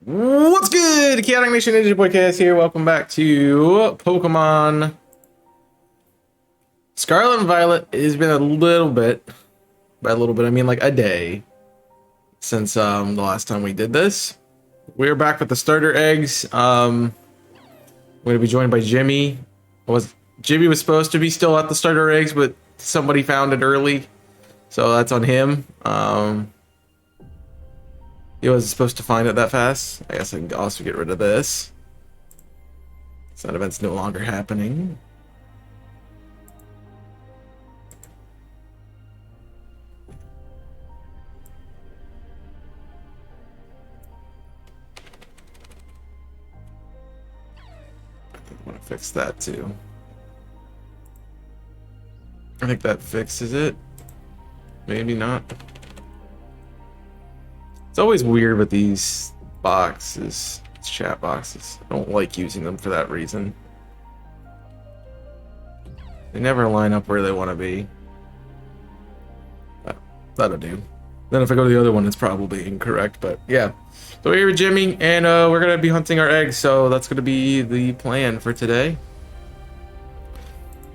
What's good? Chaotic Nation Ninja Podcast here. Welcome back to Pokemon Scarlet and Violet. It's been a little bit, by a little bit I mean like a day, since the last time we did this. We're back with the starter eggs. We're gonna be joined by Jimmy. Jimmy was supposed to be still at the starter eggs, but somebody found it early, so that's on him. He wasn't supposed to find it that fast. I guess I can also get rid of this. So that event's no longer happening. I want to fix that too. I think that fixes it. Maybe not. It's always weird with these boxes, chat boxes. I don't like using them for that reason. They never line up where they want to be. But that'll do. Then if I go to the other one, it's probably incorrect, but yeah. So we're here with Jimmy, and we're going to be hunting our eggs, so that's going to be the plan for today.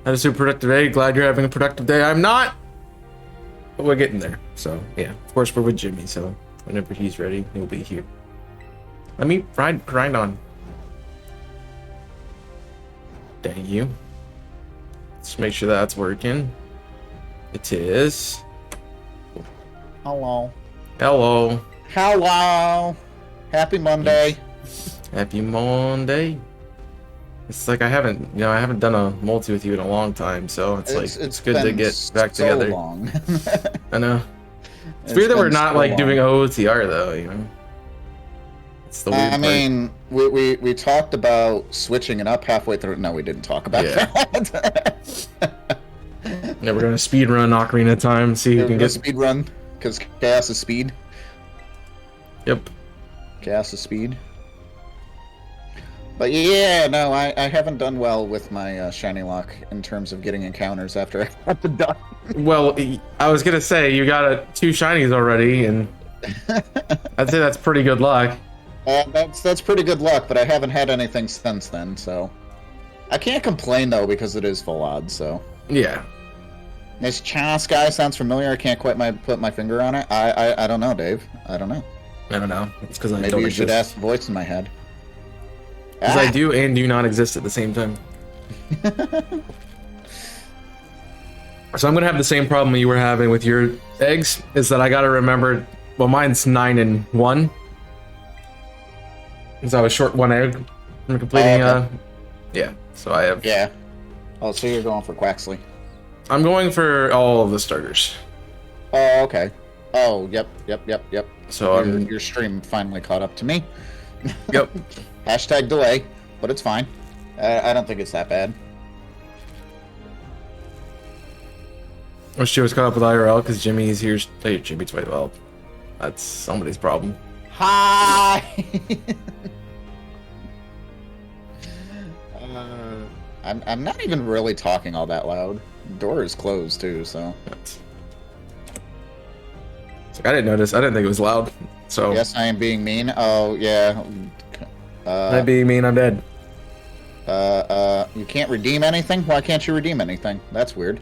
Had a super productive day. Glad you're having a productive day. I'm not, but we're getting there. So yeah, of course we're with Jimmy, so whenever he's ready, he'll be here. Let me grind on. Dang you. Let's make sure that's working. It is. Hello. Hello. Hello. Happy Monday. Happy Monday. It's like I haven't done a multi with you in a long time, so it's good to get back together. Long. I know. It's weird that we're not so like doing OTR though, you know. It's the weird I mean, we talked about switching it up halfway through. No, we didn't talk about that. Yeah, we're gonna speed run Ocarina of Time, see who can get speed run because chaos is speed. Yep. Chaos is speed. But yeah, no, I haven't done well with my shiny lock in terms of getting encounters after I got the done. Well, I was gonna say you got 2 shinies already, and I'd say that's pretty good luck. That's pretty good luck, but I haven't had anything since then, so I can't complain though because it is full odds. So yeah, this Chas guy sounds familiar. I can't quite put my finger on it. I don't know, Dave. I don't know. I don't know. It's because I maybe don't you exist. should ask the voice in my head. Because I do and do not exist at the same time. So I'm gonna have the same problem you were having with your eggs, is that I gotta remember, well, mine's 9 and 1. Because I was short 1 egg from completing, yeah, so I have... Yeah. Oh, so you're going for Quaxley. I'm going for all of the starters. Oh, okay. Oh, yep. So your stream finally caught up to me. Yep. Hashtag delay, but it's fine. I don't think it's that bad. Wish she was caught up with IRL because Jimmy's here. Hey, Jimmy's way well. That's somebody's problem. Hi! I'm not even really talking all that loud. The door is closed too, so. It's like, I didn't notice. I didn't think it was loud. So. Yes, I am being mean. Oh yeah. I'm being mean. I'm dead. You can't redeem anything? Why can't you redeem anything? That's weird.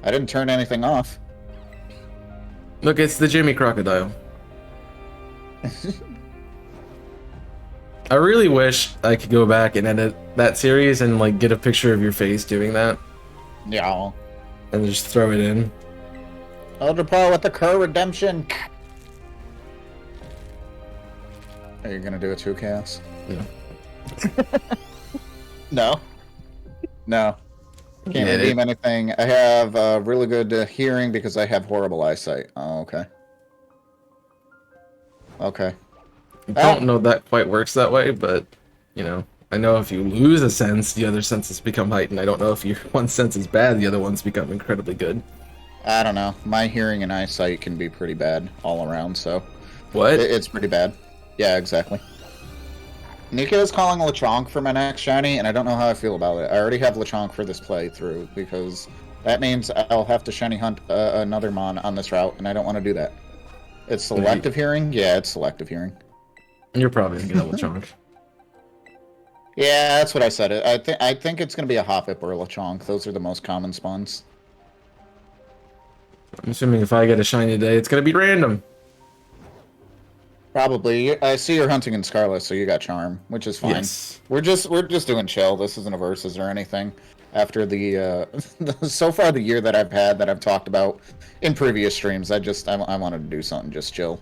I didn't turn anything off. Look, it's the Jimmy Crocodile. I really wish I could go back and edit that series and like get a picture of your face doing that Yeah. and just throw it in. Elder Pro with the Kerr redemption. Are you gonna do it too, Chaos? No. No. No. Can't Get redeem it. anything. I have really good hearing because I have horrible eyesight. Oh, okay. Okay. I don't know that quite works that way, but you know, I know if you lose a sense, the other senses become heightened. I don't know if your one sense is bad, the other ones become incredibly good. I don't know. My hearing and eyesight can be pretty bad all around, so What? it's pretty bad. Yeah, exactly. Nika is calling Lechonk for my next shiny, and I don't know how I feel about it. I already have Lechonk for this playthrough, because that means I'll have to shiny hunt another Mon on this route, and I don't want to do that. It's selective hearing? Yeah, it's selective hearing. You're probably gonna get a Lechonk. Yeah, that's what I said. I think it's going to be a Hoppip or a Lechonk. Those are the most common spawns. I'm assuming if I get a shiny today, it's gonna be random. Probably. I see you're hunting in Scarlet, so you got Charm, which is fine. Yes. We're just doing chill. This isn't a versus or anything. After the so far the year that I've had that I've talked about in previous streams, I wanted to do something just chill.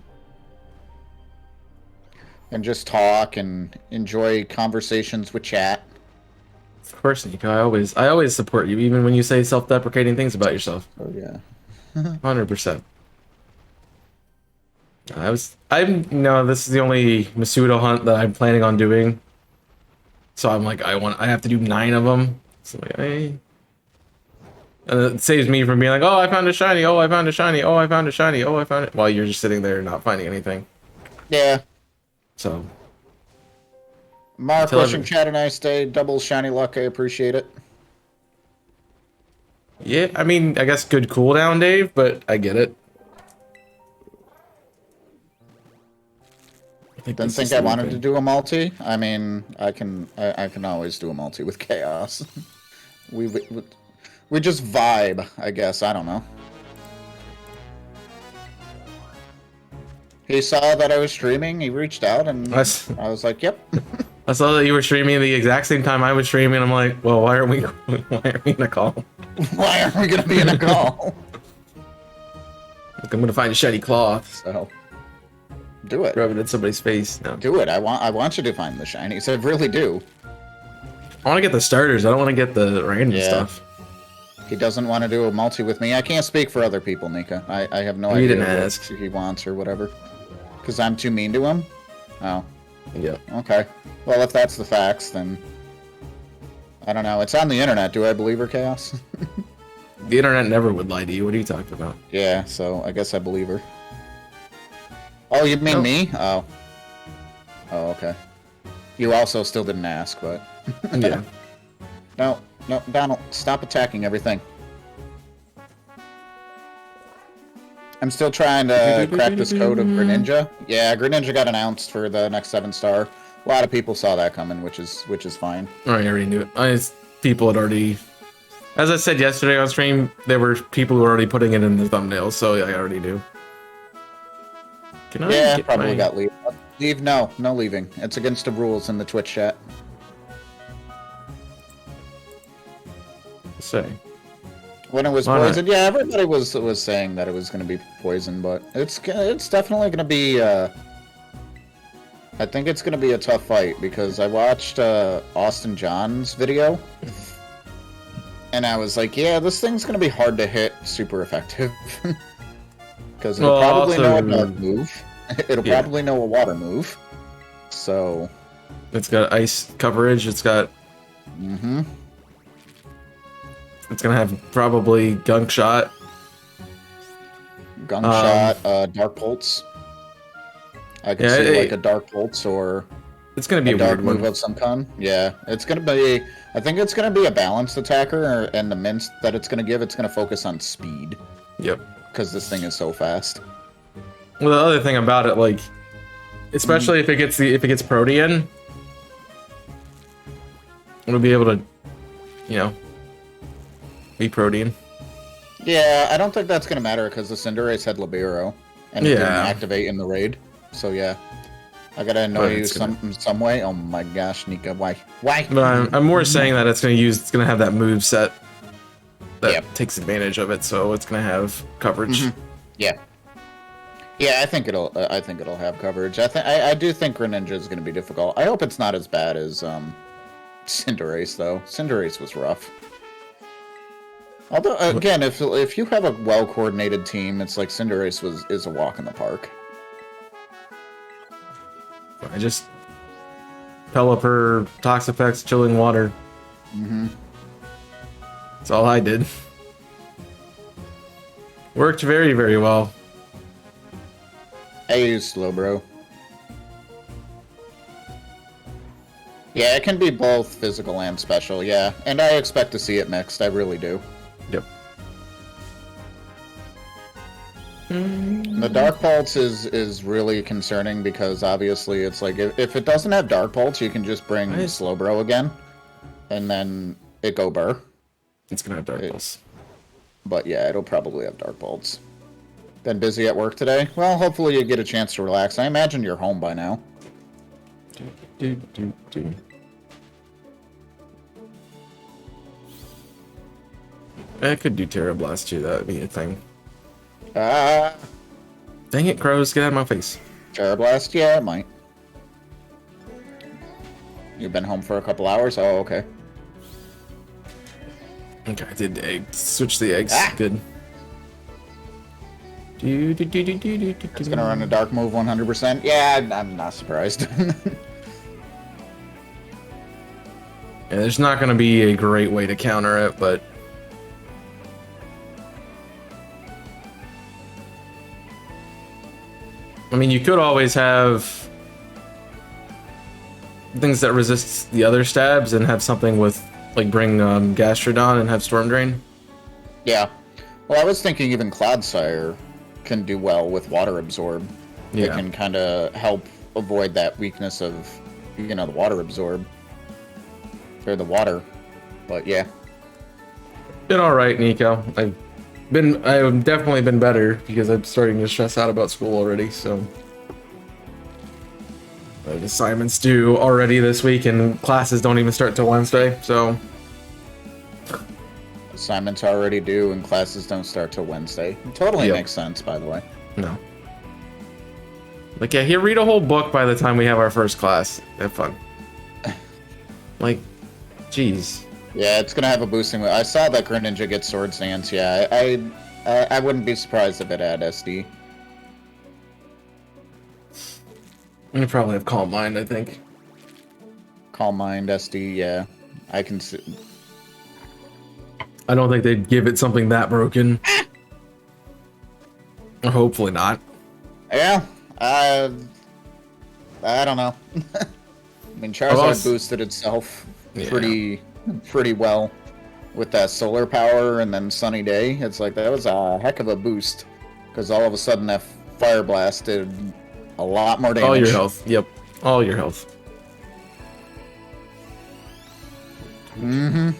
And just talk and enjoy conversations with chat. Of course, Nico. I always support you, even when you say self-deprecating things about yourself. Oh yeah. 100%. This is the only Masuda hunt that I'm planning on doing. So I'm like, I have to do 9 of them. So like, and it saves me from being like, oh, I found a shiny, oh, I found a shiny, oh, I found a shiny, oh, I found it, while you're just sitting there not finding anything. Yeah. So. Mark, wishing chat a nice day. Double shiny luck. I appreciate it. Yeah, I mean, I guess good cooldown, Dave, but I get it. Didn't think I wanted to do a multi. I mean, I can always do a multi with Chaos. we just vibe, I guess. I don't know. He saw that I was streaming. He reached out, and I was like, "Yep." I saw that you were streaming the exact same time I was streaming. I'm like, well, why aren't we in a call? Why aren't we gonna be in a call? Look, I'm gonna find a shiny cloth. So, do it. Rub it in somebody's face. No. Do it. I want you to find the shinies. I really do. I want to get the starters. I don't want to get the random stuff. He doesn't want to do a multi with me. I can't speak for other people, Nika. I have no You idea didn't ask. what he wants or whatever. Because I'm too mean to him? Oh. Yeah. Okay. Well, if that's the facts, then... I don't know. It's on the internet. Do I believe her, Chaos? The internet never would lie to you. What are you talking about? Yeah, so I guess I believe her. Oh, you mean me? Oh. Oh, okay. You also still didn't ask, but... Yeah. No, Donald, stop attacking everything. I'm still trying to crack this code of Greninja. Yeah, Greninja got announced for the next 7-star. A lot of people saw that coming, which is fine. I already knew it. People had already... As I said yesterday on stream, there were people who were already putting it in the thumbnails, so yeah, I already knew. Can I yeah, probably got leave. Leave? No leaving. It's against the rules in the Twitch chat. Say. When it was poisoned, yeah, everybody was saying that it was going to be poisoned, but it's definitely going to be. I think it's going to be a tough fight because I watched Austin John's video, and I was like, yeah, this thing's going to be hard to hit, super effective, because it'll probably know a dark move, it'll probably know a water move, so it's got ice coverage. It's got. Mm-hmm. It's gonna have probably gunk shot. Dark pulse. I can see like a dark pulse or it's gonna be a dark weird move one. of some kind. Yeah, it's gonna be. I think it's gonna be a balanced attacker, and the mints that it's gonna give, it's gonna focus on speed. Yep. Because this thing is so fast. Well, the other thing about it, like, especially if it gets Protean, it'll be able to, you know. Be Protean. Yeah, I don't think that's gonna matter because the Cinderace had Libero, and it didn't activate in the raid. So yeah, I gotta annoy But you it's gonna- in some way. Oh my gosh, Nika, why? Why? But I'm more saying that it's gonna have that move set that Yep. takes advantage of it, so it's gonna have coverage. Yeah. Yeah, I think it'll have coverage. I do think Greninja is gonna be difficult. I hope it's not as bad as Cinderace though. Cinderace was rough. Although again, if you have a well coordinated team, it's like Cinderace is a walk in the park. I just Pelipper, Toxapex, Chilling Water. That's all I did. Worked very, very well. I use Slowbro. Yeah, it can be both physical and special, yeah. And I expect to see it mixed, I really do. Yep. The Dark Pulse is really concerning because obviously it's like if it doesn't have Dark Pulse, you can just bring Slowbro again, and then it go burr. It's gonna have Dark Pulse. But yeah, it'll probably have Dark Pulse. Been busy at work today? Well, hopefully you get a chance to relax. I imagine you're home by now. I could do Terra Blast too, that would be a thing. Ah. Dang it, Crows, get out of my face. Terra Blast? Yeah, it might. You've been home for a couple hours? Oh, okay. Okay, I did switch the eggs. Ah. Good. It's gonna run a dark move 100%. Yeah, I'm not surprised. Yeah, there's not gonna be a great way to counter it, but I mean, you could always have things that resist the other stabs and have something with, like, bring Gastrodon and have Storm Drain. Yeah. Well, I was thinking even Cloudsire can do well with Water Absorb. Yeah. It can kind of help avoid that weakness of, you know, the Water Absorb. Or the water. But yeah. Been alright, Nico. I've definitely been better because I'm starting to stress out about school already, so. Assignments due already this week and classes don't even start till Wednesday, so. Assignments are already due and classes don't start till Wednesday. Totally makes sense, by the way. No. Like, yeah, here, read a whole book by the time we have our first class. Have fun. Like, jeez. Yeah, it's gonna have a boosting. I saw that Greninja gets Sword Stance. Yeah, I wouldn't be surprised if it had SD. You probably have Calm Mind, I think. Calm Mind, SD, yeah. I can see. I don't think they'd give it something that broken. Or hopefully not. Yeah, I don't know. I mean, Charizard boosted itself pretty well with that solar power and then Sunny Day. It's like that was a heck of a boost because all of a sudden that Fire Blast did a lot more damage. All your health. Yep. All your health. Mm-hmm.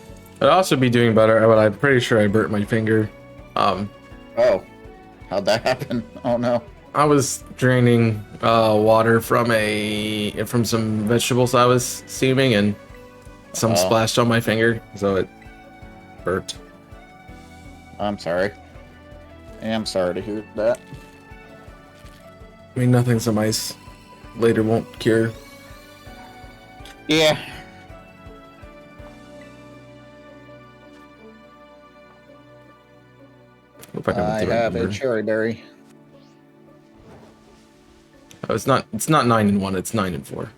I'd also be doing better, but I'm pretty sure I burnt my finger. Oh. How'd that happen? Oh no. I was draining water from some vegetables I was steaming, and some splashed on my finger, so it burnt. I'm sorry. I am sorry to hear that. I mean, nothing some ice later won't cure. Yeah. I have a cherry berry. Oh, it's not 9 and 1, it's 9 and 4.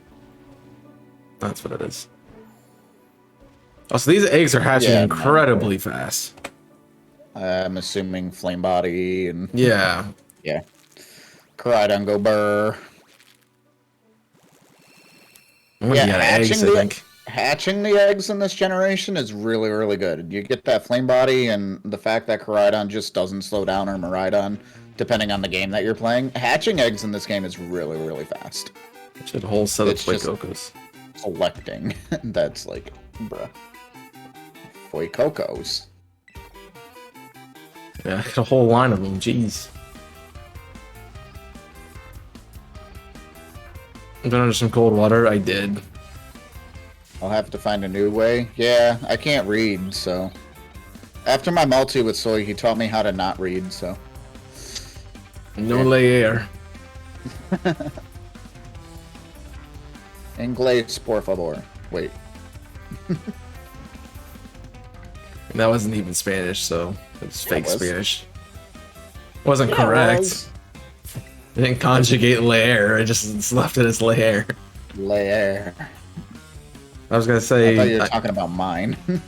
That's what it is. Oh, so these eggs are hatching incredibly fast. I'm assuming Flame Body and... Yeah. Yeah. Koraidon go burr. Eggs, I think. Hatching the eggs in this generation is really, really good. You get that Flame Body and the fact that Koraidon just doesn't slow down, or Miraidon, depending on the game that you're playing. Hatching eggs in this game is really, really fast. Should a whole set of Fuecocos. Collecting. That's like, bruh. Fuecocos. Yeah, a whole line of them, jeez. Been under some cold water? I did. I'll have to find a new way. Yeah, I can't read, so... After my multi with Soy, he taught me how to not read, so... No layer. Inglés, por favor. Wait. That wasn't even Spanish, so it's fake was. Spanish. Wasn't correct. It didn't conjugate layer, it just left it as layer. Layer. I was gonna say... I thought you were talking about mine. I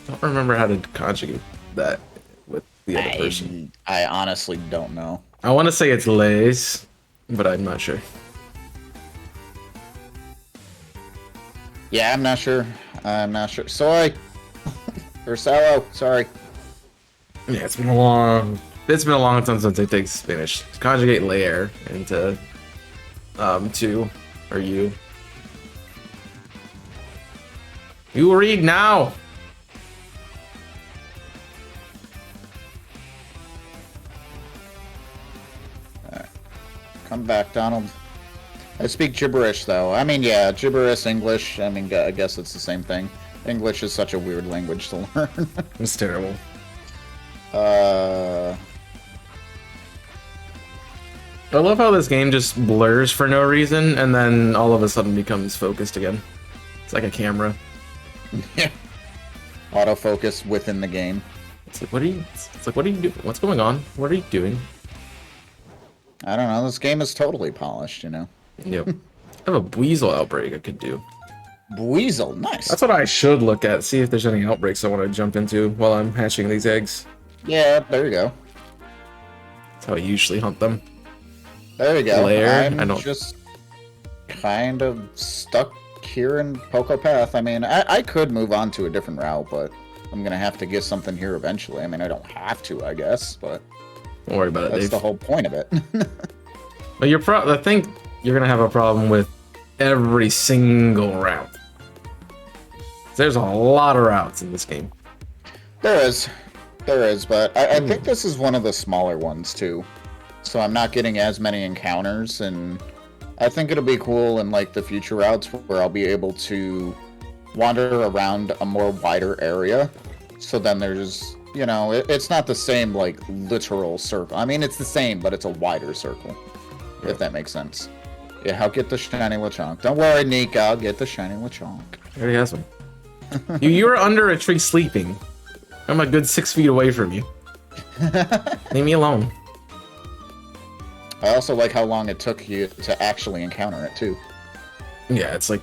don't remember how to conjugate that with the other person. I honestly don't know. I want to say it's lays, but I'm not sure. Yeah, I'm not sure. I'm not sure. Soy! Or Sallow, sorry. Yeah, it's been a long time since I take Spanish. Conjugate layer into to or you. You read now. Come back, Donald. I speak gibberish, though. I mean, yeah, gibberish, English. I mean, I guess it's the same thing. English is such a weird language to learn. It's terrible. Uh... I love how this game just blurs for no reason, and then all of a sudden becomes focused again. It's like a camera. Yeah. Autofocus within the game. It's like, what are you? It's like, what are you doing? What's going on? What are you doing? I don't know. This game is totally polished, you know. Yep. I have a weasel outbreak I could do. Weasel, nice. That's what I should look at. See if there's any outbreaks I want to jump into while I'm hatching these eggs. Yeah, there you go. That's how I usually hunt them. There you go. Lair? I'm I don't... just kind of stuck here in Poco Path. I mean, I could move on to a different route, but I'm gonna have to get something here eventually. I mean, I don't have to, I guess, but Don't worry about it, that's Dave. the whole point of it. But I think you're gonna have a problem with every single route. There's a lot of routes in this game. There is, but I think this is one of the smaller ones too. So I'm not getting as many encounters, and I think it'll be cool in like the future routes where I'll be able to wander around a more wider area. So then there's, you know, it's not the same like literal circle. I mean, it's the same, but it's a wider circle, if that makes sense. Yeah, I'll get the shiny Lechonk. Don't worry, Nick, I'll get the shiny Lechonk. He already has one. You were under a tree sleeping. I'm a good 6 feet away from you. Leave me alone. I also like how long it took you to actually encounter it, too. Yeah, it's like...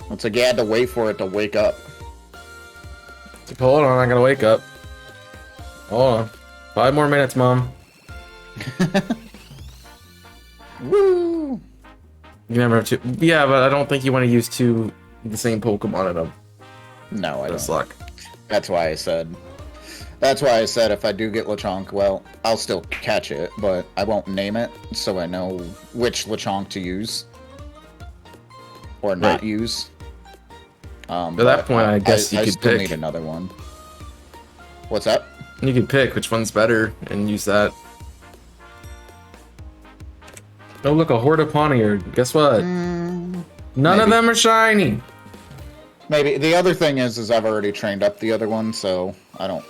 It's like you had to wait for it to wake up. It's like, hold on, I gotta wake up. Hold on. 5 more minutes, Mom. Woo! You never have to... Yeah, but I don't think you want to use the same Pokemon in a... No, I don't. Luck. That's why I said... That's why I said if I do get Lechonk, well, I'll still catch it, but I won't name it, so I know which Lechonk to use. Or not use. At that point, I guess you could still pick. Need another one. What's that? You could pick which one's better and use that. Oh, look, a Horde of Pawniard. Guess what? None of them are shiny. Maybe. The other thing is I've already trained up the other one, so I don't...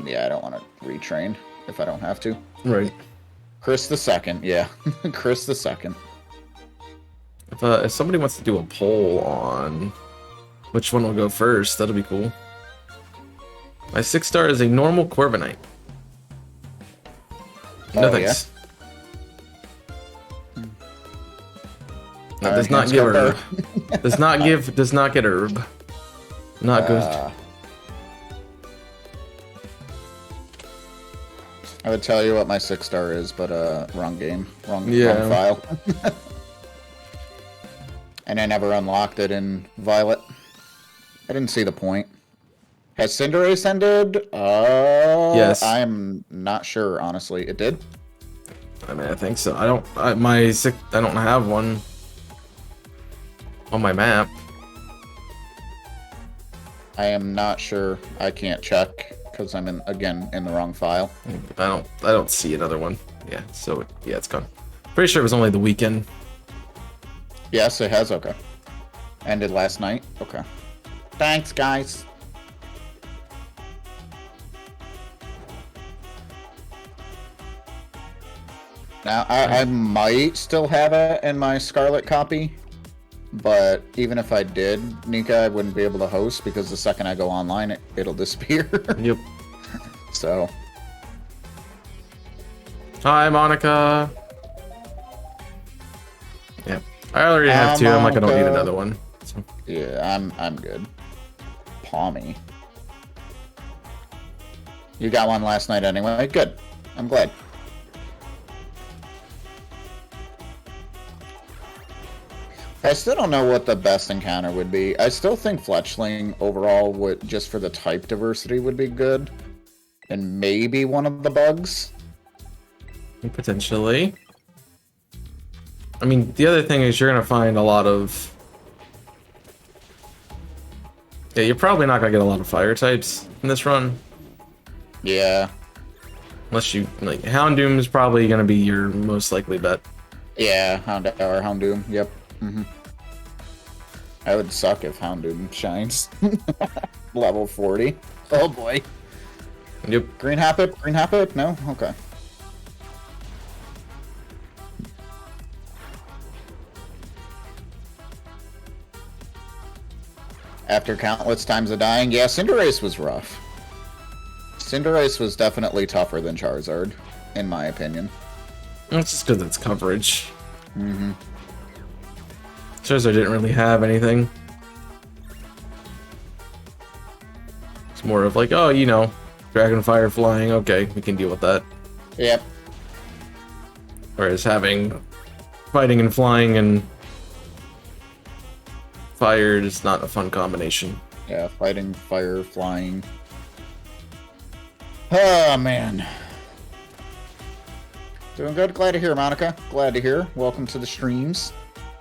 Yeah, I don't want to retrain if I don't have to. Right. Chris the Second, yeah. Chris the Second. If somebody wants to do a poll on which one will go first, that'll be cool. My 6-star is a normal Corviknight. No thanks. Yeah? No, does not give herb. does not get herb. Not good. I would tell you what my 6-star is, but wrong game. Wrong file. And I never unlocked it in Violet. I didn't see the point. Has Cinderace ended? Yes. I'm not sure, honestly. It did? I mean, I think so. I don't have one on my map. I am not sure. I can't check because I'm in the wrong file. I don't see another one. Yeah, so yeah, it's gone. Pretty sure it was only the weekend. Yes, it has. Okay. Ended last night. Okay. Thanks, guys. Now, I might still have it in my Scarlet copy, but even if I did, Nika, I wouldn't be able to host because the second I go online, it'll disappear. Yep. So. Hi, Monica. Yeah, I already have two. I'm like, I don't need another one. So. Yeah, I'm good. Palmy. You got one last night anyway. Good. I'm glad. I still don't know what the best encounter would be. I still think Fletchling overall would, just for the type diversity, would be good. And maybe one of the bugs. Potentially. I mean, the other thing is you're gonna find a lot of... Yeah, you're probably not gonna get a lot of fire types in this run. Yeah. Unless you, like, Houndoom is probably gonna be your most likely bet. Yeah, Houndoom, yep. Mm-hmm. I would suck if Houndoom shines. Level 40. Oh boy. Yep. Green Hoppip? Green Hoppip? No? Okay. After countless times of dying, yeah, Cinderace was rough. Cinderace was definitely tougher than Charizard, in my opinion. That's just because it's coverage. Mm-hmm. Charizard didn't really have anything. It's more of like, oh, you know, Dragon Fire flying, okay, we can deal with that. Yep. Whereas having fighting and flying and fire is not a fun combination. Yeah, fighting, fire, flying. Oh, man. Doing good. Glad to hear, Monica. Glad to hear. Welcome to the streams.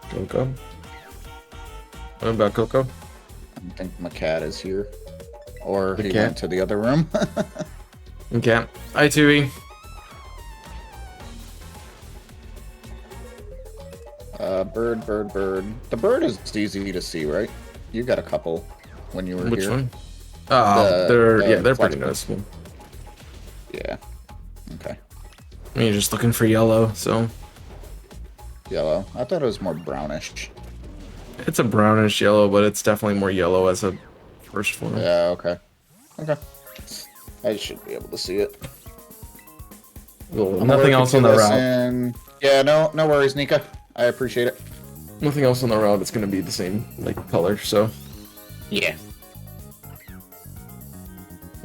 Coco. What about Coco? I think my cat is here. Or The he cat? went to the other room. Okay. Hi, Tui. Bird. The bird is easy to see, right? You got a couple when you were Which here. one? Oh, they're pretty Fletchling. noticeable. Yeah. Okay. I mean, you're just looking for yellow, so Yellow. I thought it was more brownish. it's a brownish yellow, but it's definitely more yellow as a first form. Yeah, okay. Okay. I should be able to see it. Well, nothing else on the route. Yeah, no worries, Nika. I appreciate it. Nothing else on the route. It's gonna be the same like color, so Yeah.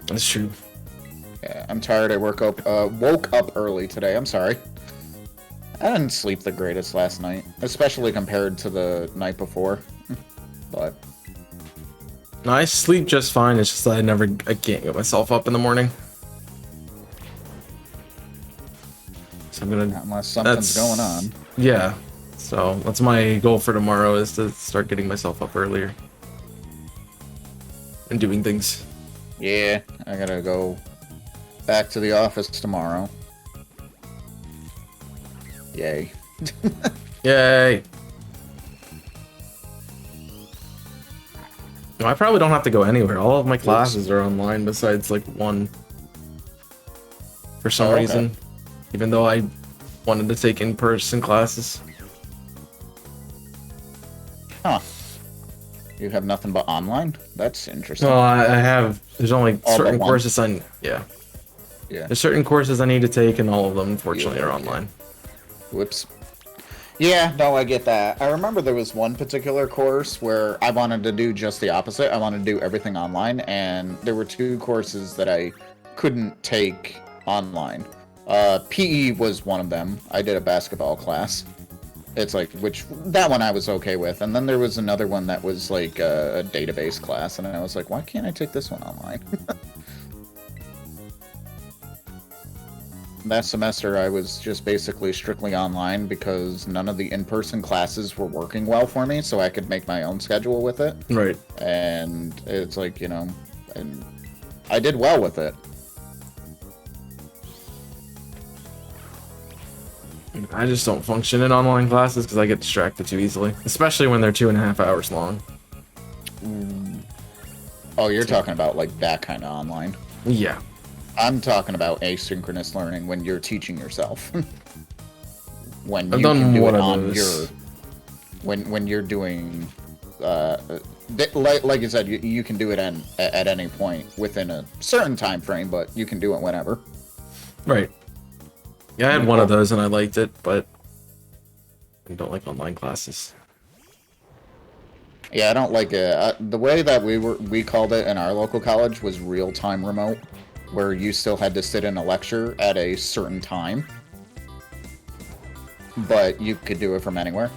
that's true. Yeah, I'm tired. I woke up early today. I'm sorry. I didn't sleep the greatest last night, especially compared to the night before. But No, I sleep just fine. It's just that I can't get myself up in the morning. So I'm gonna unless something's going on. Yeah. So that's my goal for tomorrow is to start getting myself up earlier and doing things. Yeah, I gotta go back to the office tomorrow. Yay. Yay! No, I probably don't have to go anywhere. All of my classes are online besides like one. For some okay. reason. Even though I wanted to take in-person classes. Huh. You have nothing but online? That's interesting. Well, I have... There's only All certain but one. courses I... Yeah. Yeah. There's certain courses I need to take, and all of them, unfortunately, Yeah, are yeah. online. Whoops. Yeah, no, I get that. I remember there was one particular course where I wanted to do just the opposite. I wanted to do everything online, and there were two courses that I couldn't take online. PE was one of them. I did a basketball class. It's like, that one I was okay with. And then there was another one that was like a database class, and I was like, why can't I take this one online? That semester, I was just basically strictly online because none of the in-person classes were working well for me, so I could make my own schedule with it. Right. And it's like, and I did well with it. I just don't function in online classes because I get distracted too easily, especially when they're 2.5 hours long. Oh, you're talking about like that kind of online. Yeah. I'm talking about asynchronous learning when you're teaching yourself. When I've you done can do one it of on those. your when you're doing like you said, you can do it at any point within a certain time frame, but you can do it whenever. Right. Yeah, I had one of those and I liked it, but I don't like online classes. Yeah, I don't like it. The way that we called it in our local college was real-time remote, where you still had to sit in a lecture at a certain time, but you could do it from anywhere.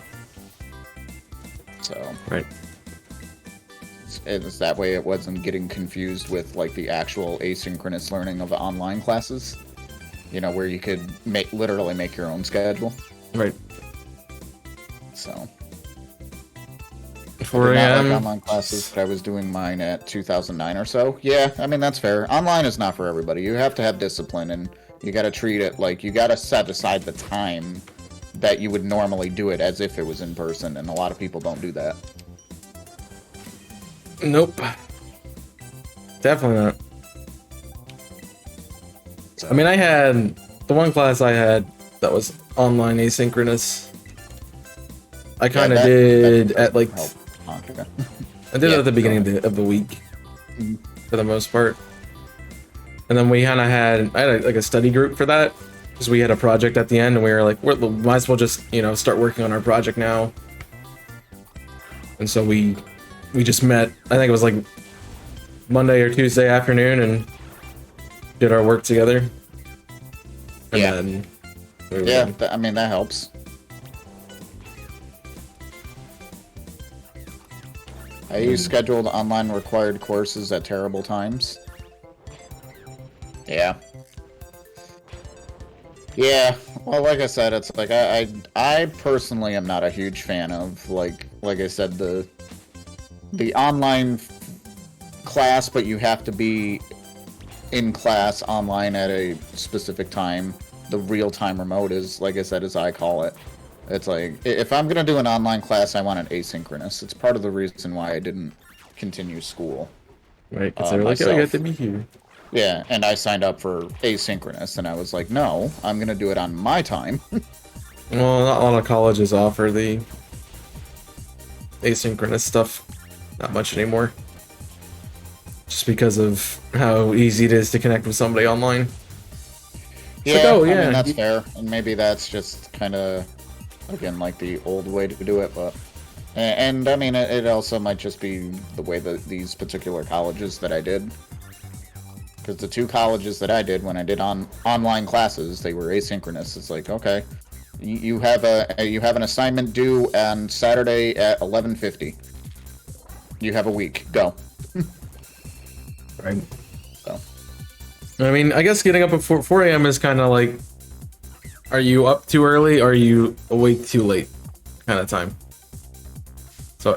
So Right. it's that way it wasn't getting confused with like the actual asynchronous learning of online classes. You know, where you could literally make your own schedule. Right. So 4 I did not like a.m. online classes, but I was doing mine at 2009 or so. Yeah, I mean, that's fair. Online is not for everybody. You have to have discipline, and you got to treat it like you got to set aside the time that you would normally do it as if it was in person, and a lot of people don't do that. Nope. Definitely not. I mean, I had the one class I had that was online asynchronous. I kind of did at like Okay. I did it at the beginning of the week for the most part, and then we kind of I had like a study group for that because we had a project at the end, and we were like, we might as well just start working on our project now. And so we just met. I think it was like Monday or Tuesday afternoon and did our work together. And Yeah. then I mean, that helps. I use scheduled online required courses at terrible times. Yeah. Yeah, well, like I said, it's like I personally am not a huge fan of like I said, the online class, but you have to be in class online at a specific time. The real-time remote is, like I said, as I call it. It's like, if I'm gonna do an online class, I want it asynchronous. It's part of the reason why I didn't continue school. right, because they're like, oh, you have to be here. Yeah, and I signed up for asynchronous, and I was like, no, I'm gonna do it on my time. Well, not a lot of colleges offer the asynchronous stuff not much anymore. Just because of how easy it is to connect with somebody online. Yeah, like, oh, I yeah. mean, that's fair, and maybe that's just kind of, again, like the old way to do it, but... And I mean, it also might just be the way that these particular colleges that I did. Because the two colleges that I did when I did online classes, they were asynchronous. It's like, okay, you have an assignment due on Saturday at 11:50. You have a week. Go. Right. So. I mean, I guess getting up at 4 a.m. is kind of like, are you up too early or are you awake too late kind of time. So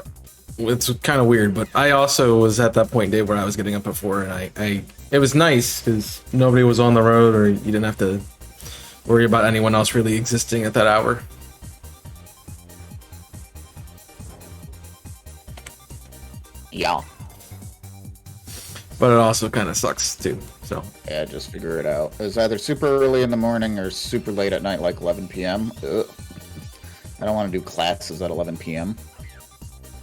it's kind of weird, but I also was at that point in day where I was getting up at 4, and it was nice because nobody was on the road or you didn't have to worry about anyone else really existing at that hour. Yeah. But it also kind of sucks too, so. Yeah, just figure it out. It's either super early in the morning or super late at night, like 11 p.m. Ugh. I don't want to do classes at 11 p.m.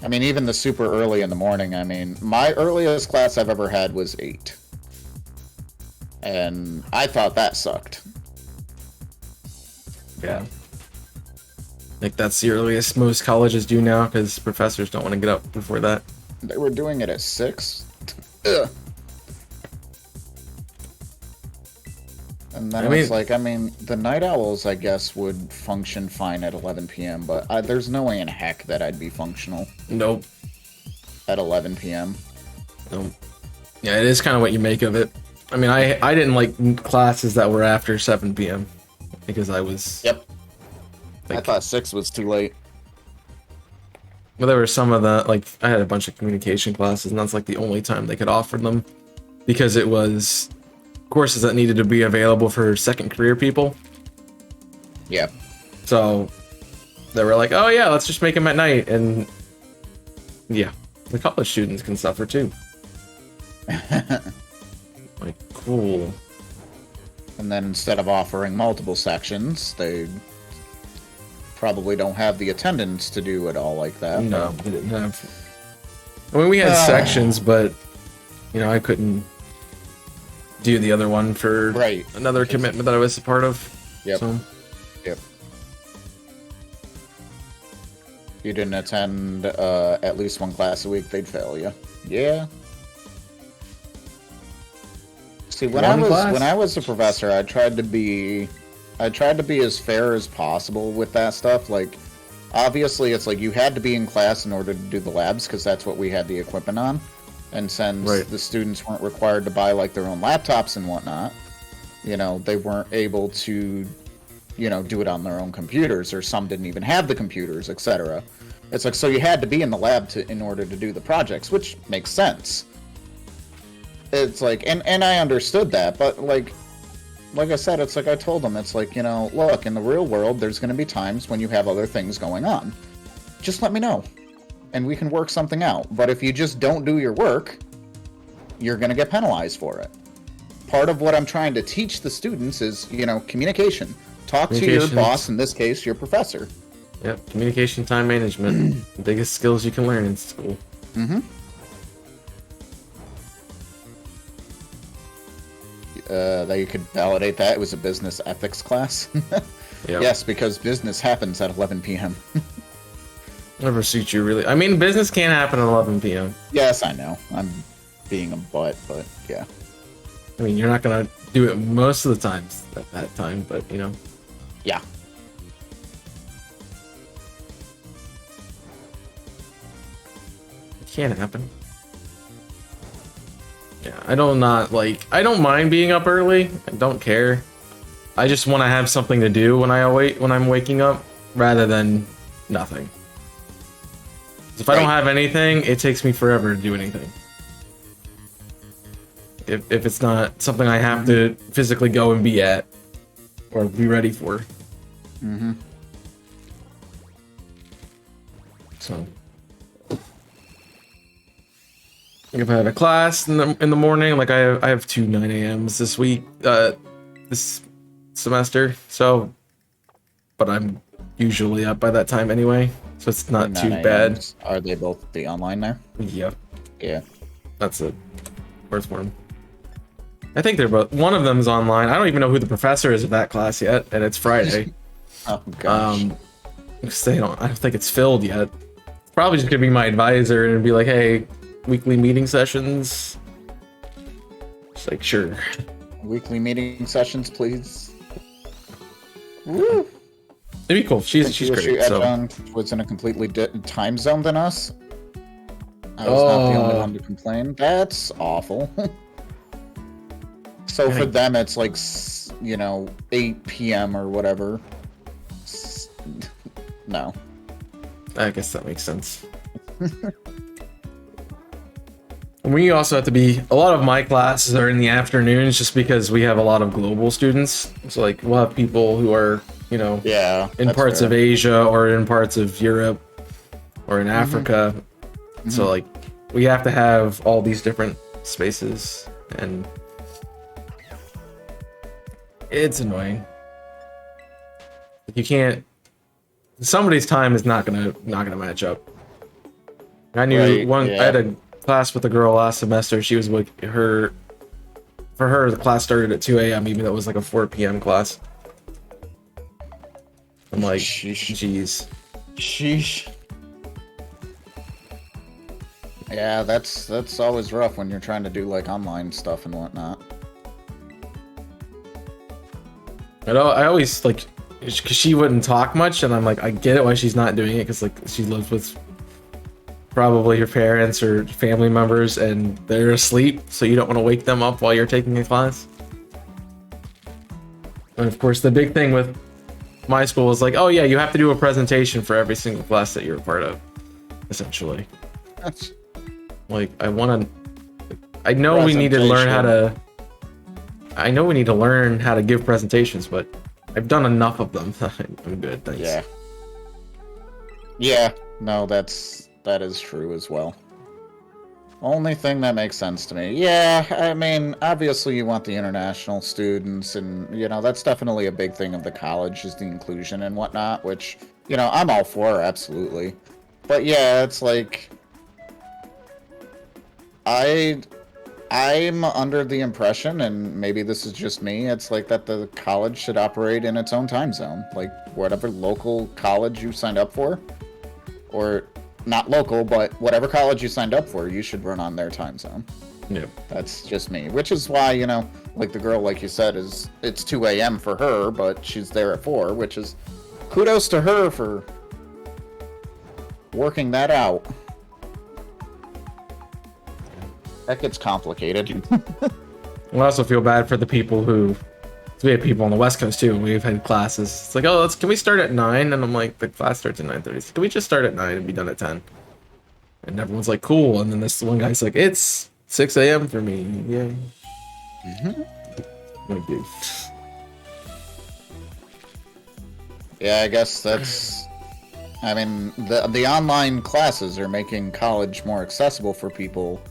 I mean, even the super early in the morning, I mean, my earliest class I've ever had was 8. And I thought that sucked. Yeah. Like that's the earliest most colleges do now because professors don't want to get up before that. They were doing it at 6? Ugh. And then it's like, I mean, the night owls, I guess, would function fine at 11 p.m., but there's no way in heck that I'd be functional. Nope. At 11 p.m. Nope. Yeah, it is kind of what you make of it. I mean, I didn't like classes that were after 7 p.m. because I was... Yep. I thought 6 was too late. Well, there were some of the, like, I had a bunch of communication classes, and that's like the only time they could offer them because it was courses that needed to be available for second career people. Yeah. So they were like, oh yeah, let's just make them at night. And yeah, the college students can suffer too. Like, cool. And then instead of offering multiple sections, they probably don't have the attendance to do it all like that. No, we didn't have. I mean, we had sections, but you know, I couldn't do the other one for another commitment that I was a part of. Yep. So. Yep. If you didn't attend at least one class a week, they'd fail you. Yeah. See, when I was a professor, I tried to be as fair as possible with that stuff. Like, obviously, it's like you had to be in class in order to do the labs because that's what we had the equipment on. And since the students weren't required to buy like their own laptops and whatnot, you know, they weren't able to, you know, do it on their own computers, or some didn't even have the computers, etc. It's like, so you had to be in the lab in order to do the projects, which makes sense. It's like, and I understood that, but like I said, it's like I told them, it's like, you know, look, in the real world, there's going to be times when you have other things going on. Just let me know, and we can work something out. But if you just don't do your work, you're going to get penalized for it. Part of what I'm trying to teach the students is, you know, communication. Talk to your boss, in this case, your professor. Yep, communication, time management. The biggest skills you can learn in school. Mm-hmm. That you could validate that it was a business ethics class. Yep. Yes, because business happens at 11 p.m. Never suits you, really. I mean, business can't happen at 11 p.m. Yes, I know. I'm being a butt, but yeah. I mean, you're not gonna do it most of the times at that time, but you know. Yeah. It can't happen. Yeah, I don't mind being up early. I don't care. I just want to have something to do when I'm waking up, rather than nothing. If I don't have anything, it takes me forever to do anything. If it's not something I have to physically go and be at or be ready for. Mm-hmm. So. If I have a class in the morning, like I have 2 9 a.m.s this week, this semester. So, but I'm usually up by that time anyway, so it's not too bad. Are they both the online there? Yep. Yeah. That's it. First one. I think they're both. One of them is online. I don't even know who the professor is of that class yet, and it's Friday. Oh gosh. I don't think it's filled yet. It's probably just gonna be my advisor and be like, hey. Weekly meeting sessions. It's like, sure. Weekly meeting sessions, please. Woo! It'd be cool. She's great. So. Was in a completely time zone than us. I was not the only one to complain. That's awful. So for them, it's like, you know, 8 p.m. or whatever. No. I guess that makes sense. We also have to be, a lot of my classes are in the afternoons just because we have a lot of global students. So like we'll have people who are, you know, in parts of Asia or in parts of Europe or in Africa. Mm-hmm. So like we have to have all these different spaces, and it's annoying. You can't, somebody's time is not gonna match up. I knew I had a class with a girl last semester. She was for her the class started at 2 a.m. even though it was like a 4 p.m. class. I'm like, jeez. Sheesh. Yeah, that's always rough when you're trying to do like online stuff and whatnot. I always like, because she wouldn't talk much, and I'm like, I get it why she's not doing it, because like she lives with probably your parents or family members and they're asleep, so you don't want to wake them up while you're taking a class. And of course the big thing with my school is like, oh yeah, you have to do a presentation for every single class that you're a part of, essentially. That's like, I want to I know we need to learn how to. I know we need to learn how to give presentations, but I've done enough of them. I'm good, thanks. Yeah. Yeah. No, that is true as well. Only thing that makes sense to me. Yeah, I mean, obviously you want the international students, and, you know, that's definitely a big thing of the college, is the inclusion and whatnot, which, you know, I'm all for, absolutely. But yeah, it's like, I'm under the impression, and maybe this is just me, it's like that the college should operate in its own time zone. Like, whatever local college you signed up for, or not local, but whatever college you signed up for, you should run on their time zone. Yeah. That's just me. Which is why, you know, like the girl, like you said, it's 2 a.m. for her, but she's there at 4, which is kudos to her for working that out. That gets complicated. I also feel bad for the people who. We have people on the West Coast too. We've had classes. It's like, oh, can we start at 9? And I'm like, the class starts at 9:30. So can we just start at 9 and be done at 10? And everyone's like, cool. And then this one guy's like, it's 6 a.m. for me. Yay. Like, dude. Yeah, I guess that's. I mean, the online classes are making college more accessible for people,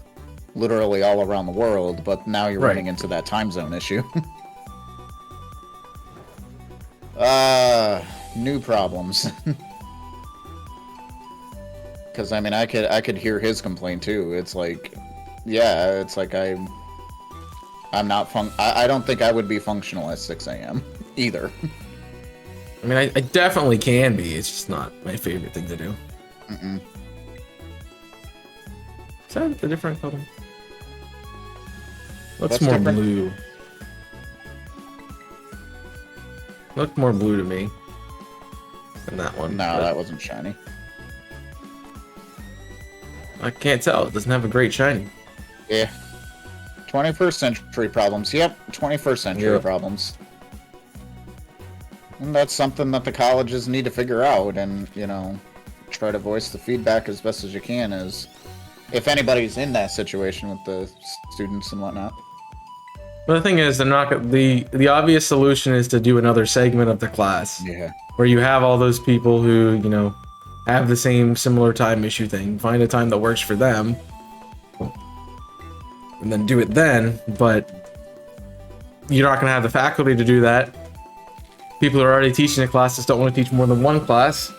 literally all around the world. But now you're running into that time zone issue. New problems. Because I mean, I could hear his complaint too. It's like, yeah, it's like I'm not I don't think I would be functional at 6 a.m. either. I mean, I definitely can be. It's just not my favorite thing to do. Is that a different color? Looks more different? blue. Looked more blue to me than that one. No, that wasn't shiny. I can't tell. It doesn't have a great shiny. Yeah. 21st century problems. Yep, 21st century problems. And that's something that the colleges need to figure out, and, you know, try to voice the feedback as best as you can, is if anybody's in that situation with the students and whatnot. But the thing is, they're not the obvious solution is to do another segment of the class. Yeah. Where you have all those people who, you know, have the same similar time issue thing. Find a time that works for them. And then do it then, but you're not going to have the faculty to do that. People who are already teaching the classes don't want to teach more than one class.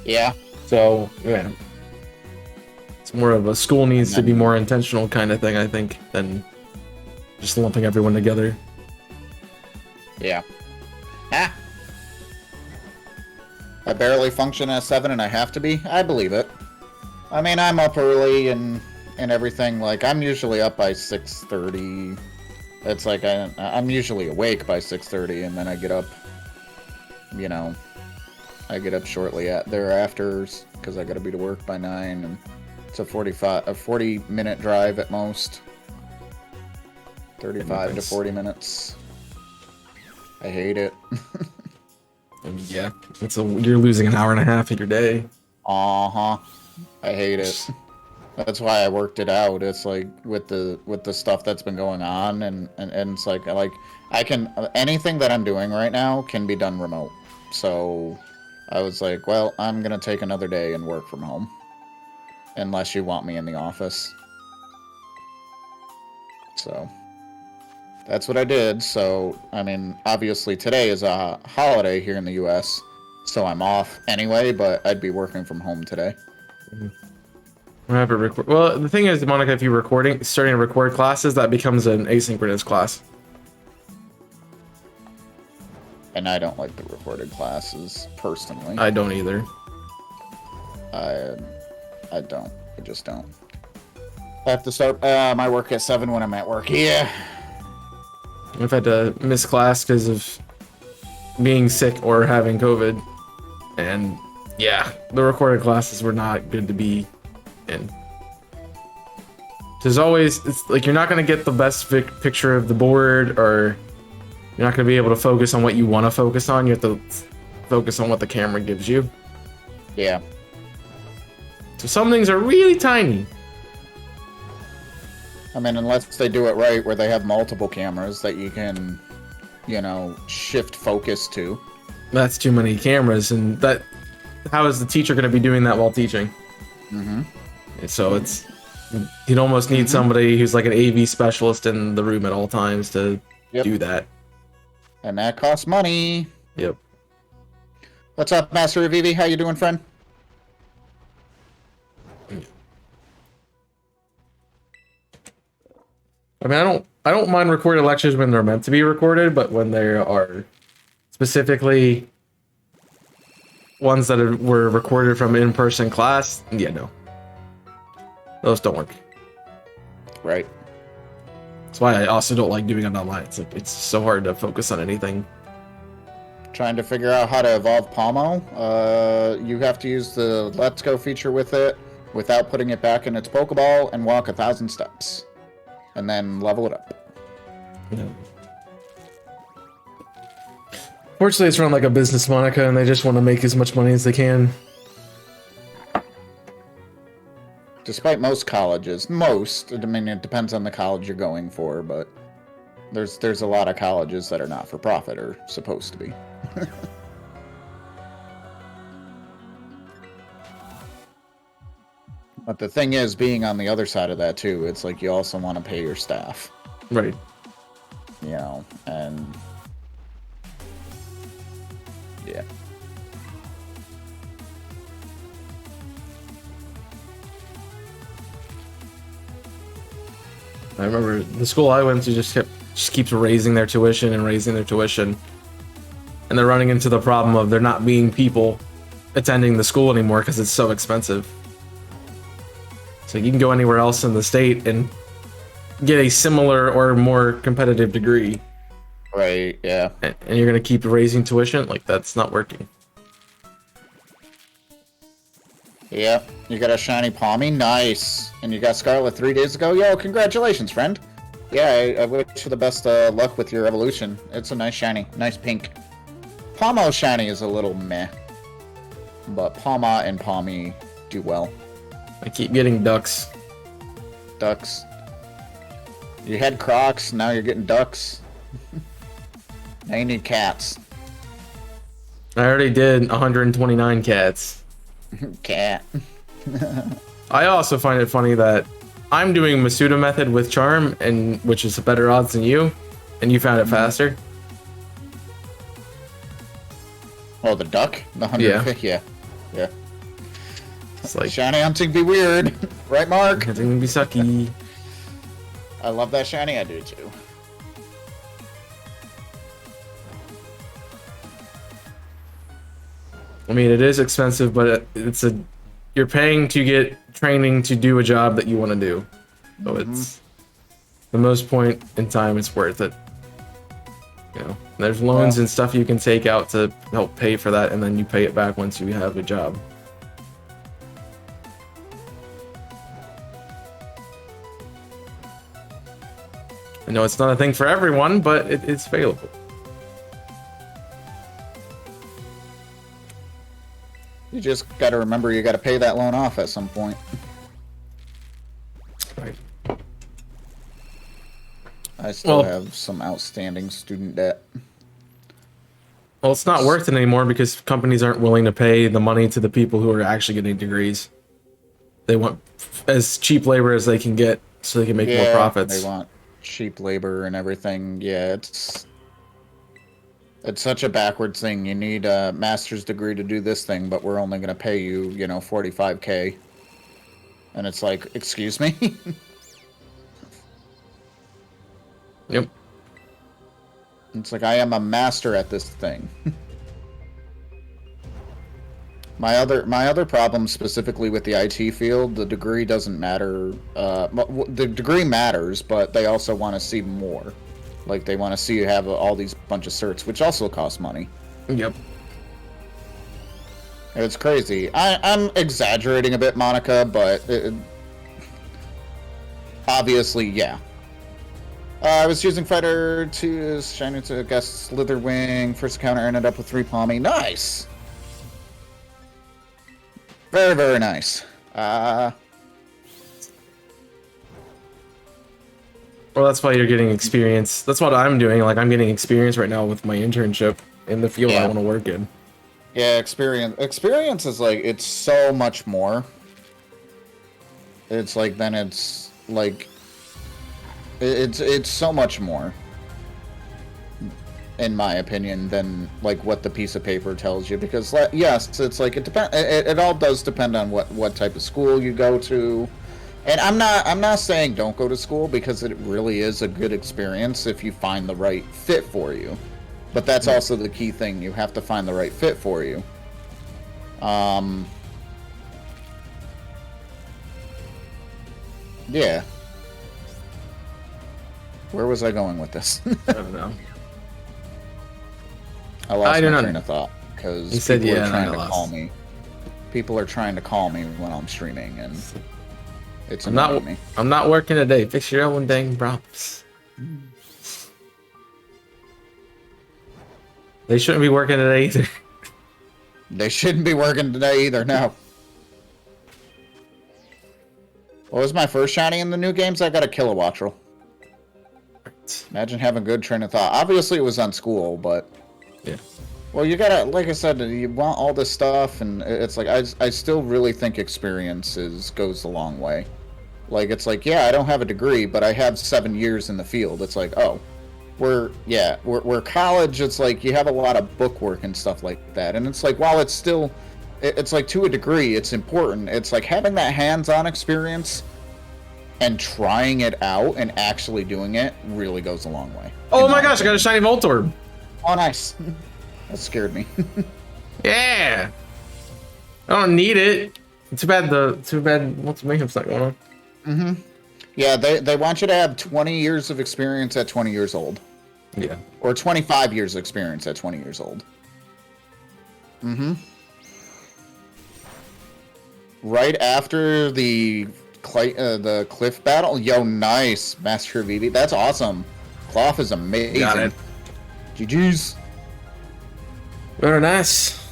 Yeah. So, yeah. It's more of a school needs to be more intentional kind of thing, I think, than just lumping everyone together. Yeah. Ah. I barely function at 7 and I have to be? I believe it. I mean, I'm up early and everything. Like, I'm usually up by 6:30. It's like I'm usually awake by 6:30, and then I get up, you know, I get up shortly thereafter because I gotta be to work by 9, and it's a 40-minute drive at most. 35 to 40 minutes. I hate it. Yeah, you're losing an hour and a half of your day. I hate it. That's why I worked it out. It's like with the stuff that's been going on, and it's like I can anything that I'm doing right now can be done remote. So I was like, well, I'm gonna take another day and work from home, unless you want me in the office. So that's what I did. So I mean, obviously today is a holiday here in the U.S., so I'm off anyway. But I'd be working from home today. Have it record. Well, the thing is, Monica, if you're starting to record classes, that becomes an asynchronous class. And I don't like the recorded classes personally. I don't either. I don't. I just don't. I have to start my work at 7 when I'm at work. Yeah. I've had to miss class because of being sick or having COVID, and yeah, the recorded classes were not good to be in. There's always, it's like you're not going to get the best picture of the board, or you're not going to be able to focus on what you want to focus on. You have to focus on what the camera gives you. Yeah. So some things are really tiny. I mean, unless they do it right, where they have multiple cameras that you can, you know, shift focus to. That's too many cameras, and that. How is the teacher going to be doing that while teaching? Mm-hmm. So it's. You'd almost need somebody who's like an AV specialist in the room at all times to do that. And that costs money. Yep. What's up, Master Avivi? How you doing, friend? I mean, I don't mind recorded lectures when they're meant to be recorded, but when they are specifically ones that were recorded from in-person class, yeah, no. Those don't work. Right. That's why I also don't like doing it online. It's like, it's so hard to focus on anything. Trying to figure out how to evolve Palmo. You have to use the Let's Go feature with it without putting it back in its Pokeball and walk 1,000 steps. And then level it up. Yeah. Fortunately, it's run like a business, Monica, and they just want to make as much money as they can. Despite most colleges, I mean, it depends on the college you're going for, but there's a lot of colleges that are not for profit or supposed to be. But the thing is, being on the other side of that too, it's like you also want to pay your staff. Right. You know, and yeah. I remember the school I went to just keeps raising their tuition and raising their tuition. And they're running into the problem of there not being people attending the school anymore because it's so expensive. So you can go anywhere else in the state and get a similar or more competitive degree. Right, yeah. And you're going to keep raising tuition? Like, that's not working. Yep, you got a shiny Palmy, nice. And you got Scarlet 3 days ago. Yo, congratulations, friend. Yeah, I wish you the best luck with your evolution. It's a nice shiny, nice pink. Palmo shiny is a little meh. But Palma and Palmy do well. I keep getting ducks. Ducks. You had Crocs, now you're getting ducks. Now you need cats. I already did 129 cats. Cat. I also find it funny that I'm doing Masuda method with charm, and which is better odds than you, and you found it faster. Oh, the duck? The 100? Yeah. Yeah. It's like Shiny hunting be weird. Right, Mark? it's gonna be sucky. I love that shiny, I do too. I mean, it is expensive, but you're paying to get training to do a job that you want to do. So it's the most point in time it's worth it. You know, there's loans and stuff you can take out to help pay for that, and then you pay it back once you have a job. I know it's not a thing for everyone, but it's available. You just gotta remember you gotta pay that loan off at some point. Right. I still have some outstanding student debt. Well, it's not worth it anymore because companies aren't willing to pay the money to the people who are actually getting degrees. They want as cheap labor as they can get so they can make more profits. They want cheap labor and everything. Yeah, it's such a backwards thing. You need a master's degree to do this thing, but we're only going to pay you, you know, $45K. And it's like, excuse me? Yep. It's like, I am a master at this thing. My other problem specifically with the IT field, the degree doesn't matter. The degree matters, but they also want to see more. Like, they want to see you have all these bunch of certs, which also cost money. Yep. It's crazy. I'm exaggerating a bit, Monica, but obviously, yeah. I was using Fighter to shine into a guest Slitherwing. First encounter ended up with 3 Palmy. Nice! Very, very nice. Well, that's why you're getting experience. That's what I'm doing. Like, I'm getting experience right now with my internship in the field I want to work in. Yeah, experience is like, it's so much more. It's like, then it's like, it's so much more, in my opinion, than like what the piece of paper tells you. Because yes, it's like, it all does depend on what type of school you go to. And I'm not saying don't go to school, because it really is a good experience if you find the right fit for you. But that's also the key thing. You have to find the right fit for you. Yeah. Where was I going with this? I don't know. I lost my train of thought because people are trying to call me. People are trying to call me when I'm streaming, and it's annoying me. I'm not working today. Fix your own dang problems. They shouldn't be working today either. They shouldn't be working today either, no. What was my first shiny in the new games? I got a Kilowattrel. Imagine having a good train of thought. Obviously, it was on school, but... Yeah. Well, you gotta, like I said, you want all this stuff, and it's like, I still really think experiences goes a long way. Like, it's like, yeah, I don't have a degree, but I have 7 years in the field. It's like, oh, we're college, it's like, you have a lot of book work and stuff like that. And it's like, while it's still, it's like, to a degree, it's important. It's like, having that hands-on experience and trying it out and actually doing it really goes a long way. Oh my gosh, I got a shiny Voltorb. Oh, nice. That scared me. Yeah. I don't need it. Too bad what's Mayhem's not going on. Mm-hmm. Yeah, they want you to have 20 years of experience at 20 years old. Yeah. Or 25 years of experience at 20 years old. Mm-hmm. Right after the cliff battle. Yo, nice, Master of Eevee. That's awesome. Cloth is amazing. Got it. GG's. Very nice.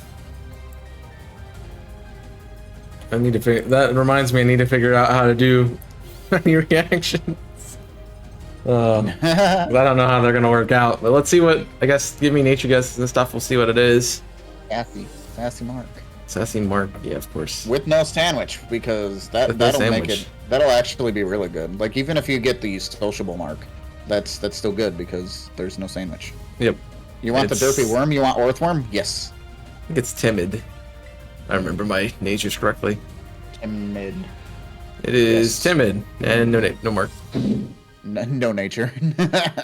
I need to figure. That reminds me, I need to figure out how to do any reactions. But I don't know how they're gonna work out. But let's see what. I guess give me nature guesses and stuff. We'll see what it is. Sassy Mark. Sassy Mark, yeah, of course. With no sandwich, because that'll make it. That'll actually be really good. Like, even if you get the sociable mark, that's still good because there's no sandwich. Yep. You want the derpy worm? You want Orthworm? Yes. I think it's timid. I remember my natures correctly. Timid. It is timid and no mark. No nature.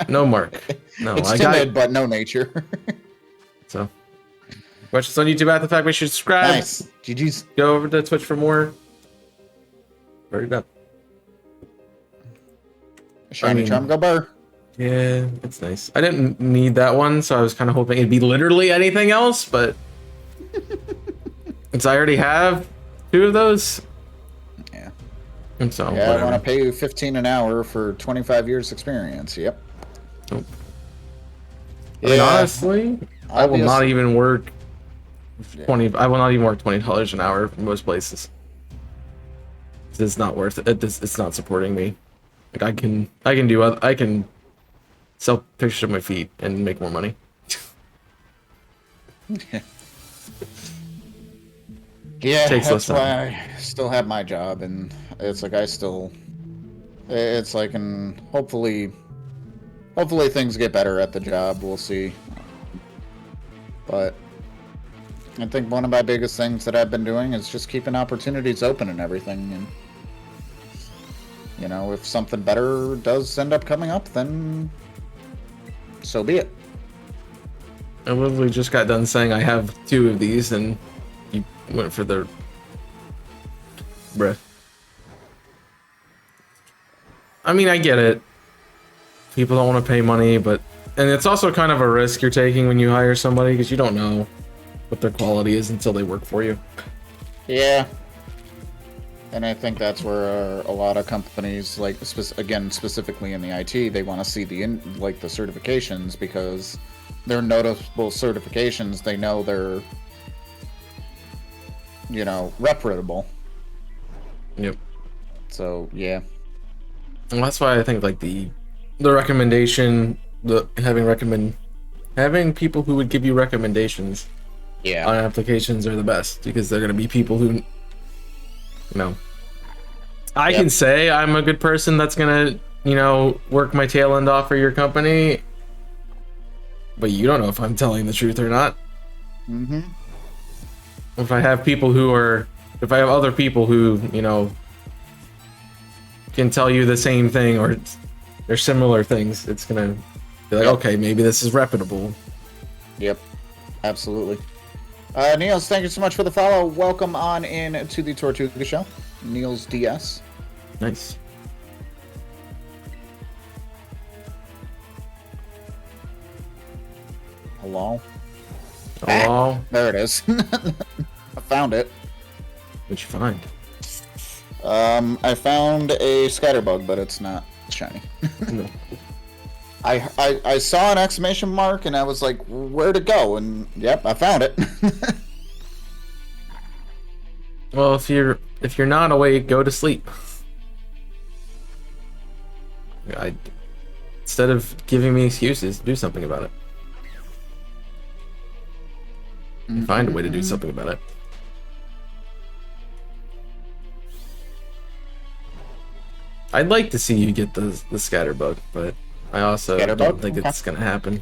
No mark. No, it's timid, but no nature. So, watch us on YouTube at the fact. Make sure to subscribe. Nice. GG's. Go over to Twitch for more. Very good. Shiny Charm, go burr. Yeah, it's nice. I didn't need that one, so I was kind of hoping it'd be literally anything else, but since I already have 2 of those. Yeah. And so, yeah, whatever. I want to pay you $15 an hour for 25 years experience. Yep. Nope. I mean, honestly, I will not even work 20. I will not even work $20 an hour in most places. It's not worth it. It's not supporting me. Like I can sell pictures of my feet and make more money. Yeah, that's why I still have my job, and it's like and hopefully things get better at the job. We'll see. But I think one of my biggest things that I've been doing is just keeping opportunities open and everything. And, you know, if something better does end up coming up, then so be it. I literally just got done saying I have 2 of these, and you went for the... Bruh. I mean, I get it. People don't want to pay money, but... And it's also kind of a risk you're taking when you hire somebody, because you don't know what their quality is until they work for you. Yeah. And I think that's where a lot of companies, like, again, specifically in the IT, they want to see the certifications, because they're noticeable certifications. They know they're, you know, reputable. Yep. So, yeah. Well, that's why I think, like, the the recommendation, having people who would give you recommendations Yeah. on applications are the best, because they're going to be people who, I Yep. can say I'm a good person that's going to, work my tail end off for your company, but you don't know if I'm telling the truth or not. Mm-hmm. If I have other people who, can tell you the same thing or they're similar things, it's gonna be like, Yep. okay, maybe this is reputable. Yep. Absolutely. Niels, thank you so much for the follow. Welcome on in to the Tortuga Show. Niels DS. Nice. Hello. Oh, There it is. I found it. what'd you find? I found a scatterbug, but it's not shiny. No. I saw an exclamation mark and I was like, where'd it go? And yep, I found it. Well, if you're not awake, go to sleep. Instead of giving me excuses, do something about it. Find a way to do something about it. I'd like to see you get the scatterbug, but I also don't think it's gonna happen.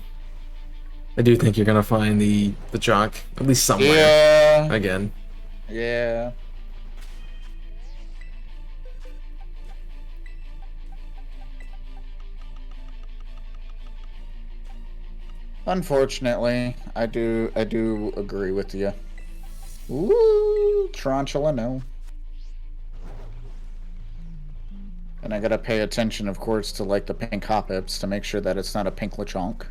I do think you're gonna find the chunk, at least somewhere. Yeah. Again. Yeah. Unfortunately, I do agree with you. Ooh, tarantula, no. And I gotta pay attention, of course, to like the pink hop-ups to make sure that it's not a pink Lechonk.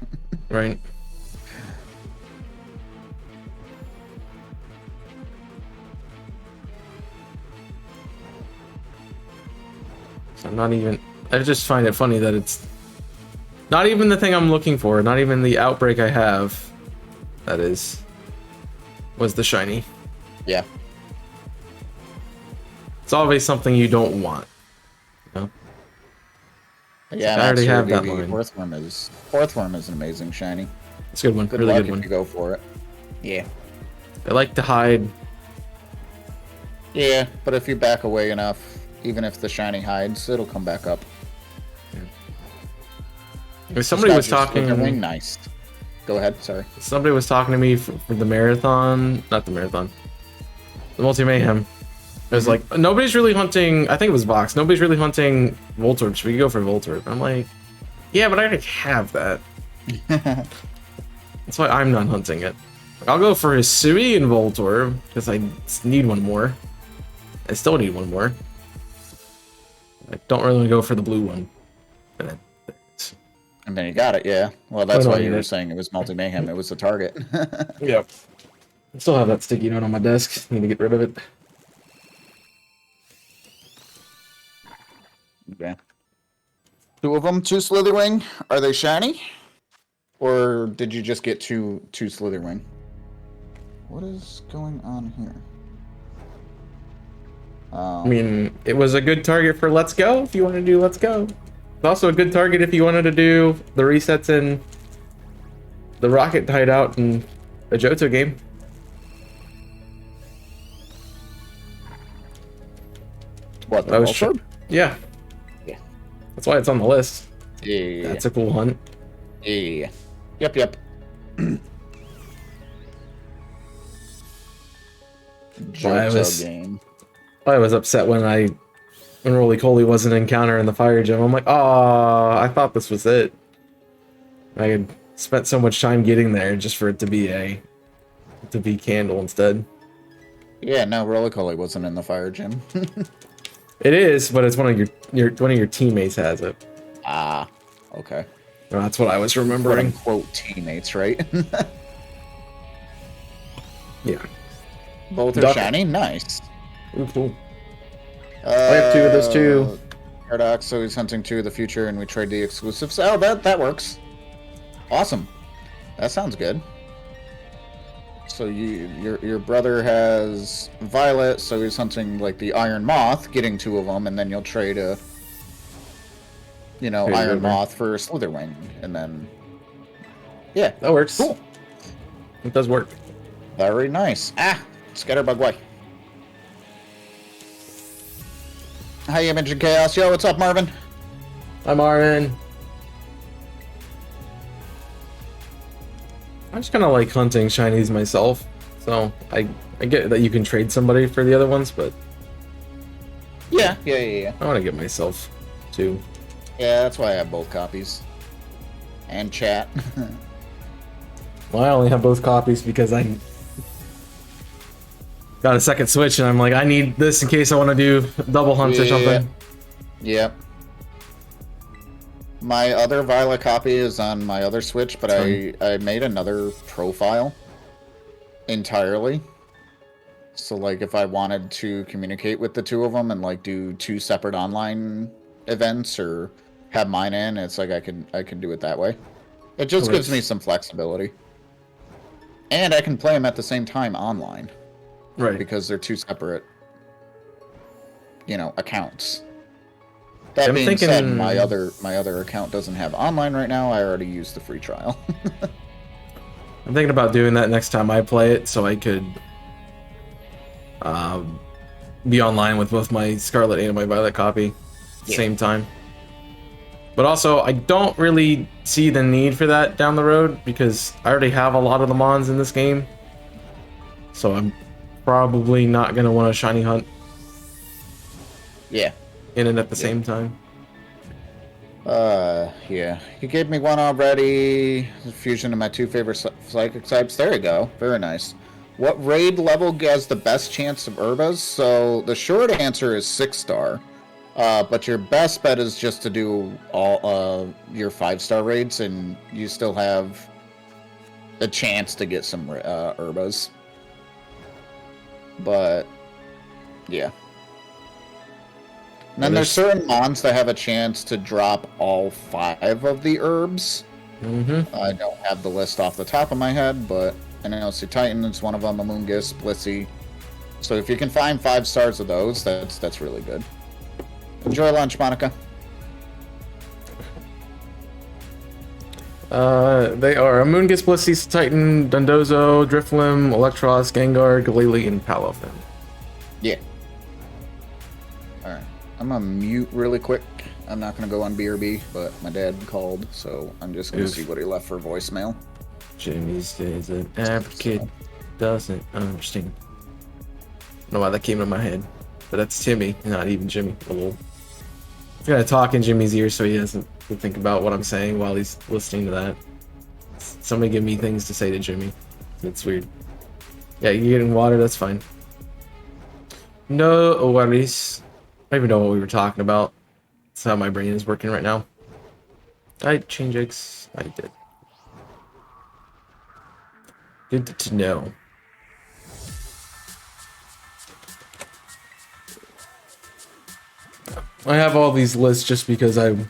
Right. So I just find it funny that it's not even the thing I'm looking for, not even the outbreak I have, was the shiny. Yeah. It's always something you don't want. Yeah, I already have that line. Fourthworm is an amazing shiny. It's a good one. Good Really luck good one. if you go for it. Yeah. I like to hide. Yeah, but if you back away enough, even if the shiny hides, it'll come back up. Somebody was talking. Nice. Go ahead. Sorry. Somebody was talking to me for the marathon, not the marathon, the multi-mayhem. It was like, nobody's really hunting. I think it was Vox. Nobody's really hunting Voltorb. Should we go for Voltorb? I'm like, yeah, but I already have that. That's why I'm not hunting it. I'll go for Hisui and Voltorb because I need one more. I still need one more. I don't really go for the blue one. And then you got it, yeah. Well, that's why you were saying it was multi-mayhem. It was the target. Yep. I still have that sticky note on my desk. Need to get rid of it. Okay. Two of them, two Slitherwing. Are they shiny? Or did you just get two Slitherwing? What is going on here? I mean, it was a good target for Let's Go if you want to do Let's Go. It's also a good target if you wanted to do the resets in the Rocket hideout in a Johto game. What, the Voltorb? Yeah. Yeah. That's why it's on the list. Yeah. That's a cool hunt. Yeah. Yep. Johto game. I was upset when Roly Coly wasn't in counter in the fire gym. I'm like, oh, I thought this was it. I had spent so much time getting there just for it to be Candle instead. Yeah, no, Roly Coly wasn't in the fire gym. It is, but it's one of your teammates has it. Ah, okay. Well, that's what I was remembering. Quote teammates, right? Yeah. Both are shiny. Nice. Ooh, cool. I have two of those too. Paradox, so he's hunting two of the future, and we trade the exclusives. Oh, that works. Awesome. That sounds good. So your brother has Violet, so he's hunting like the Iron Moth, getting two of them, and then you'll trade you know, Crazy Iron River. Moth for Slitherwing, and then yeah, That works. cool. It does work. Very nice. Scatterbug way. Hi, Image and Chaos. Yo, what's up, Marvin? Hi, Marvin. I just kind of like hunting shinies myself, so I get that you can trade somebody for the other ones, but Yeah. I want to get myself too. Yeah, that's why I have both copies. And chat. Well, I only have both copies because I got a second Switch, and I'm like, I need this in case I want to do double hunts or something. Yep. My other Violet copy is on my other Switch, but I made another profile entirely. So, like, if I wanted to communicate with the two of them and, like, do 2 separate online events or have mine in, it's like I can do it that way. It just gives me some flexibility. And I can play them at the same time online. Right. Because they're 2 separate, you know, accounts. That being said, my other account doesn't have online right now. I already used the free trial. I'm thinking about doing that next time I play it, so I could be online with both my Scarlet and my Violet copy at the same time. But also, I don't really see the need for that down the road because I already have a lot of the mons in this game. So I'm probably not going to want to shiny hunt. Yeah. In it at the same time. Yeah. You gave me one already. Fusion of my 2 favorite psychic types. There you go. Very nice. What raid level has the best chance of Urbas? So the short answer is 6-star. But your best bet is just to do all your 5-star raids, and you still have a chance to get some Urbas. But yeah. And then there's certain mons that have a chance to drop all 5 of the herbs. I don't have the list off the top of my head, but I know Titan is one of them, Amoonguss, Blissey. So if you can find 5 stars of those, that's really good. Enjoy lunch, Monica. They are Amoonguss, Blissey, Titan, Dundozo, Drifloon, Electros, Gengar, Galili, and Palafin. Yeah. Alright. I'm gonna mute really quick. I'm not gonna go on BRB, but my dad called, so I'm just gonna see what he left for voicemail. Jimmy says an average kid doesn't understand. I don't know why that came to my head, but that's Timmy, not even Jimmy. I'm gonna talk in Jimmy's ear so he doesn't think about what I'm saying while he's listening to that. Somebody give me things to say to Jimmy. It's weird. Yeah, you're getting water, that's fine. No worries. I don't even know what we were talking about. That's how my brain is working right now. Did I change eggs? I did. Good to know. I have all these lists just because I've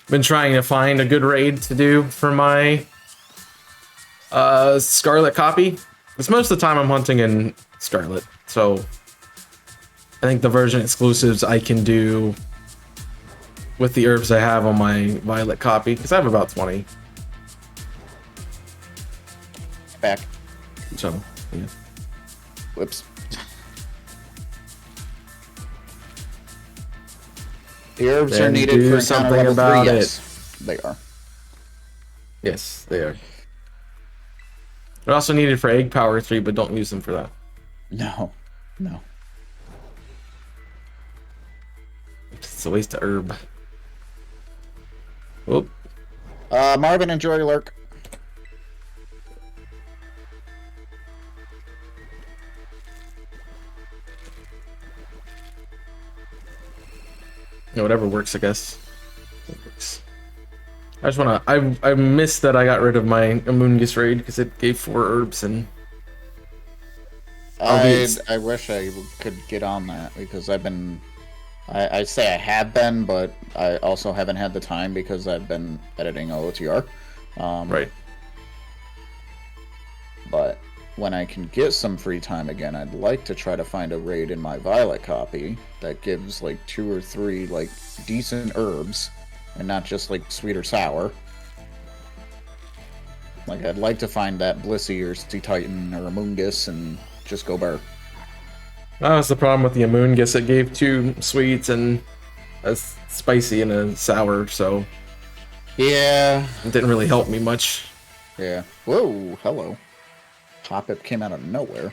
been trying to find a good raid to do for my Scarlet copy. Because most of the time I'm hunting in Scarlet, so I think the version exclusives I can do with the herbs I have on my Violet copy, because I have about 20. Back. So, yeah. Whoops. The herbs are needed for encounter level 3, yes. They are. Yes, they are. They're also needed for egg power 3, but don't use them for that. No. It's a waste of herb. Oop. Marvin, enjoy your lurk. Yeah, whatever works, I guess. It works. I just wanna. I missed that I got rid of my Amoonguss raid because it gave 4 herbs and. I wish I could get on that because I've been. I say I have been, but I also haven't had the time because I've been editing OOTR. Right. But when I can get some free time again, I'd like to try to find a raid in my Violet copy that gives like 2 or 3 like decent herbs and not just like sweet or sour. Like, I'd like to find that Blissey or Sea Titan or Amoonguss and just go burr. That was the problem with the Amoonguss. It gave 2 sweets and a spicy and a sour, so yeah, it didn't really help me much. Yeah. Whoa, hello. Pop-Up came out of nowhere.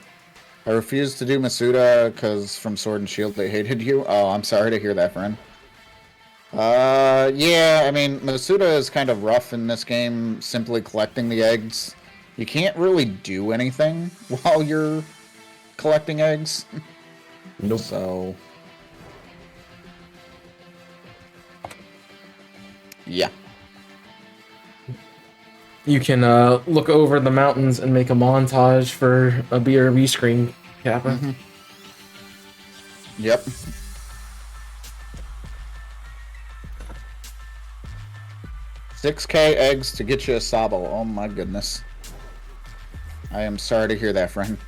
I refused to do Masuda because from Sword and Shield they hated you. Oh, I'm sorry to hear that, friend. Yeah, I mean, Masuda is kind of rough in this game, simply collecting the eggs. You can't really do anything while you're collecting eggs. Nope. So... yeah. You can look over the mountains and make a montage for a BRB screen, Kappa. Mm-hmm. Yep. $6K eggs to get you a Sabo. Oh my goodness. I am sorry to hear that, friend.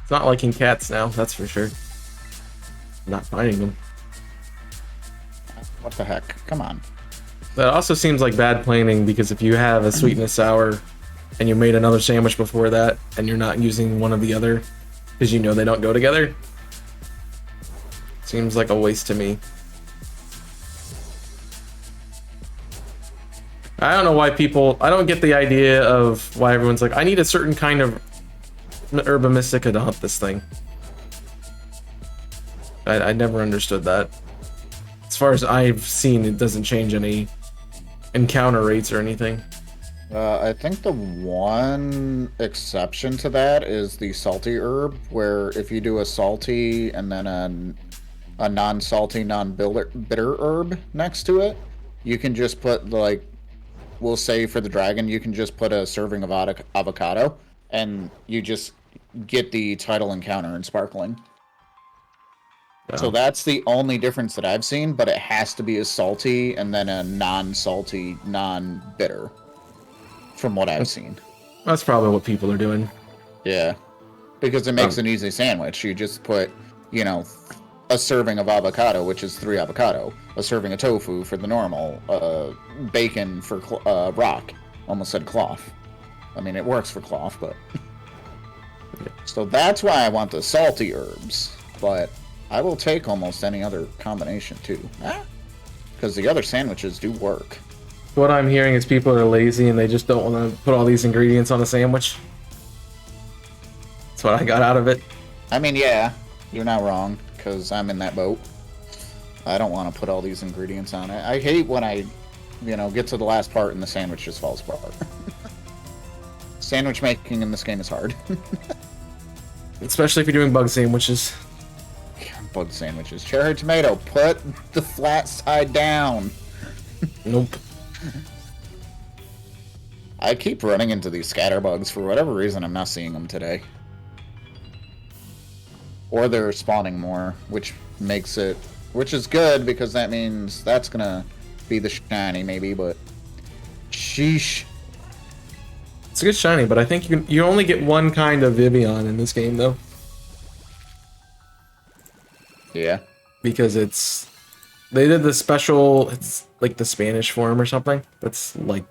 It's not liking cats now, that's for sure. Not finding them. What the heck? Come on. That also seems like bad planning, because if you have a sweet and a sour and you made another sandwich before that and you're not using one of the other because you know they don't go together, seems like a waste to me. I don't know why I don't get the idea of why everyone's like, I need a certain kind of Herba Mystica to hunt this thing. I never understood that. As far as I've seen, it doesn't change any encounter rates or anything. I think the one exception to that is the salty herb, where if you do a salty and then a non-salty, non-bitter herb next to it, you can just put, like, we'll say for the dragon, you can just put a serving of avocado, and you just get the title encounter in sparkling. Oh. So that's the only difference that I've seen, but it has to be a salty and then a non-salty, non-bitter, from what I've seen. That's probably what people are doing. Yeah, because it makes an easy sandwich. You just put, you know, a serving of avocado, which is 3 avocado, a serving of tofu for the normal, bacon for rock. Almost said cloth. I mean, it works for cloth, but... So that's why I want the salty herbs, but I will take almost any other combination, too. Because the other sandwiches do work. What I'm hearing is people are lazy and they just don't want to put all these ingredients on a sandwich. That's what I got out of it. I mean, yeah, you're not wrong, because I'm in that boat. I don't want to put all these ingredients on it. I hate when I, get to the last part and the sandwich just falls apart. Sandwich making in this game is hard. Especially if you're doing bug sandwiches. Bug sandwiches. Cherry tomato, put the flat side down. Nope. I keep running into these scatterbugs. For whatever reason, I'm not seeing them today. Or they're spawning more, which is good, because that means that's gonna be the shiny, maybe, but... Sheesh. It's a good shiny, but I think you only get one kind of Vivian in this game, though. Yeah. Because they did the special, it's like the Spanish form or something. That's like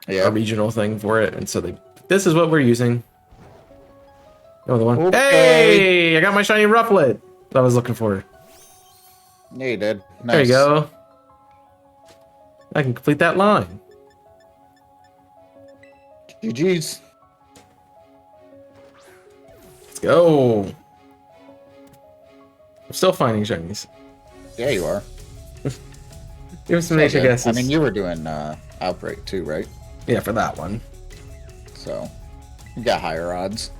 a regional thing for it, and so this is what we're using. Oh, the one. Okay. Hey! I got my shiny Rufflet that I was looking for. Yeah, you did. Nice. There you go. I can complete that line. GG's. Let's go. I'm still finding shinies. Yeah, you are. Give us some nature guesses. I mean, you were doing Outbreak too, right? Yeah, for that one. So, you got higher odds.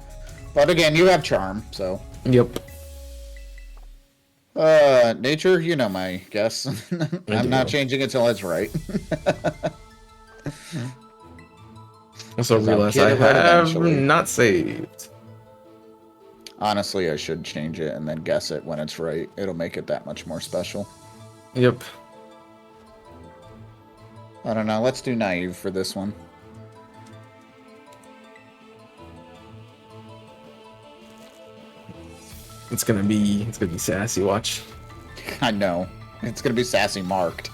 But again, you have Charm, so... Yep. Nature, you know my guess. I'm not changing it till it's right. Also realize I have not saved. Honestly, I should change it and then guess it when it's right. It'll make it that much more special. Yep. I don't know. Let's do Naive for this one. It's gonna be sassy. Watch. I know. It's gonna be sassy marked.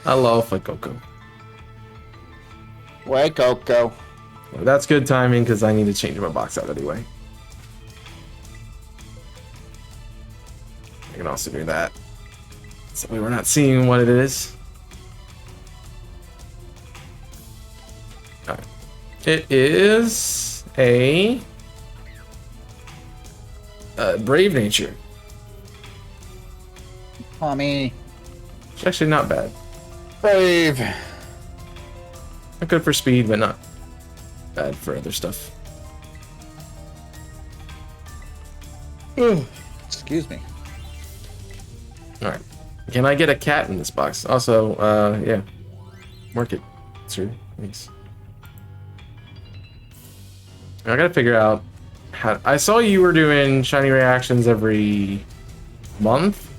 Hello, Coco. Way, Coco. Well, that's good timing because I need to change my box out anyway. I can also do that. So we were not seeing what it is. Alright. It is a Brave Nature. Tommy. It's actually not bad. Brave. Not good for speed, but not bad for other stuff. Excuse me. Alright. Can I get a cat in this box? Also, yeah. Mark it, sir. Thanks. I gotta figure out how... I saw you were doing shiny reactions every month.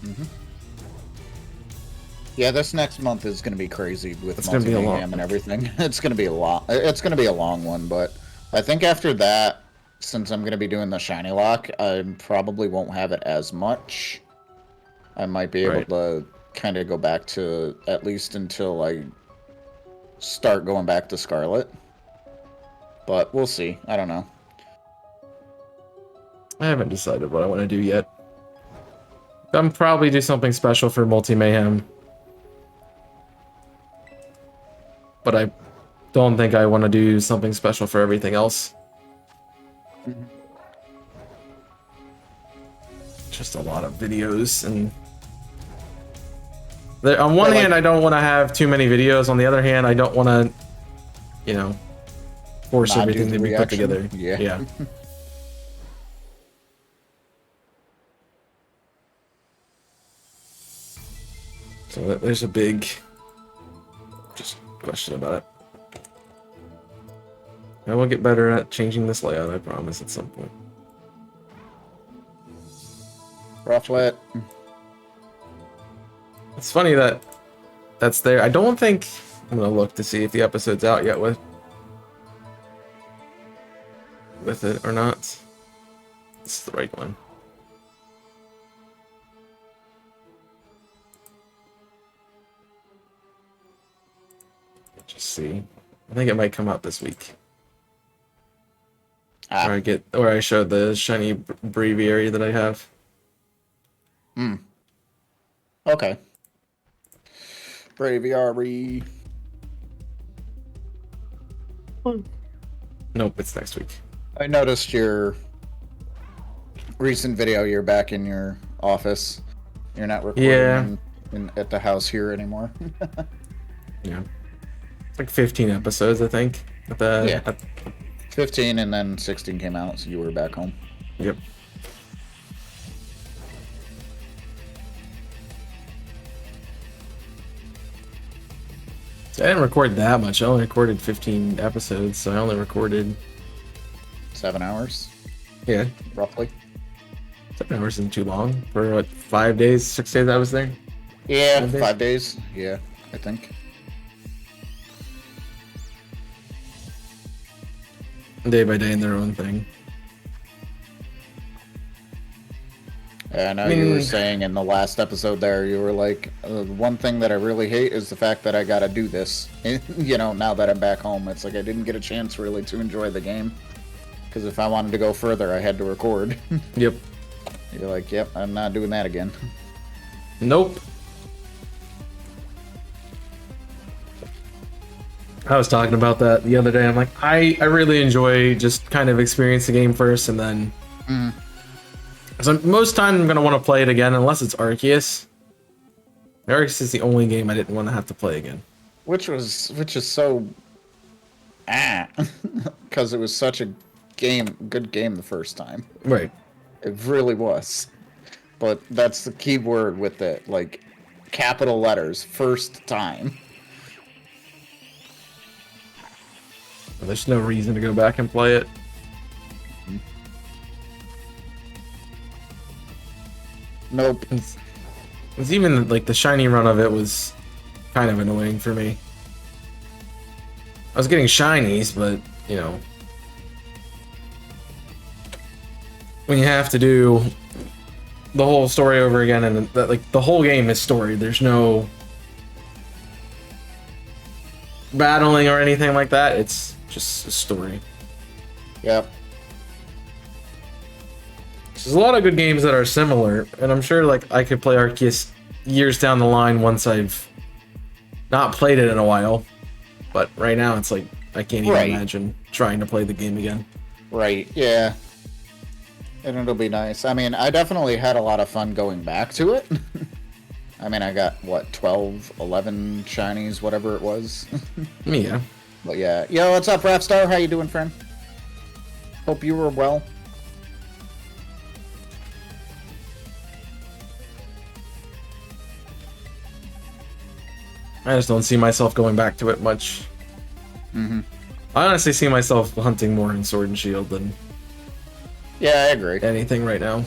Mm-hmm. Yeah, this next month is gonna be crazy with It's gonna be a long and everything. It's gonna be a lot. It's gonna be a long one, but I think after that, since I'm gonna be doing the shiny lock, I probably won't have it as much. I might be able to kind of go back to at least until I start going back to Scarlet. But we'll see. I don't know. I haven't decided what I want to do yet. I'm probably do something special for Multi Mayhem. But I don't think I want to do something special for everything else. Mm-hmm. Just a lot of videos and... On one hand, I don't want to have too many videos. On the other hand, I don't want to, you know, force everything to be put together. Yeah. So there's a big just question about it. I will get better at changing this layout, I promise, at some point. Rufflet. It's funny that that's there. I don't think... I'm gonna look to see if the episode's out yet with it or not. This is the right one. Just see. I think it might come out this week. Or I showed the shiny breviary that I have. Hmm. Okay. Braviary. Nope, it's next week. I noticed your recent video. You're back in your office. You're not recording at the house here anymore. Yeah. It's like 15 episodes, I think. 15 and then 16 came out, so you were back home. Yep. So I didn't record that much. I only recorded 15 episodes, so I only recorded 7 hours. Yeah. Roughly. 7 hours isn't too long. For what, 5 days, 6 days I was there? Yeah, 5 days. Yeah, I think. Day by day in their own thing. Yeah, I know you were saying in the last episode there, you were like, one thing that I really hate is the fact that I gotta do this. You know, now that I'm back home, it's like I didn't get a chance really to enjoy the game. Because if I wanted to go further, I had to record. Yep. You're like, yep, I'm not doing that again. Nope. I was talking about that the other day. I'm like, I really enjoy just kind of experience the game first and then... So most time I'm going to want to play it again unless it's Arceus. Arceus is the only game I didn't want to have to play again. Which is so... Because it was such a good game the first time. Right. It really was. But that's the key word with it. Like, capital letters, first time. Well, there's no reason to go back and play it. Nope. It's even like the shiny run of it was kind of annoying for me. I was getting shinies, but you know, when you have to do the whole story over again, and that, like, the whole game is story. There's no battling or anything like that. It's just a story. Yep. There's a lot of good games that are similar, and I'm sure like I could play Arceus years down the line once I've not played it in a while. But right now it's like I can't even imagine trying to play the game again. Right, yeah. And it'll be nice. I mean, I definitely had a lot of fun going back to it. I mean, I got, what, 12, 11 shinies, whatever it was. Yeah. But yeah. Yo, what's up, Rapstar? How you doing, friend? Hope you were well. I just don't see myself going back to it much. Mm-hmm. I honestly see myself hunting more in Sword and Shield than yeah, I agree. anything right now.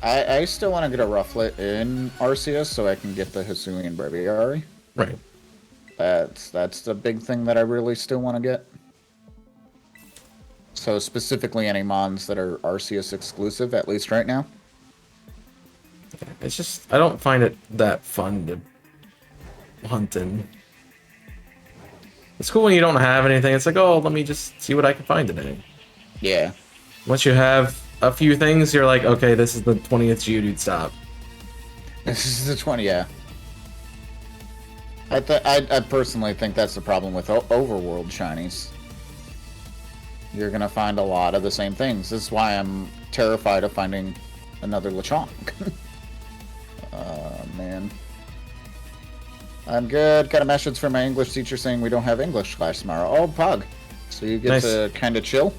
I still want to get a Rufflet in Arceus so I can get the Hisuian Breviary. Right. That's the big thing that I really still want to get. So specifically any mons that are Arceus exclusive, at least right now. It's just, I don't find it that fun to hunt in. It's cool when you don't have anything. It's like, oh, let me just see what I can find today. Yeah. Once you have a few things, you're like, okay, this is the 20th Geodude stop. This is the 20, yeah. I personally think that's the problem with overworld shinies. You're gonna find a lot of the same things. This is why I'm terrified of finding another Lechonk. Man. I'm good. Got a message from my English teacher saying we don't have English class tomorrow. Oh, Pug. So you get to kind of chill.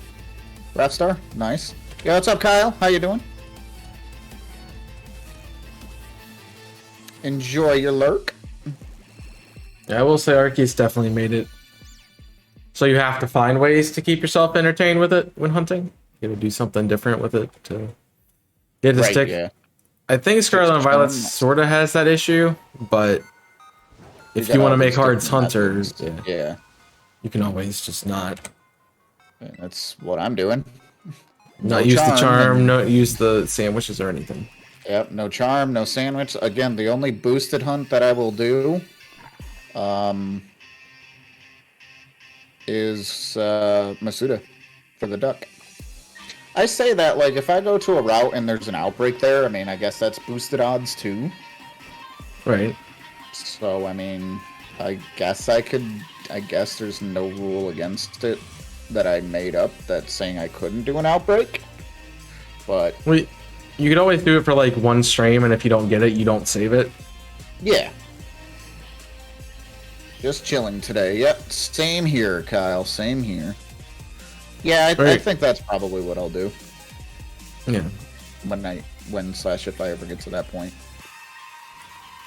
Rapstar, nice. Yo, what's up, Kyle? How you doing? Enjoy your lurk. Yeah, I will say Arceus definitely made it so you have to find ways to keep yourself entertained with it when hunting. You gotta do something different with it to get it to stick. Yeah. I think Scarlet and Violet sort of has that issue, but if you want to make Hearts Hunter, yeah, you can always just not. That's what I'm doing. Not use the charm, not use the sandwiches or anything. Yep, no charm, no sandwich. Again, the only boosted hunt that I will do is Masuda for the duck. I say that, like, if I go to a route and there's an outbreak there, I mean, I guess that's boosted odds too. Right. So, I mean, I guess there's no rule against it that I made up that's saying I couldn't do an outbreak. But well, you could always do it for like one stream, and if you don't get it, you don't save it. Yeah. Just chilling today. Yep, same here, Kyle. Same here. Yeah, I think that's probably what I'll do. Yeah. If I ever get to that point.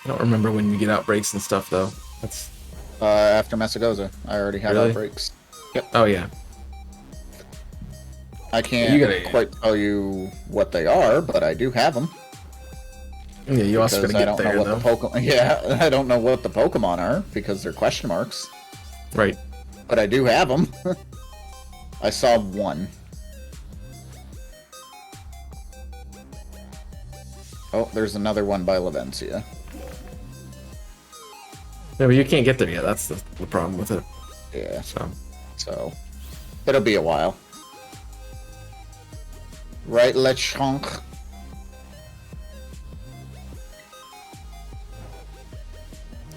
I don't remember when you get outbreaks and stuff though. That's after Messagoza. I already have outbreaks. Yep. Oh yeah. I can't quite tell you what they are, but I do have them. Yeah, you also gotta get there though. Yeah, I don't know what the Pokemon are because they're question marks. Right. But I do have them. I saw one. Oh, there's another one by Lavencia. Yeah, but you can't get there yet. That's the problem with it. Yeah. So it'll be a while. Right, Lechonk?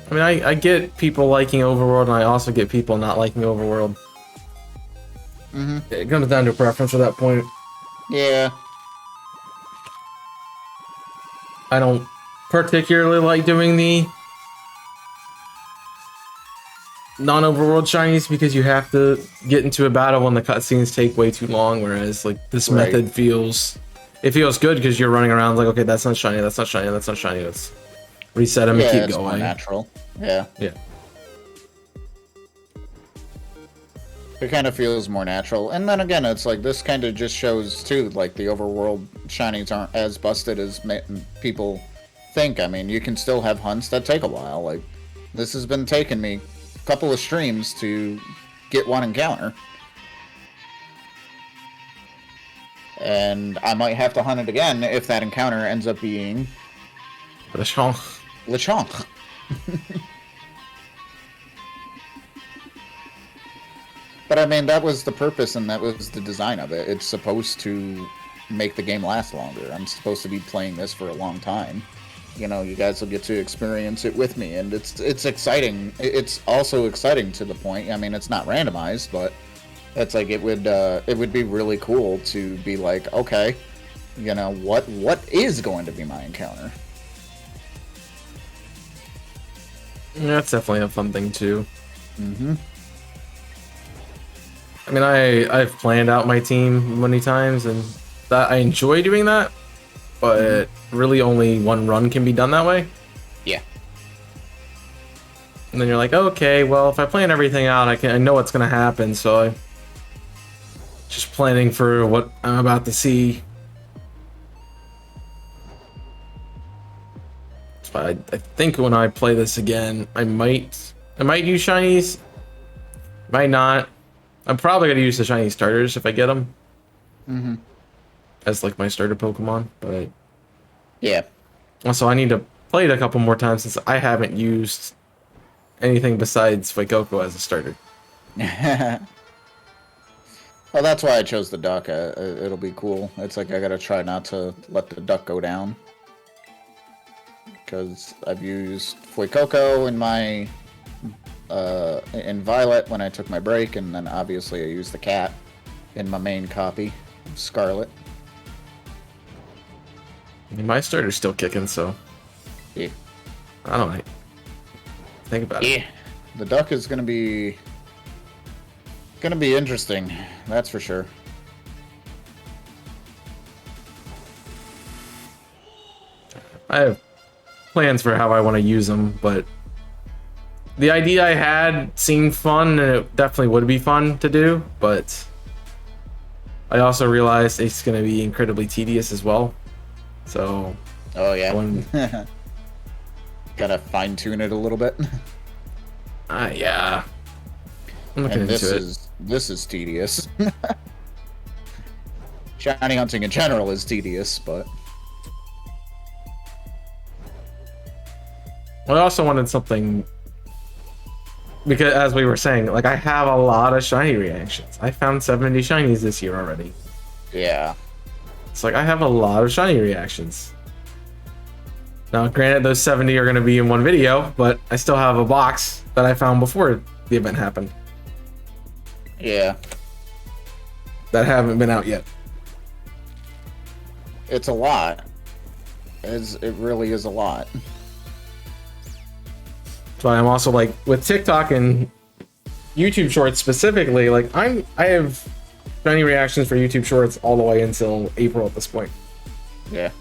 I mean, I get people liking Overworld, and I also get people not liking Overworld. Mm-hmm. It comes down to preference at that point. Yeah. I don't particularly like doing the non-Overworld shinies because you have to get into a battle when the cutscenes take way too long, whereas like this method feels good because you're running around like, okay, that's not shiny, that's not shiny, that's not shiny, let's reset them and keep going. More natural. Yeah. Yeah. It kind of feels more natural. And then again, it's like this kind of just shows too, like the overworld shinies aren't as busted as people think. I mean, you can still have hunts that take a while. Like this has been taking me a couple of streams to get one encounter. And I might have to hunt it again if that encounter ends up being Lechonk. But I mean, that was the purpose and that was the design of it. It's supposed to make the game last longer. I'm supposed to be playing this for a long time. You know, you guys will get to experience it with me, and it's exciting. It's also exciting to the point. I mean, it's not randomized, but it's like it would be really cool to be like, okay, you know, what is going to be my encounter? Yeah, that's definitely a fun thing too. Mm-hmm. I mean, I've planned out my team many times, and that I enjoy doing that, but really only one run can be done that way. Yeah. And then you're like, okay, well, if I plan everything out, I know what's gonna happen, so I'm just planning for what I'm about to see. So I think when I play this again, I might use shinies, might not. I'm probably gonna use the shiny starters if I get them. Mm-hmm. As like my starter Pokemon, but yeah. Also, I need to play it a couple more times since I haven't used anything besides Fuecoco as a starter. Well, that's why I chose the duck. It'll be cool. It's like I gotta try not to let the duck go down. Because I've used Fuecoco in my in Violet when I took my break, and then obviously I used the cat in my main copy, Scarlet. I mean, my starter's still kicking, so yeah. I don't know. Think about it. Yeah, the duck is gonna be interesting. That's for sure. I have plans for how I want to use them, but the idea I had seemed fun, and it definitely would be fun to do, but I also realized it's going to be incredibly tedious as well. So, oh yeah, gotta fine tune it a little bit. Yeah, I'm looking into it. This is tedious. Shiny hunting in general is tedious, but I also wanted something, because as we were saying, like, I have a lot of shiny reactions. I found 70 shinies this year already. Yeah. It's like I have a lot of shiny reactions. Now, granted, those 70 are going to be in one video, but I still have a box that I found before the event happened. Yeah. That haven't been out yet. It's a lot. It really is a lot. But I'm also like, with TikTok and YouTube Shorts specifically, like I have shiny reactions for YouTube Shorts all the way until April at this point. Yeah.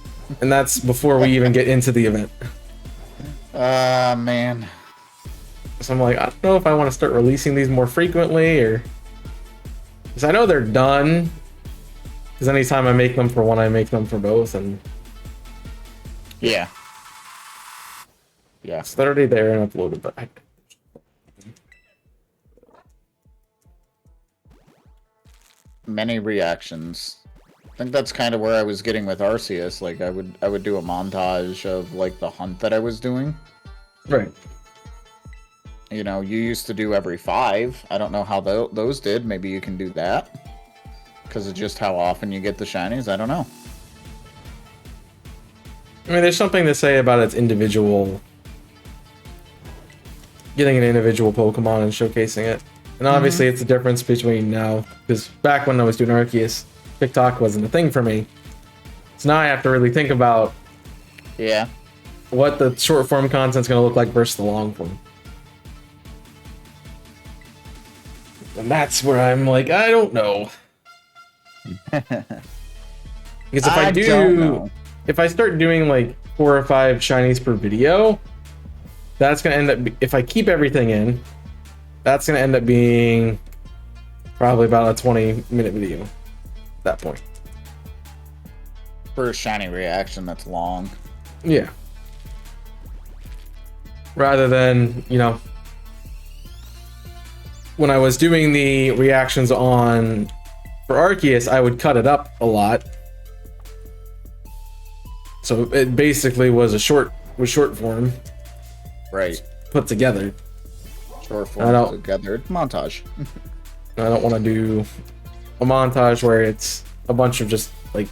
And that's before we even get into the event. Man. So I'm like, I don't know if I want to start releasing these more frequently, or because I know they're done. Because anytime I make them for one, I make them for both, and yeah. Yeah. So they're already there and uploaded, but many reactions. I think that's kind of where I was getting with Arceus. Like I would do a montage of like the hunt that I was doing. Right. You know, you used to do every 5. I don't know how those did. Maybe you can do that because of just how often you get the shinies. I don't know. I mean, there's something to say about its individual, getting an individual Pokemon and showcasing it. And obviously it's the difference between now, because back when I was doing Arceus, TikTok wasn't a thing for me. So now I have to really think about what the short form content's going to look like versus the long form. And that's where I'm like, I don't know. Because if I start doing like 4 or 5 shinies per video, that's going to end up, if I keep everything in, that's going to end up being probably about a 20-minute video at that point. For a shiny reaction that's long. Yeah. Rather than, you know, when I was doing the reactions on For Arceus, I would cut it up a lot. So it basically was short form. Right. Put together. Short form together. Montage. I don't want to do a montage where it's a bunch of just like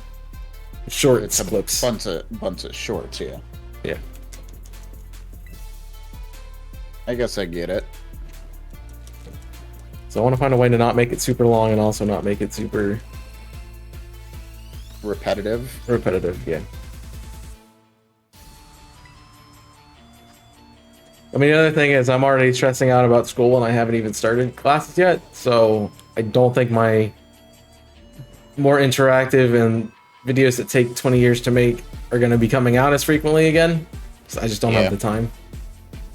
short clips. Bunch of shorts, yeah. Yeah. I guess I get it. So I want to find a way to not make it super long and also not make it super repetitive. Repetitive, yeah. I mean, the other thing is I'm already stressing out about school and I haven't even started classes yet, so I don't think my more interactive and videos that take 20 years to make are going to be coming out as frequently again. So I just don't have the time.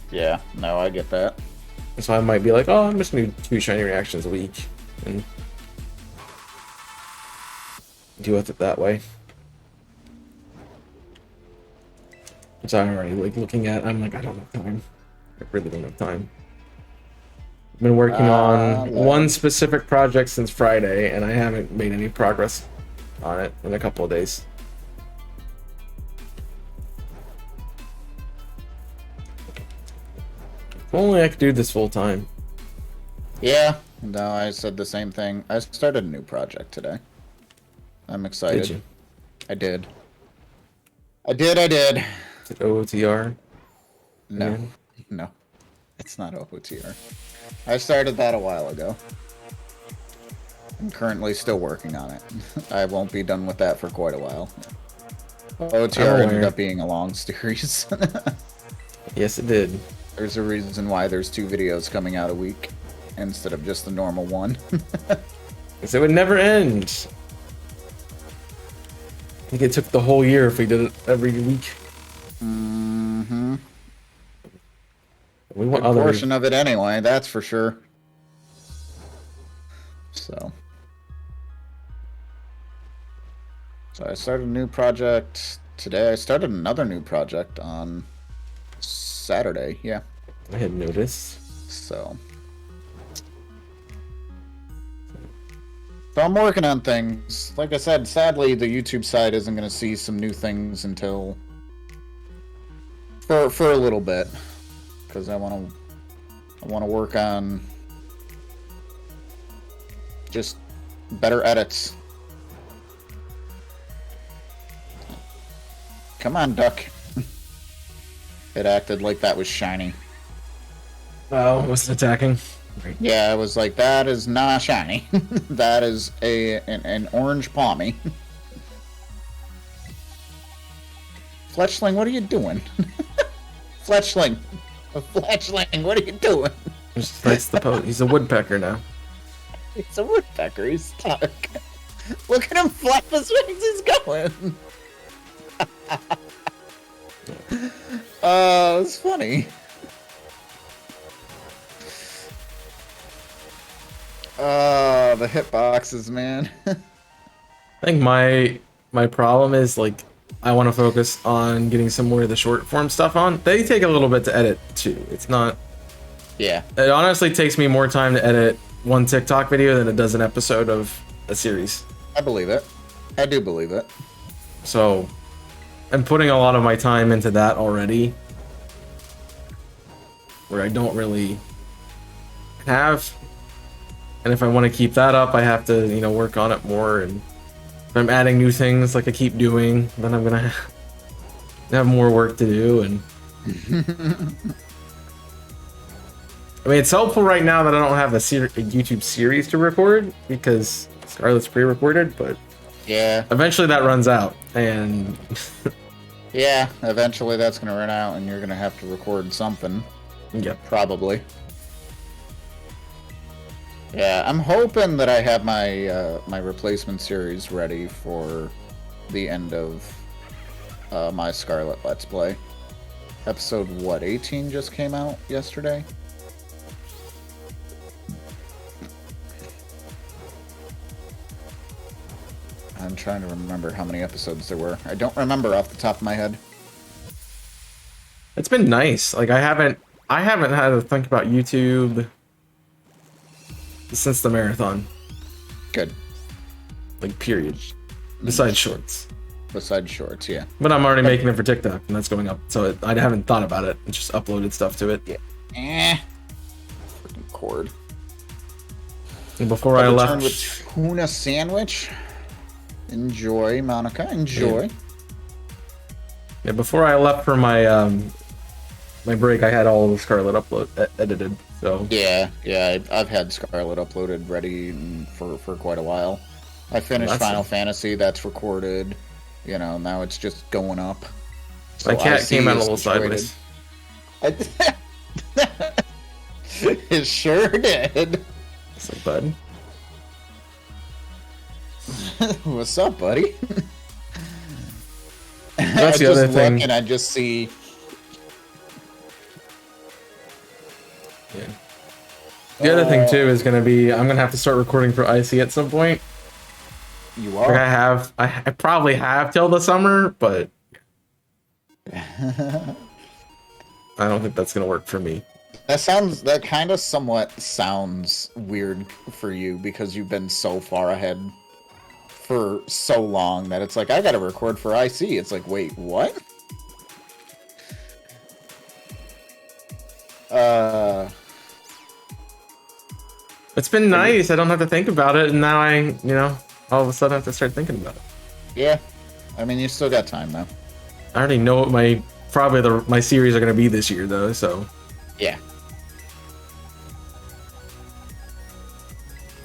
Yeah, no, I get that. So I might be like, oh, I'm just going to do 2 shiny reactions a week and deal with it that way. Which I'm already like looking at. I'm like, I don't have time. I really don't have time. I've been working on one specific project since Friday, and I haven't made any progress on it in a couple of days. If only I could do this full time. Yeah, no, I said the same thing. I started a new project today. I'm excited. Did you? I did. I did. Is it OOTR? No. Yeah. No. It's not OOTR. I started that a while ago. I'm currently still working on it. I won't be done with that for quite a while. OOTR ended up being a long series. Yes, it did. There's a reason why there's 2 videos coming out a week instead of just the normal one. Because it would never end. I think it took the whole year if we did it every week. Mm-hmm. We want a portion of it anyway, that's for sure. So I started a new project today. I started another new project on Saturday, yeah. I had noticed. So I'm working on things. Like I said, sadly, the YouTube side isn't going to see some new things until for a little bit, because I want to work on just better edits. Come on, duck. It acted like that was shiny. Oh, was it attacking? Right. Yeah, I was like, that is not shiny. That is an orange palmy. Fletchling, what are you doing? Fletchling, what are you doing? Just likes the pose. He's a woodpecker now. He's a woodpecker. He's stuck. Look at him flap his wings. He's going. It's funny. The hitboxes, man. I think my problem is like I want to focus on getting some more of the short form stuff on. They take a little bit to edit too. It's not. Yeah. It honestly takes me more time to edit one TikTok video than it does an episode of a series. I believe it. I do believe it. So I'm putting a lot of my time into that already, where I don't really have. And if I want to keep that up, I have to, you know, work on it more. And if I'm adding new things like I keep doing, then I'm gonna have more work to do. And I mean, it's helpful right now that I don't have a YouTube series to record because Scarlet's pre-recorded, but yeah, eventually that runs out, and yeah, eventually that's gonna run out, and you're gonna have to record something. Yep, probably. Yeah, I'm hoping that I have my my replacement series ready for the end of my Scarlet Let's Play. Episode, what, 18 just came out yesterday? I'm trying to remember how many episodes there were. I don't remember off the top of my head. It's been nice. Like I haven't had to think about YouTube since the marathon. Good. like period. Besides shorts. Besides shorts, yeah. But I'm already making it for TikTok, and that's going up. So I haven't thought about it. I just uploaded stuff to it. Yeah. Freaking cord. And before I left with tuna sandwich. Enjoy, Monica. Enjoy. Yeah, before I left for my my break, I had all the Scarlet edited. So yeah, I've had Scarlet uploaded ready for quite a while. I finished Final Fantasy. That's recorded. You know, now it's just going up. So my cat came out a little sideways. It sure did. What's up, bud? What's up, buddy? That's the other thing. And I just see. Yeah. The other thing too is gonna be I'm gonna have to start recording for IC at some point. You are. Like I probably have till the summer, but I don't think that's gonna work for me. That kind of somewhat sounds weird for you because you've been so far ahead for so long that it's like I gotta record for IC. It's like, wait, what? It's been nice. I don't have to think about it, and now all of a sudden have to start thinking about it. Yeah, I mean, you still got time though. I already know what my series are gonna be this year, though. So yeah,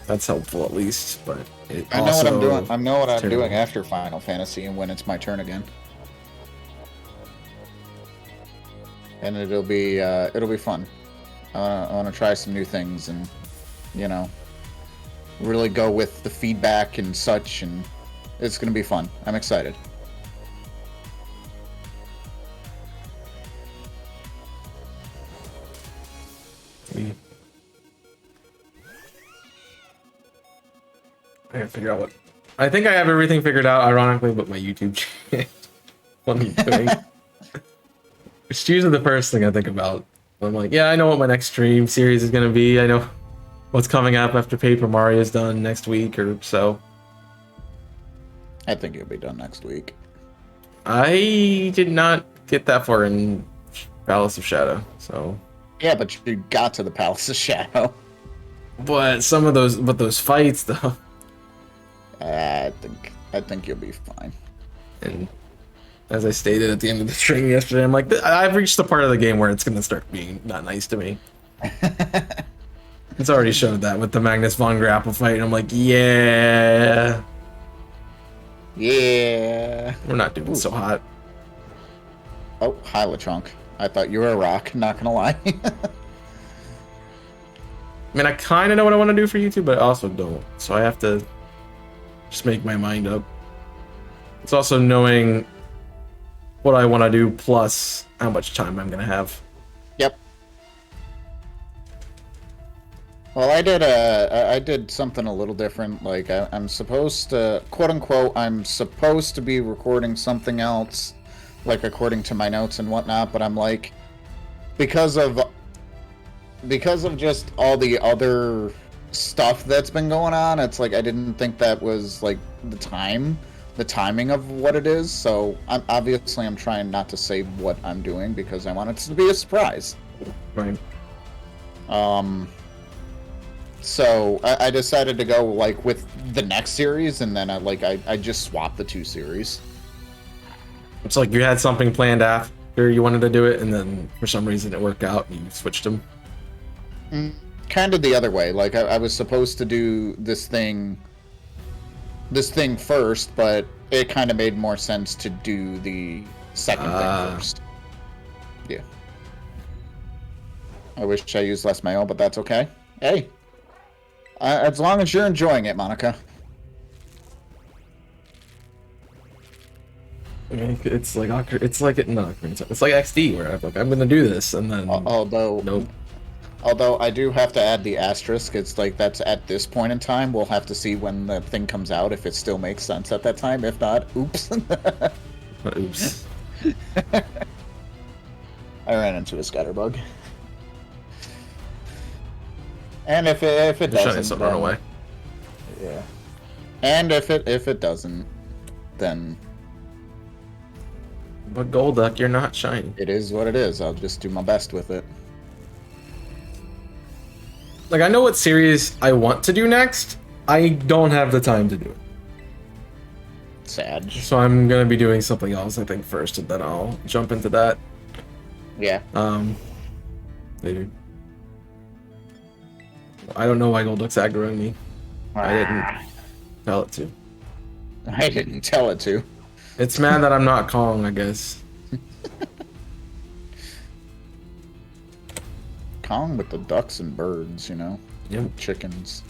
that's helpful at least. But I know what I'm doing. I know what I'm doing after Final Fantasy and when it's my turn again. And it'll be fun. I want to try some new things and, really go with the feedback and such, and it's going to be fun. I'm excited. I gotta figure out what. I think I have everything figured out, ironically, but my YouTube channel. What I'm doing. It's usually the first thing I think about. I'm like, yeah, I know what my next stream series is gonna be. I know what's coming up after Paper Mario is done next week or so. I think it'll be done next week. I did not get that far in Palace of Shadow, so. Yeah, but you got to the Palace of Shadow. But some of those fights, though. I think you'll be fine. And as I stated at the end of the stream yesterday, I'm like, I've reached the part of the game where it's going to start being not nice to me. It's already showed that with the Magnus von Grapple fight, and I'm like, yeah. Yeah. We're not doing so hot. Oh, hi, LeChonk. I thought you were a rock, not gonna lie. I mean, I kind of know what I want to do for YouTube, but I also don't. So I have to just make my mind up. It's also knowing what I want to do plus how much time I'm going to have. Yep. Well, I did something a little different. Like, I'm supposed to, quote unquote, I'm supposed to be recording something else, like according to my notes and whatnot, but I'm like, because of just all the other stuff that's been going on, it's like I didn't think that was like the timing of what it is. So I'm trying not to say what I'm doing because I want it to be a surprise. Right. So I decided to go like with the next series, and then I just swapped the two series. It's like you had something planned after you wanted to do it, and then for some reason it worked out and you switched them. Kind of the other way. Like I was supposed to do this thing first, but it kind of made more sense to do the second thing first. Yeah. I wish I used less mayo, but that's okay. Hey, as long as you're enjoying it, Monica. I mean, it's like XD where I'm gonna do this, and then nope. Although I do have to add the asterisk, it's like that's at this point in time. We'll have to see when the thing comes out if it still makes sense at that time. If not, oops. Oops. I ran into a scatterbug. And if it doesn't, run away. Yeah. And if it doesn't, then But Golduck, you're not shiny. it is what it is. I'll just do my best with it. Like, I know what series I want to do next. I don't have the time to do it. Sad. So I'm gonna be doing something else, I think, first, and then I'll jump into that. Yeah. Later. I don't know why Golduck's aggroing me. I didn't tell it to. I didn't tell it to. It's mad that I'm not Kong, I guess. Kong with the ducks and birds, you know? Yep. Chickens.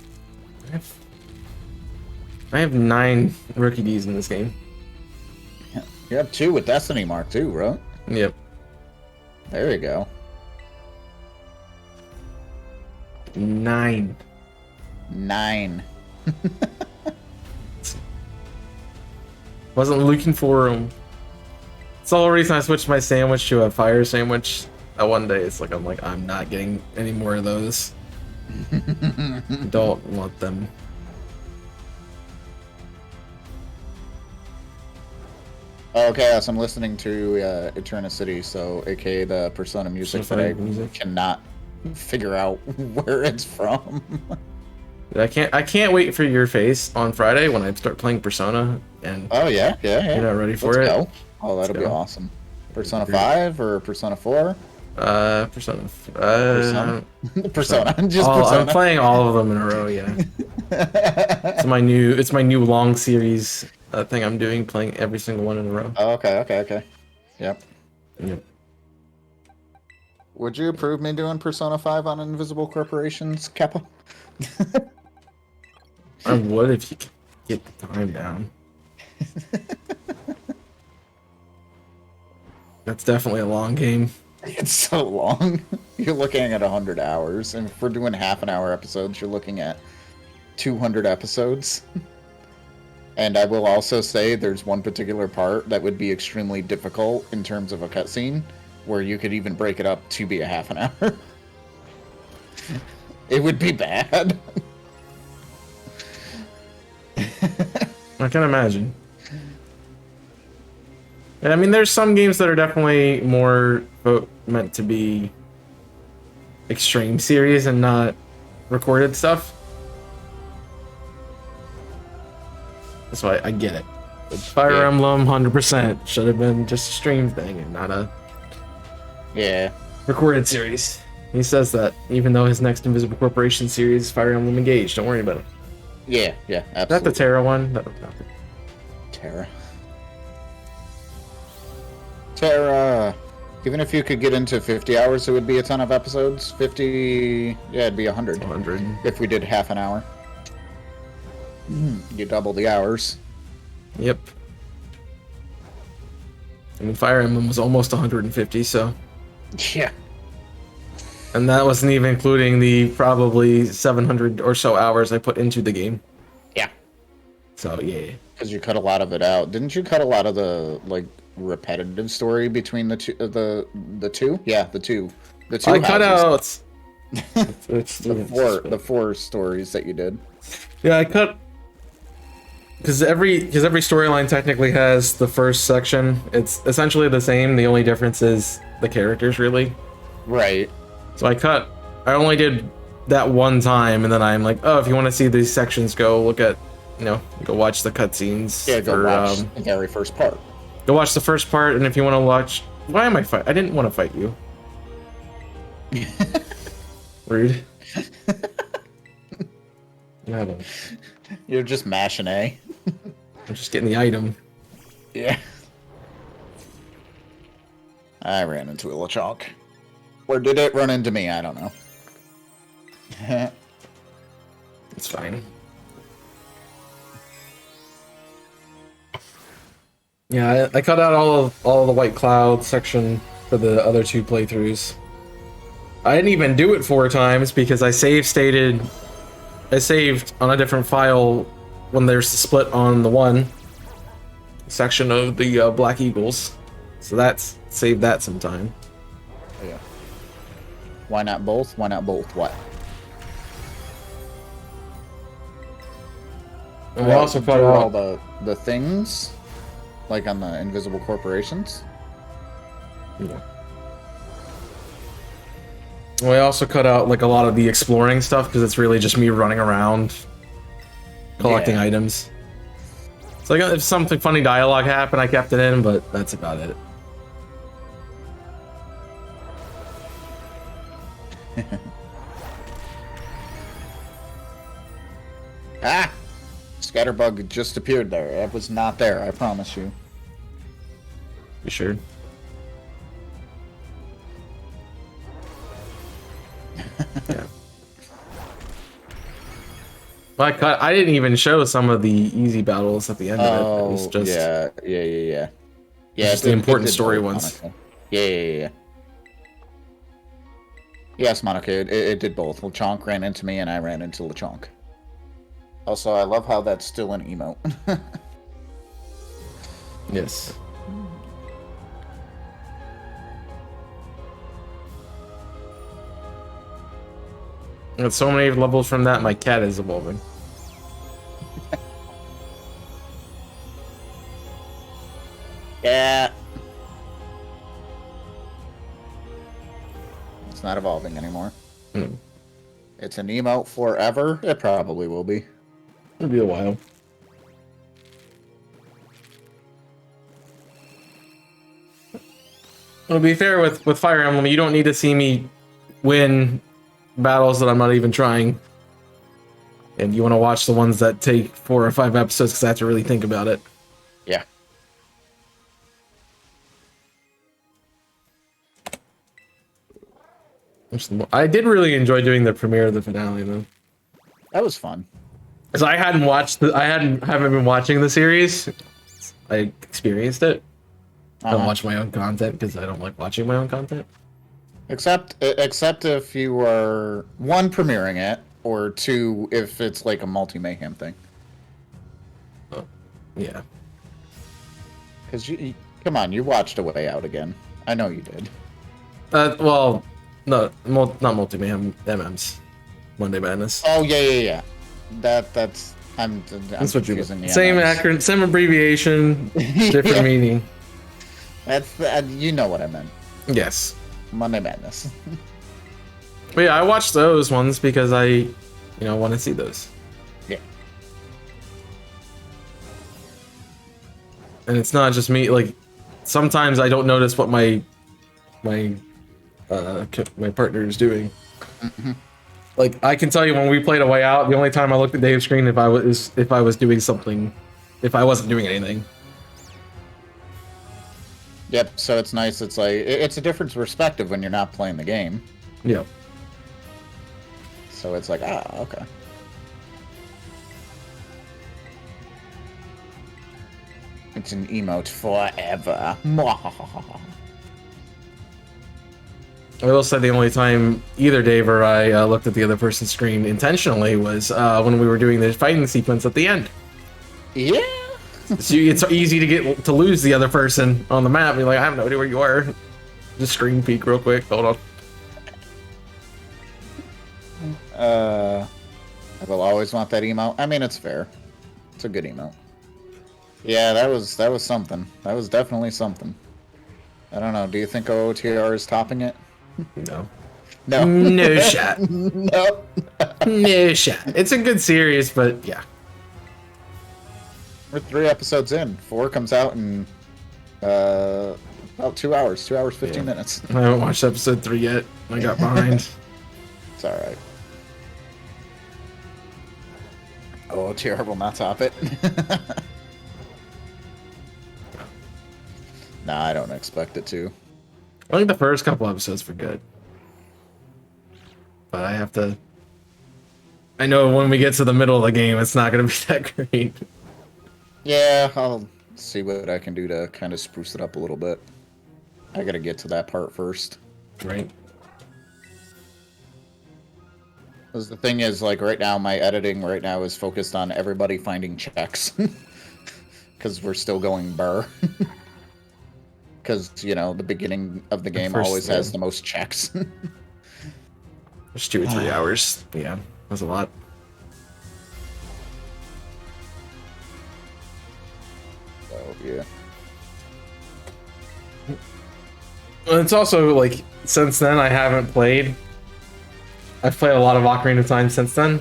I have 9 rookie Ds in this game. You have 2 with Destiny Mark too, right? Yep. There you go. 9. 9. Wasn't looking for them. It's the whole reason I switched my sandwich to a fire sandwich. That one day, it's like I'm not getting any more of those. Don't want them. Okay, so I'm listening to Eternicity, so aka the Persona music that I cannot figure out where it's from. I can't wait for your face on Friday when I start playing Persona and oh yeah. you're not ready for Let's it. Go. Oh, that'll be awesome. Persona 5 or Persona 4? Persona. Persona. Just Persona. I'm playing all of them in a row. Yeah. It's my new long series thing I'm doing, playing every single one in a row. Oh, okay. Yep. Yep. Would you approve me doing Persona 5 on Invisible Corporations, Kappa? I would if you could get the time down. That's definitely a long game. It's so long. You're looking at 100 hours, and if we're doing half-an-hour episodes, you're looking at 200 episodes. And I will also say there's one particular part that would be extremely difficult in terms of a cutscene, where you could even break it up to be a half an hour. It would be bad. I can imagine. And I mean, there's some games that are definitely more meant to be extreme series and not recorded stuff. That's why I get it. But Fire Emblem 100% should have been just a stream thing and not a recorded series. He says that, even though his next Invisible Corporation series is Fire Emblem Engage. Don't worry about it. Yeah, absolutely. Is that the Terra one? No. Terra. Even if you could get into 50 hours, it would be a ton of episodes. 50... Yeah, it'd be 100. 100. If we did half an hour. You double the hours. Yep. I mean, Fire Emblem was almost 150, so... Yeah. And that wasn't even including the probably 700 or so hours I put into the game. Yeah. So, yeah. Because you cut a lot of it out. Didn't you cut a lot of the, like, repetitive story between the two? The two? Yeah, the two. The two I cut out... the four stories that you did. Yeah, I cut... Because every storyline technically has the first section. It's essentially the same. The only difference is the characters, really. Right. So I only did that one time, and then I'm like, oh, if you want to see these sections, go look at, go watch the cutscenes. Yeah, go watch the very first part. Go watch the first part, and if you want to watch... Why am I fight? I didn't want to fight you. Rude. You're just mashing A. I'm just getting the item. Yeah. I ran into a LeChonk. Or did it run into me? I don't know. It's fine. Yeah, I cut out all of the White Cloud section for the other 2 playthroughs. I didn't even do it 4 times because I saved on a different file when there's the split on the one section of the Black Eagles. So saved that some time. Yeah. Why not both? Why not both? What? And we also cut all out the things, like on the invisible corporations. Yeah. We also cut out like a lot of the exploring stuff because it's really just me running around collecting items. So like if something funny dialogue happened, I kept it in, but that's about it. Ah! Scatterbug just appeared there. It was not there, I promise you. You sure? Yeah. I didn't even show some of the easy battles at the end of it. It was just yeah. Just the important story ones. Yeah. Yes, Monica, it did both. LeChonk ran into me, and I ran into LeChonk. Also, I love how that's still an emote. Yes. With so many levels from that, my cat is evolving. Yeah. It's not evolving anymore. It's an emote forever. It probably will be. It'll be a while. To be fair with Fire Emblem, you don't need to see me win battles that I'm not even trying. And you want to watch the ones that take 4 or 5 episodes because I have to really think about it. Yeah. I did really enjoy doing the premiere of the finale though. That was fun. Because I haven't been watching the series. I experienced it. I don't watch my own content because I don't like watching my own content. Except if you are, 1, premiering it, or 2, if it's like a multi-mayhem thing. Oh, yeah. Because come on, you watched A Way Out again. I know you did. Well, no, not multi-mayhem, MMs. Monday Madness. Oh, yeah. That's what confusing the same acronym, same abbreviation, different meaning. That's you know what I meant. Yes. Monday Madness. But yeah, I watched those ones because I, want to see those. Yeah. And it's not just me. Like, sometimes I don't notice what my partner is doing. Mm-hmm. Like, I can tell you when we played A Way Out, the only time I looked at Dave's screen if I was doing something, if I wasn't doing anything. Yep. So it's nice. It's like it's a different perspective when you're not playing the game. Yep. So it's like, okay. It's an emote forever. I will say the only time either Dave or I looked at the other person's screen intentionally was when we were doing the fighting sequence at the end. Yeah. So it's easy to lose the other person on the map. You're like, I have no idea where you are. Just screen peek real quick. Hold on. I will always want that emote. I mean, it's fair. It's a good emote. Yeah, that was something. That was definitely something. I don't know. Do you think OOTR is topping it? No. No. No shot. No. No shot. It's a good series, but yeah. We're 3 episodes in. 4 comes out in about 2 hours. 2 hours, 15 minutes. I haven't watched episode 3 yet. I got behind. It's alright. OOTR will not top it. Nah, I don't expect it to. I think the first couple episodes were good. But I know when we get to the middle of the game, it's not going to be that great. Yeah, I'll see what I can do to kind of spruce it up a little bit. I gotta get to that part first. Right. Because the thing is, like, right now, my editing right now is focused on everybody finding checks. Because we're still going burr. Because, the beginning of the game always has the most checks. There's 2 or 3 hours. Yeah, that's a lot. Oh, yeah. And it's also like since then I haven't played. I've played a lot of Ocarina of Time since then.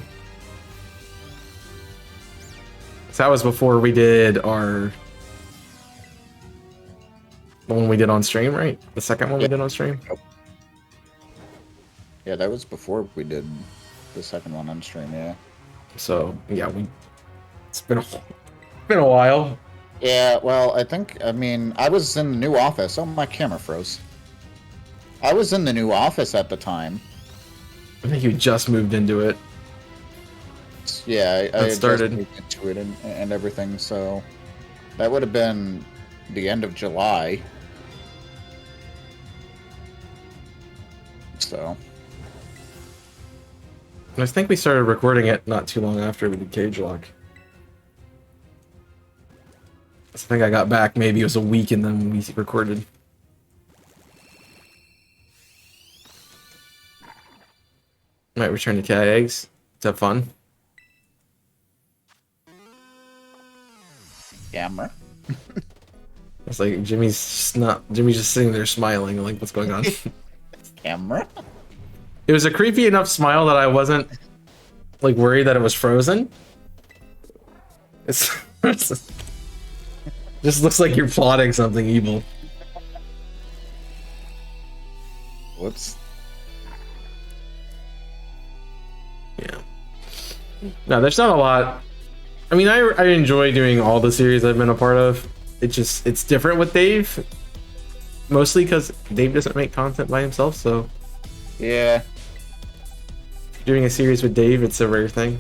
So that was before we did our the one we did on stream, right? The second one we did on stream. Yeah, that was before we did the second one on stream. Yeah. So yeah, it's been a while. Yeah. Well, I mean, I was in the new office. Oh, my camera froze. I was in the new office at the time. I think you just moved into it. Yeah, I had started. just moved into it and everything, so that would have been the end of July. So. I think we started recording it not too long after we did Cage Lock. I think I got back, maybe it was a week and then we recorded. Might return to cat eggs. Let's have fun. Camera. It's like Jimmy's just sitting there smiling, like what's going on? Camera. It was a creepy enough smile that I wasn't like worried that it was frozen. It's just looks like you're plotting something evil. Whoops. Yeah. No, there's not a lot. I mean, I enjoy doing all the series I've been a part of. It's different with Dave. Mostly because Dave doesn't make content by himself, so... Yeah. Doing a series with Dave, it's a rare thing.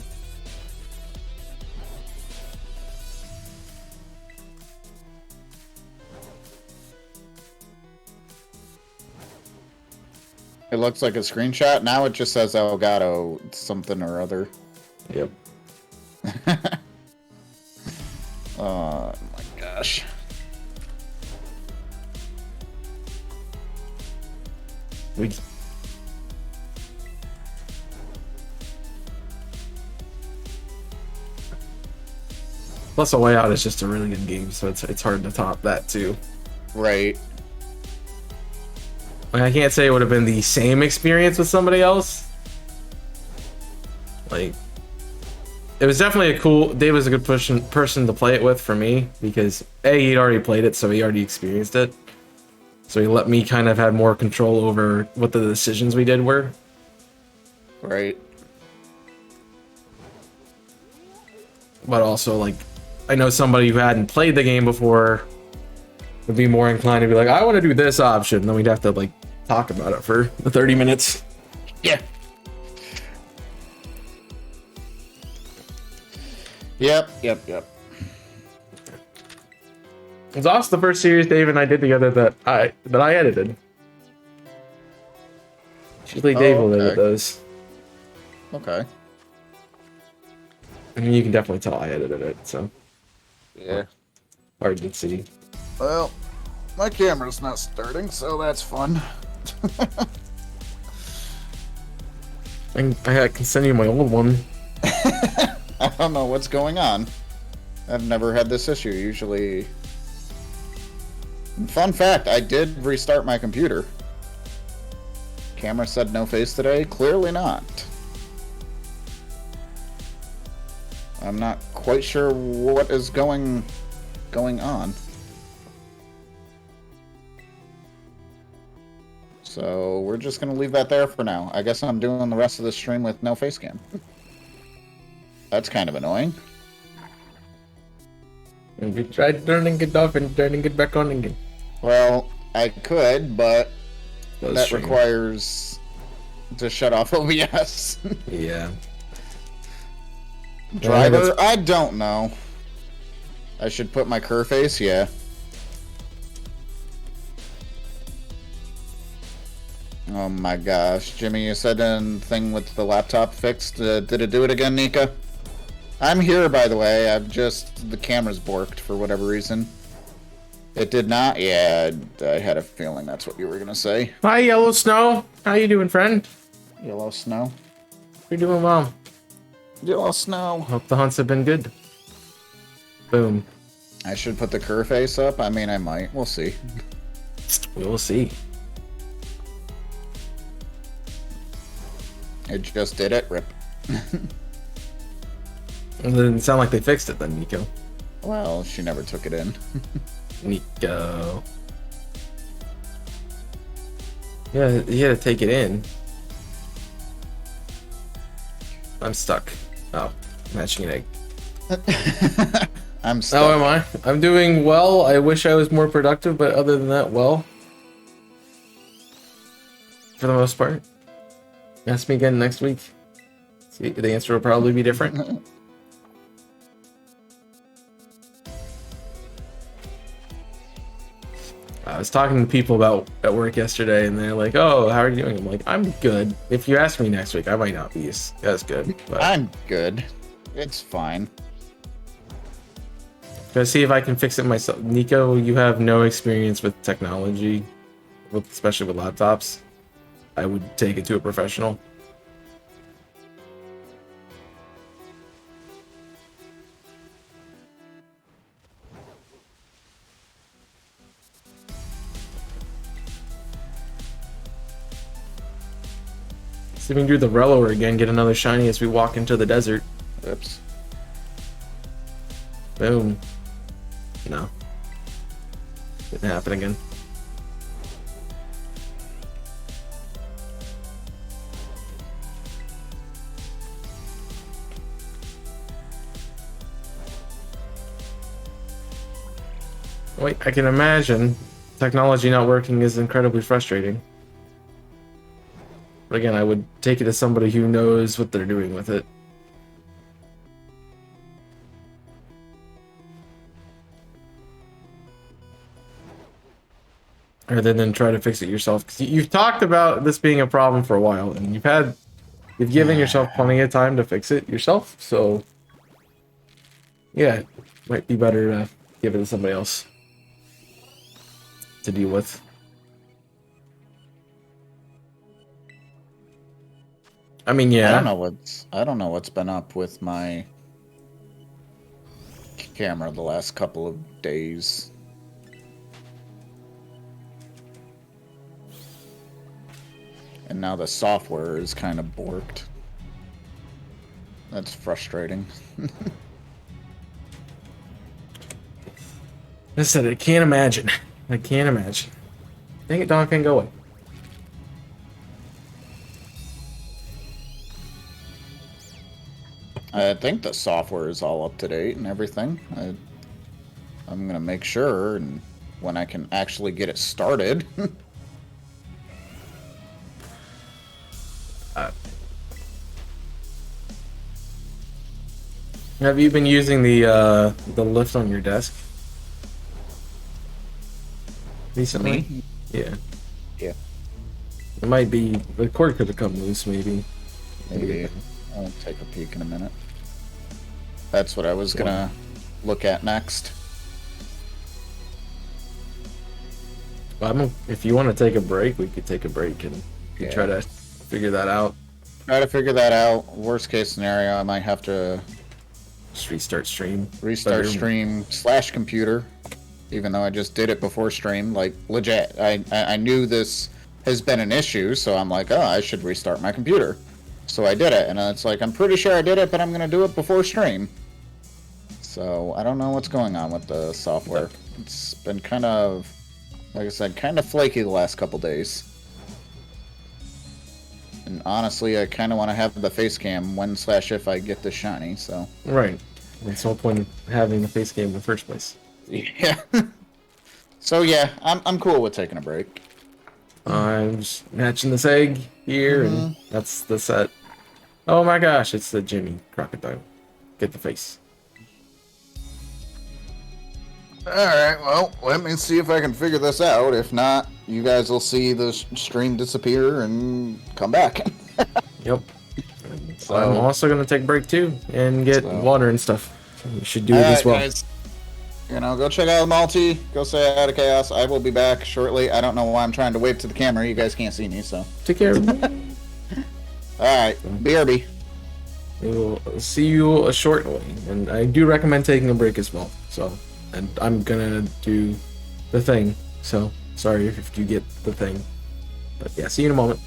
It looks like a screenshot. Now it just says Elgato something or other. Yep. Oh my gosh. Plus, A Way Out is just a really good game, so it's hard to top that too. Right. Like, I can't say it would have been the same experience with somebody else. Like, it was definitely a cool... Dave was a good person to play it with for me, because A, he'd already played it, so he already experienced it. So he let me kind of have more control over what the decisions we did were. Right. But also, like, I know somebody who hadn't played the game before would be more inclined to be like, I want to do this option. Then we'd have to, like, talk about it for 30 minutes. Yeah. Yep. It's also the first series Dave and I did together that I edited. Usually Dave will edit those. Okay. I mean, you can definitely tell I edited it, so. Yeah. Hard to see. Well, my camera's not starting, so that's fun. I can send you my old one. I don't know what's going on. I've never had this issue. Usually... Fun fact, I did restart my computer. Camera said no face today? Clearly not. I'm not quite sure what is going on. So we're just gonna leave that there for now. I guess I'm doing the rest of the stream with no face cam. That's kind of annoying. And we tried turning it off and turning it back on again. Well, I could, but that stream requires to shut off OBS. Yeah. Driver? I don't know. I should put my cur face? Yeah. Oh my gosh. Jimmy, you said a thing with the laptop fixed. Did it do it again, Nika? I'm here, by the way. The camera's borked for whatever reason. It did not? Yeah, I had a feeling that's what you were gonna say. Hi, Yellow Snow. How you doing, friend? Yellow Snow? You're doing well. Yellow Snow. Hope the hunts have been good. Boom. I should put the cur face up. I mean, I might. We'll see. We will see. It just did it. Rip. It didn't sound like they fixed it then, Nico. Well, she never took it in. Nico. Yeah, he had to take it in. I'm stuck. Oh, matching an egg. I'm stuck. Oh, am I? I'm doing well. I wish I was more productive, but other than that, well. For the most part. Ask me again next week. See, the answer will probably be different. I was talking to people about at work yesterday, and they're like, "Oh, how are you doing?" I'm like, "I'm good. If you ask me next week, I might not be as good." But I'm good. It's fine. gonna see if I can fix it myself. Nico, you have no experience with technology, especially with laptops. I would take it to a professional. See if we can do the Reloer again, get another shiny as we walk into the desert. Oops. Boom. No. Didn't happen again. Wait, I can imagine technology not working is incredibly frustrating. But again, I would take it as somebody who knows what they're doing with it. Rather than try to fix it yourself. Because you've talked about this being a problem for a while, and you've given yourself plenty of time to fix it yourself, so yeah, it might be better to give it to somebody else to deal with. I mean, yeah. I don't know what's been up with my camera the last couple of days. And now the software is kind of borked. That's frustrating. I said, I can't imagine. I can't imagine. Dang it, Don, can go away. I think the software is all up to date and everything. I'm gonna make sure, and when I can actually get it started. Have you been using the lift on your desk recently? Me? Yeah. Yeah. It might be the cord could have come loose, maybe. Maybe. I'll take a peek in a minute. That's what I was gonna look at next. If you want to take a break, we could take a break and try to figure that out. Try to figure that out. Worst case scenario, I might have to Just restart stream. restart stream / computer, even though I just did it before stream. Like, legit. I knew this has been an issue, so I'm like, oh, I should restart my computer. So I did it, and it's like, I'm pretty sure I did it, but I'm gonna do it before stream. So I don't know what's going on with the software. It's been kind of, like I said, kind of flaky the last couple days. And honestly, I kind of want to have the face cam when / if I get the shiny, so. Right. That's the whole point of having the face game in the first place. Yeah. So yeah, I'm cool with taking a break. I'm just matching this egg here, and that's the set. Oh my gosh, it's the Jimmy crocodile. Get the face. Alright, well, let me see if I can figure this out. If not, you guys will see the stream disappear and come back. Yep. So I'm also going to take a break too and get water and stuff. You should do it as well. Guys, go check out the multi. Go say hi to Chaos. I will be back shortly. I don't know why I'm trying to wave to the camera. You guys can't see me, so. Take care. Alright, BRB. We will see you shortly. And I do recommend taking a break as well. So and I'm gonna do the thing. So sorry if you get the thing, but yeah, see you in a moment.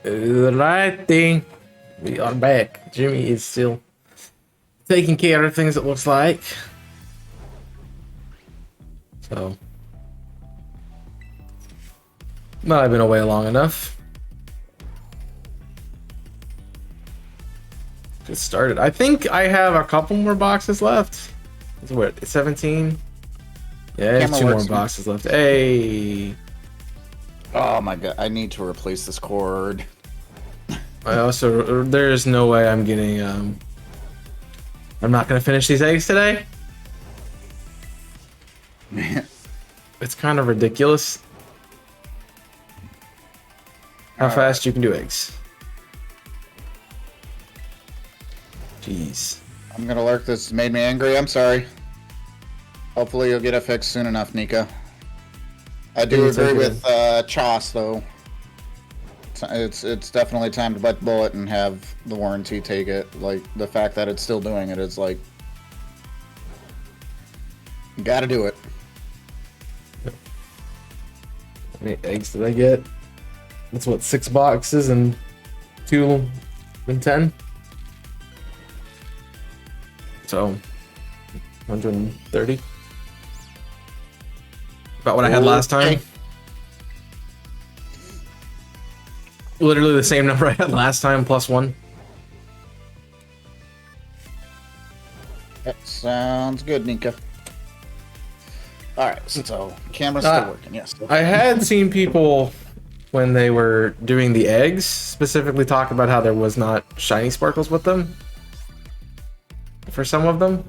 The right thing. We are back. Jimmy is still taking care of things, it looks like. So. But I've been away long enough. get started. I think I have a couple more boxes left. It's what, 17? Yeah, I have 2 more boxes left. Hey. Oh my god, I need to replace this cord. I also, there's no way I'm getting, I'm not gonna finish these eggs today. It's kind of ridiculous how fast you can do eggs. Jeez. I'm gonna lurk. This made me angry. I'm sorry. Hopefully you'll get it fixed soon enough, Nika. I do agree with Choss, though. It's definitely time to bite the bullet and have the warranty take it. Like, the fact that it's still doing it is like... You gotta do it. How many eggs did I get? That's what, 6 boxes and 2 and 10? So, 130. About what I had last time. Literally the same number I had last time, plus 1. That sounds good, Nika. Alright, so camera's still working, yes. I had seen people, when they were doing the eggs, specifically talk about how there was not shiny sparkles with them. For some of them.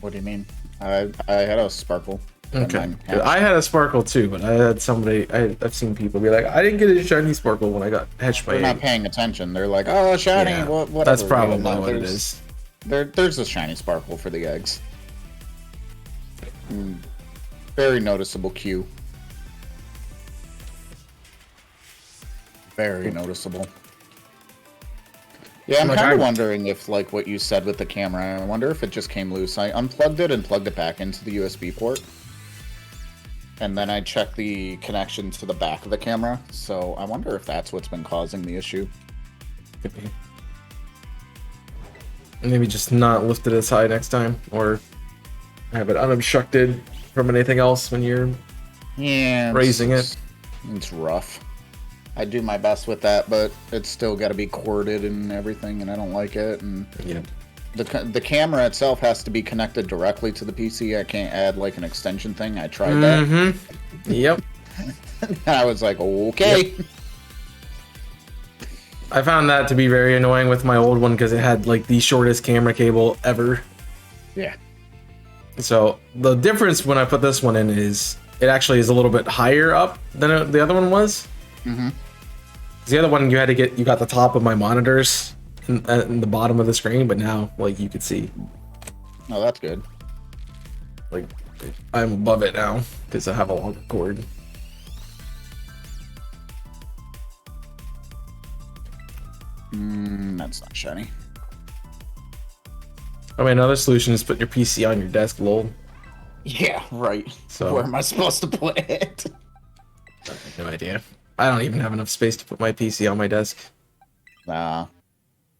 What do you mean? I had a sparkle. Okay. I had a sparkle too, but I had somebody, I've seen people be like, I didn't get a shiny sparkle when I got hatched by They're not paying attention. They're like, oh, shiny, yeah, whatever. That's probably what it is. There's a shiny sparkle for the eggs. Very noticeable Q. Very noticeable. Yeah, I'm kind of wondering if, like, what you said with the camera, I wonder if it just came loose. I unplugged it and plugged it back into the USB port. And then I checked the connection to the back of the camera. So I wonder if that's what's been causing the issue. Could be. Maybe just not lift it as high next time, or have it unobstructed from anything else when you're raising it. It's rough. I do my best with that, but it's still got to be corded and everything, and I don't like it. And yeah, the camera itself has to be connected directly to the PC. I can't add like an extension thing. I tried that. Yep. I was like, okay. Yep. I found that to be very annoying with my old one because it had like the shortest camera cable ever. Yeah. So the difference when I put this one in is it actually is a little bit higher up than the other one was. Mm-hmm. The other one you got the top of my monitors in the bottom of the screen, but now like you could see. Oh, that's good. Like I'm above it now because I have a longer cord. That's not shiny. I mean, another solution is put your PC on your desk, lol. Yeah, right. So where am I supposed to put it? I have no idea. I don't even have enough space to put my PC on my desk. Nah.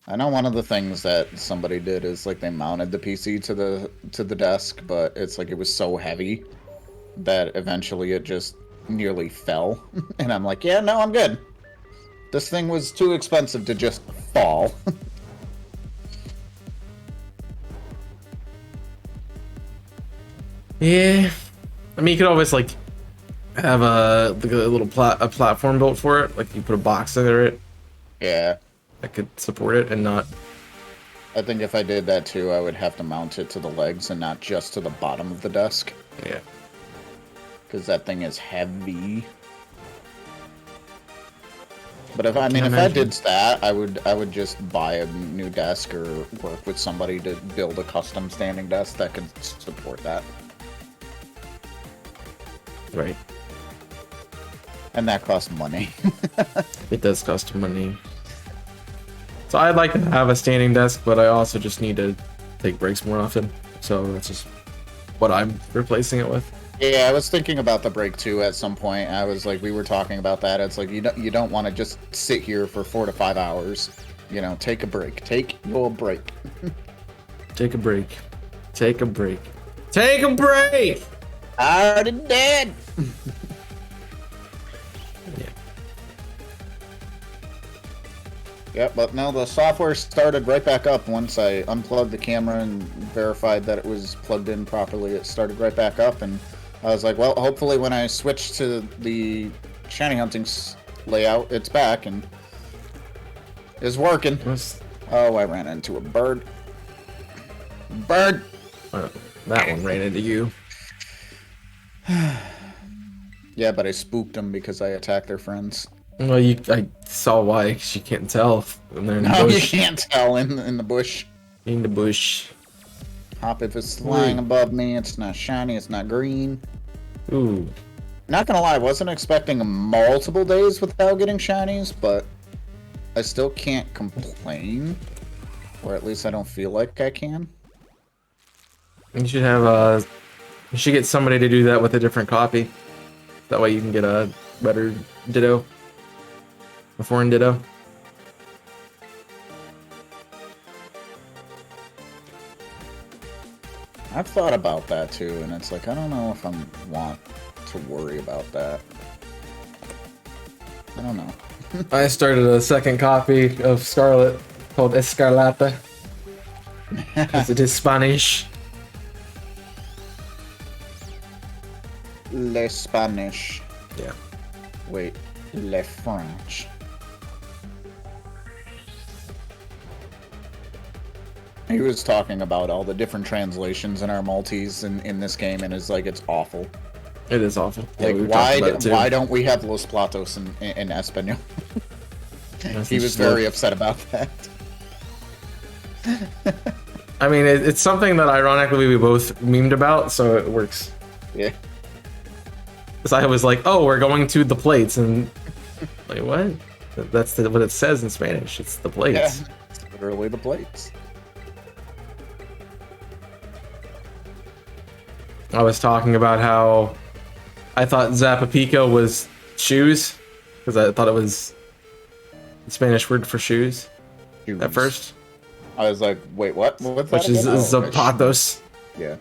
I know one of the things that somebody did is like they mounted the PC to the desk, but it's like it was so heavy that eventually it just nearly fell. And I'm like, yeah, no, I'm good. This thing was too expensive to just fall. Yeah. I mean, you could always like have a little platform built for it. Like you put a box under it. Yeah. That could support it and not. I think if I did that too, I would have to mount it to the legs and not just to the bottom of the desk. Yeah. Because that thing is heavy. But if I did that, I would just buy a new desk or work with somebody to build a custom standing desk that could support that. Right. And that costs money. It does cost money. So I'd like to have a standing desk, but I also just need to take breaks more often. So that's just what I'm replacing it with. Yeah, I was thinking about the break too at some point. I was like, we were talking about that. It's like you don't want to just sit here for 4 to 5 hours. You know, take a break. Take your break. Take a break. Take a break. Take a break! I already did. Yeah, but no, the software started right back up once I unplugged the camera and verified that it was plugged in properly. It started right back up, and I was like, well, hopefully when I switch to the shiny hunting layout, it's back and is working. Oh, I ran into a bird. Bird! That one ran into you. Yeah, but I spooked them because I attacked their friends. Well, I saw why, 'cause you can't tell when they're in the No, bush. you can't tell in the bush. In the bush. Hop, if it's flying above me, it's not shiny, it's not green. Ooh. Not gonna lie, I wasn't expecting multiple days without getting shinies, but I still can't complain. Or at least I don't feel like I can. You should have you should get somebody to do that with a different copy. That way you can get a better Ditto. A foreign Ditto. I've thought about that too, and it's like, I don't know if I want to worry about that. I don't know. I started a second copy of Scarlet called Escarlata. Because it is Spanish. Le Spanish. Yeah. Wait, Le French. He was talking about all the different translations in our multis in this game, and it's like, it's awful. It is awful. Like, Yeah, why don't we have Los Platos in Espanol? He was very upset about that. I mean, it's something that ironically we both memed about, so it works. Yeah. Because I was like, oh, we're going to the plates, and like, what? That's what it says in Spanish. It's the plates. Yeah, it's literally the plates. I was talking about how I thought Zapapico was shoes, because I thought it was the Spanish word for shoes at first. I was like, wait, what? What's that Which is zapatos. Yeah.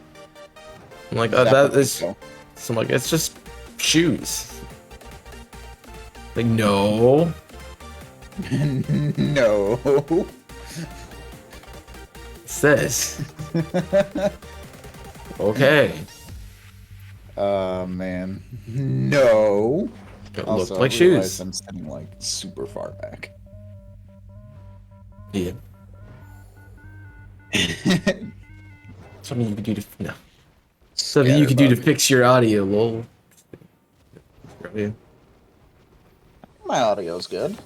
I'm like, that is... So I'm like, it's just shoes. Like, no. No. What's this? Okay. Man. No. It Also, looked like I realize shoes. I'm standing like super far back. Yeah. Something you could do to something you could do to fix your audio, lol. My audio's good.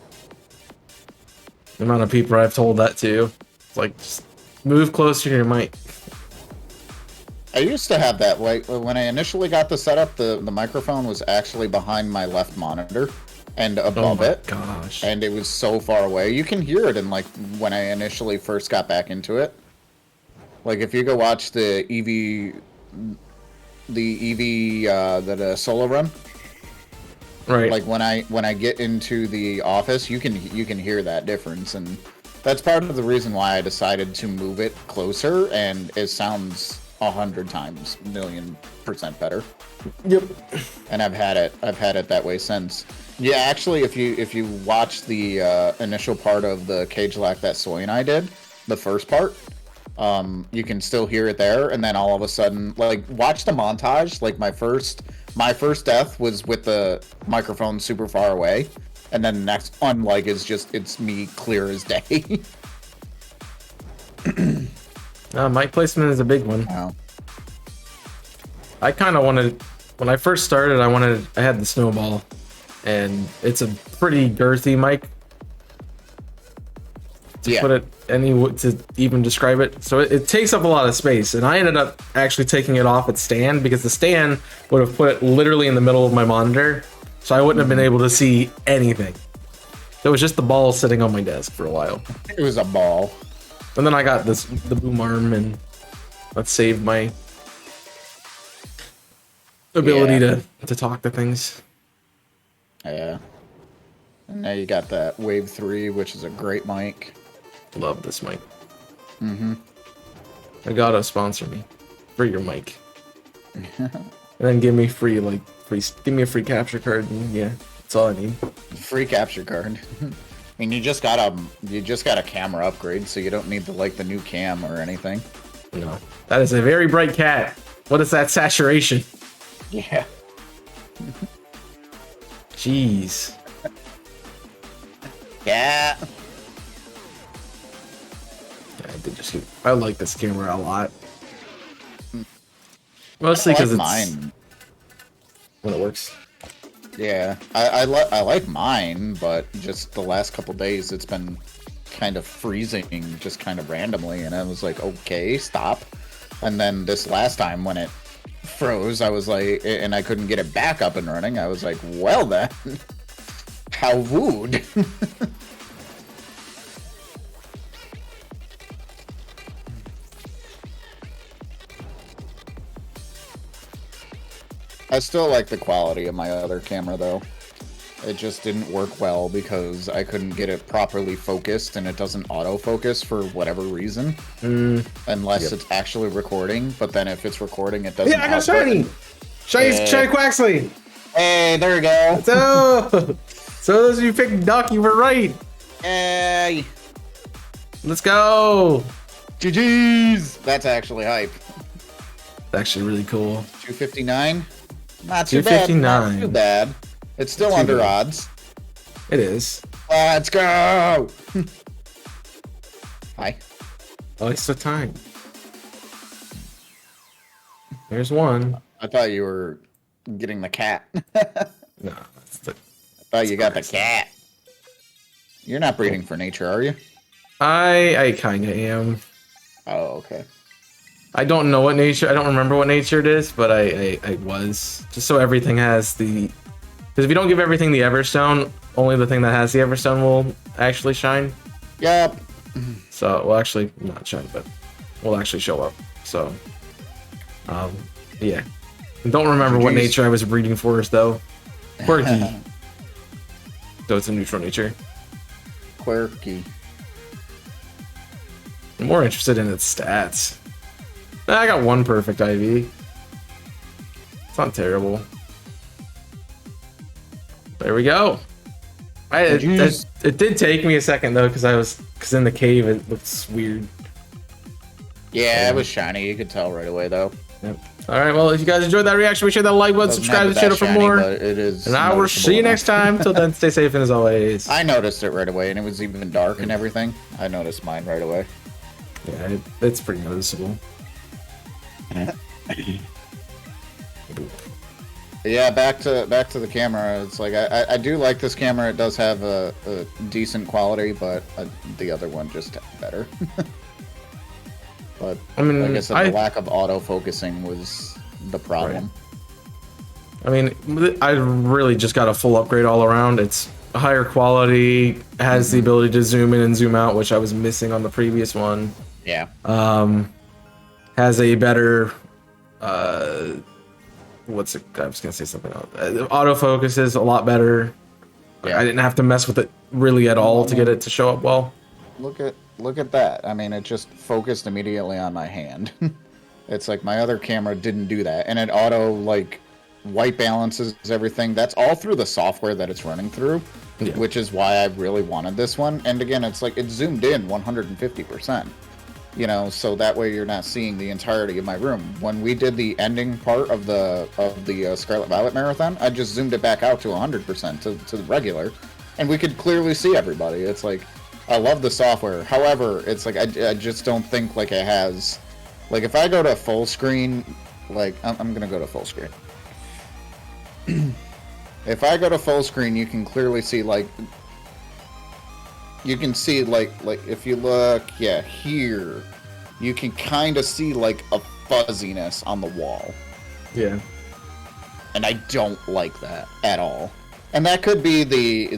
The amount of people I've told that to. It's like, just move closer to your mic. I used to have that. Like when I initially got the setup, the microphone was actually behind my left monitor and above it. Gosh. And it was so far away. You can hear it in like when I initially first got back into it. Like if you go watch the the solo run. Right. Like when I get into the office, you can hear that difference, and that's part of the reason why I decided to move it closer, and it sounds 100 times, million% better. Yep. And I've had it that way since. Yeah, actually, if you watch the initial part of the Cage Lack that Soy and I did, the first part, you can still hear it there, and then all of a sudden, like, watch the montage. Like my first death was with the microphone super far away, and then the next one, like, is just, it's me clear as day. Mic placement is a big one. Wow. I kind of wanted, when I first started, I had the Snowball, and it's a pretty girthy mic. To put it to even describe it, so it takes up a lot of space, and I ended up actually taking it off its stand because the stand would have put it literally in the middle of my monitor, so I wouldn't have been able to see anything. It was just the ball sitting on my desk for a while. It was a ball. And then I got the boom arm, and that saved my ability to talk to things. Yeah. And now you got that Wave 3, which is a great mic. Love this mic. Mm-hmm. Elgato sponsor me for your mic. And then give me a free capture card, and yeah, that's all I need. Free capture card. mean, you just got a camera upgrade, so you don't need the new cam or anything. No, that is a very bright cat. What is that saturation? Yeah. Jeez. Yeah. I like this camera a lot. Mostly because it's mine. when it works. Yeah, I like mine, but just the last couple days it's been kind of freezing, just kind of randomly, and I was like, okay, stop. And then this last time when it froze, I was like, and I couldn't get it back up and running. I was like, well then, how rude. I still like the quality of my other camera, though. It just didn't work well because I couldn't get it properly focused, and it doesn't autofocus for whatever reason. Unless it's actually recording, but then if it's recording, it doesn't. Yeah, I got shiny! Shiny Quaxley! Hey, there we go! So those of you picked Duck, you were right! Hey! Let's go! GG's! That's actually hype. It's actually really cool. 259? Not too bad. Not too bad. It's still under odds. It is. Let's go! Hi. Oh, it's the time. There's one. I thought you were getting the cat. No, it's the. I thought you got the cat. You're not breeding for nature, are you? I kind of am. Oh, okay. I don't know what nature. I don't remember what nature it is, but I was just so everything has the. Because if you don't give everything the Everstone, only the thing that has the Everstone will actually shine. Yep. So, well, actually, not shine, but will actually show up. So, yeah. Don't remember what nature I was breeding for, though. Quirky. So it's a neutral nature. Quirky. I'm more interested in its stats. I got one perfect IV. It's not terrible. There we go. It did take me a second though, because in the cave it looks weird. Yeah, it was shiny. You could tell right away though. Yep. All right. Well, if you guys enjoyed that reaction, make sure that like button, subscribe to the channel for more. It is. And I will see you next time. Till then, stay safe and as always. I noticed it right away, and it was even dark and everything. I noticed mine right away. Yeah, it's pretty noticeable. Yeah, back to the camera. It's like I do like this camera. It does have a decent quality, but the other one just better. But I mean, like I said, the lack of autofocusing was the problem. Right. I mean, I really just got a full upgrade all around. It's higher quality, has the ability to zoom in and zoom out, which I was missing on the previous one. Yeah. Has a better what's it? I was gonna say something else. Autofocus is a lot better. Yeah. I didn't have to mess with it really at all to get it to show up well. Look at that. I mean, it just focused immediately on my hand. It's like my other camera didn't do that, and it auto like white balances everything. That's all through the software that it's running through, which is why I really wanted this one. And again, it's like it zoomed in 150%. You know, so that way you're not seeing the entirety of my room. When we did the ending part of the Scarlet Violet marathon, I just zoomed it back out to 100% to the regular, and we could clearly see everybody. It's like, I love the software. However, it's like I just don't think like it has, like if I go to full screen, like I'm gonna go to full screen. If I go to full screen, you can clearly see like. You can see, like if you look, yeah, here, you can kind of see, like, a fuzziness on the wall. Yeah. And I don't like that at all. And that could be the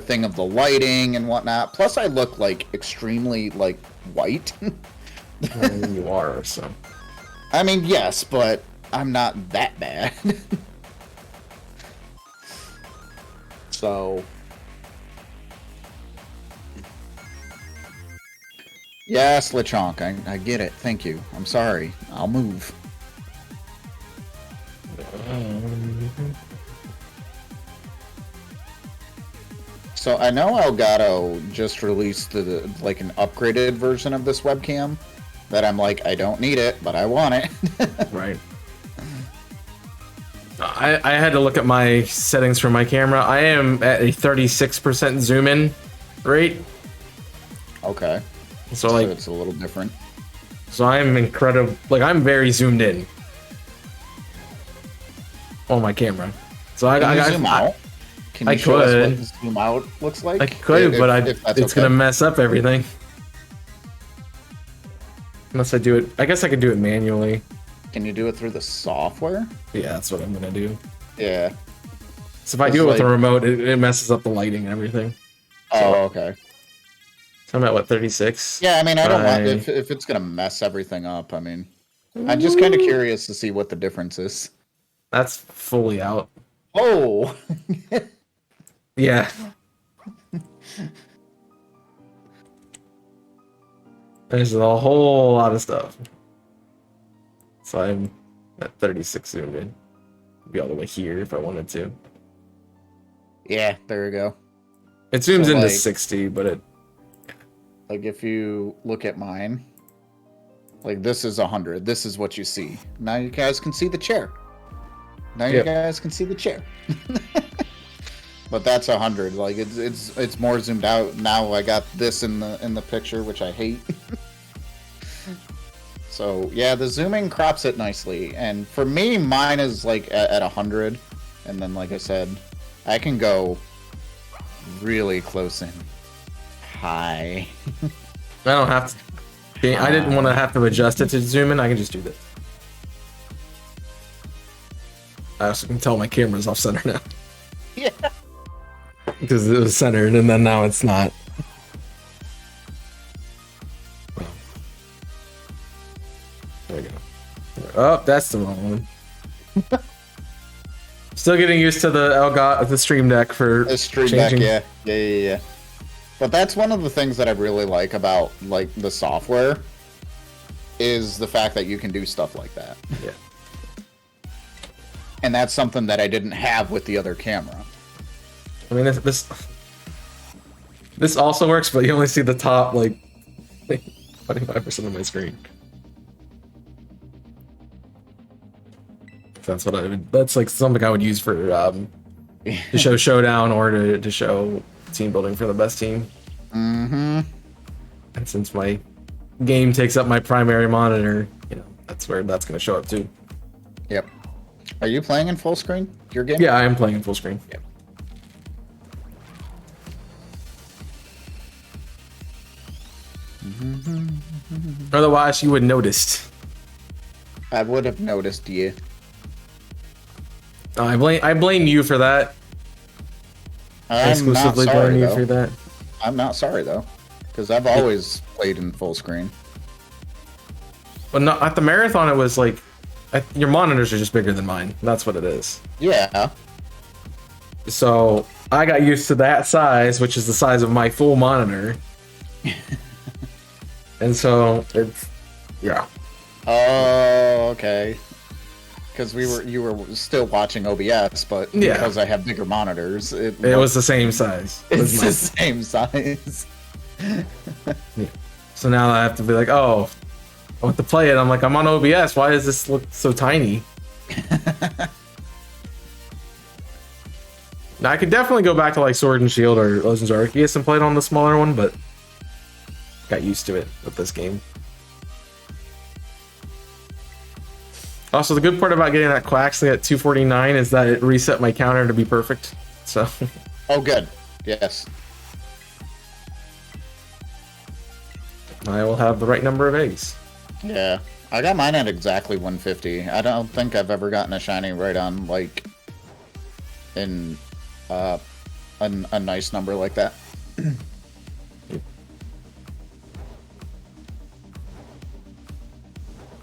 thing of the lighting and whatnot. Plus, I look, like, extremely, like, white. I mean, you are, so. I mean, yes, but I'm not that bad. So... Yes, Lechonk, I get it. Thank you. I'm sorry. I'll move. So I know Elgato just released like an upgraded version of this webcam that I'm like, I don't need it, but I want it. Right. I had to look at my settings for my camera. I am at a 36% zoom in rate. Okay. So like it's a little different. So I'm incredible. Like I'm very zoomed in on my camera. So I got zoom out. Can you show us what the zoom out looks like? I could, but it's gonna mess up everything. Unless I do it, I guess I could do it manually. Can you do it through the software? Yeah, that's what I'm gonna do. Yeah. So if I do it with a remote, it messes up the lighting and everything. Oh, okay. So I'm at what, 36? Yeah, I mean, I don't want if it's gonna mess everything up. I mean, I'm just kind of curious to see what the difference is. That's fully out. Oh. Yeah. There's a whole lot of stuff. So I'm at 36 zoomed in. Be all the way here if I wanted to. Yeah, there we go. It zooms into 60, but it... Like if you look at mine, like this is 100. This is what you see. Now you guys can see the chair. Now you guys can see the chair. But that's 100. Like it's more zoomed out. Now I got this in the picture, which I hate. So yeah, the zooming crops it nicely. And for me, mine is like at 100. And then like I said, I can go really close in. High. I don't have to. I didn't want to have to adjust it to zoom in. I can just do this. I also can tell my camera's off center now. Yeah. Because it was centered and then now it's not. There we go. Oh, that's the wrong one. Still getting used to the Stream Deck for the Stream changing. Deck, yeah. But that's one of the things that I really like about like the software is the fact that you can do stuff like that. Yeah. And that's something that I didn't have with the other camera. I mean, this also works, but you only see the top like 25% of my screen. That's what that's like something I would use for to show showdown or to show team building for the best team. Mm-hmm. And since my game takes up my primary monitor, you know, that's where that's going to show up too. Yep. Are you playing in full screen? Your game? Yeah, I am playing in full screen. Yep. Otherwise, you would have noticed. I would have noticed you. I blame you for that. I'm exclusively not sorry, blame you though. for that. I'm not sorry though, because I've always played in full screen. But not at the marathon. It was like your monitors are just bigger than mine. That's what it is. Yeah. So I got used to that size, which is the size of my full monitor. And so it's yeah. Oh, okay. Because you were still watching OBS, but because I have bigger monitors, it was the same size. It's the same size. Yeah. So now I have to be like, oh, I want to play it. I'm like, I'm on OBS. Why does this look so tiny? Now I could definitely go back to like Sword and Shield or Legends of Arceus and play it on the smaller one, but got used to it with this game. Also, the good part about getting that Quaxley at 249 is that it reset my counter to be perfect. So. Oh, good. Yes. I will have the right number of eggs. Yeah. I got mine at exactly 150. I don't think I've ever gotten a shiny right on, like, in a nice number like that.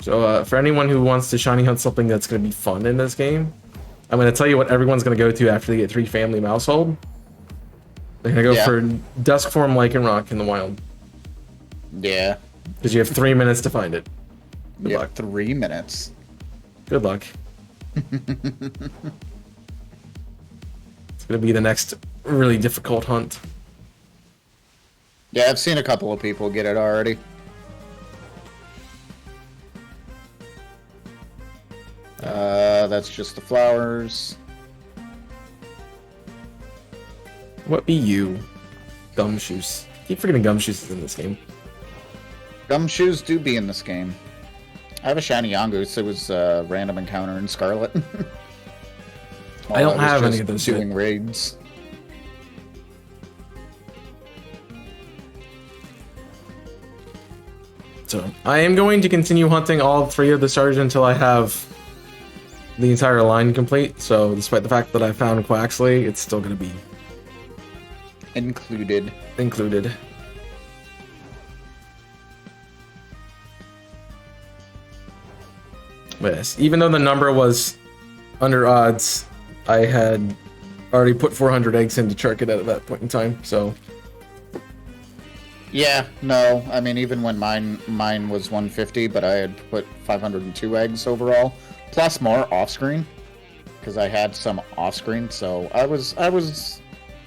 So for anyone who wants to shiny hunt something that's going to be fun in this game, I'm going to tell you what everyone's going to go to after they get 3 family Mousehold. They're going to go for Dusk Form Lycanroc in the wild. Yeah. Because you have 3 minutes to find it. Good luck. 3 minutes. Good luck. It's going to be the next really difficult hunt. Yeah, I've seen a couple of people get it already. That's just the flowers. What be you? Gumshoes. Keep forgetting Gumshoes is in this game. Gumshoes do be in this game. I have a shiny Yongoose. It was a random encounter in Scarlet. I don't have any of those doing yet. raids. So I am going to continue hunting all 3 of the stars until I have the entire line complete. So despite the fact that I found Quaxley, it's still going to be included. Yes, even though the number was under odds, I had already put 400 eggs into Charkit at that point in time, so... Yeah, no, I mean, even when mine was 150, but I had put 502 eggs overall, plus more off-screen, because I had some off-screen, so I was,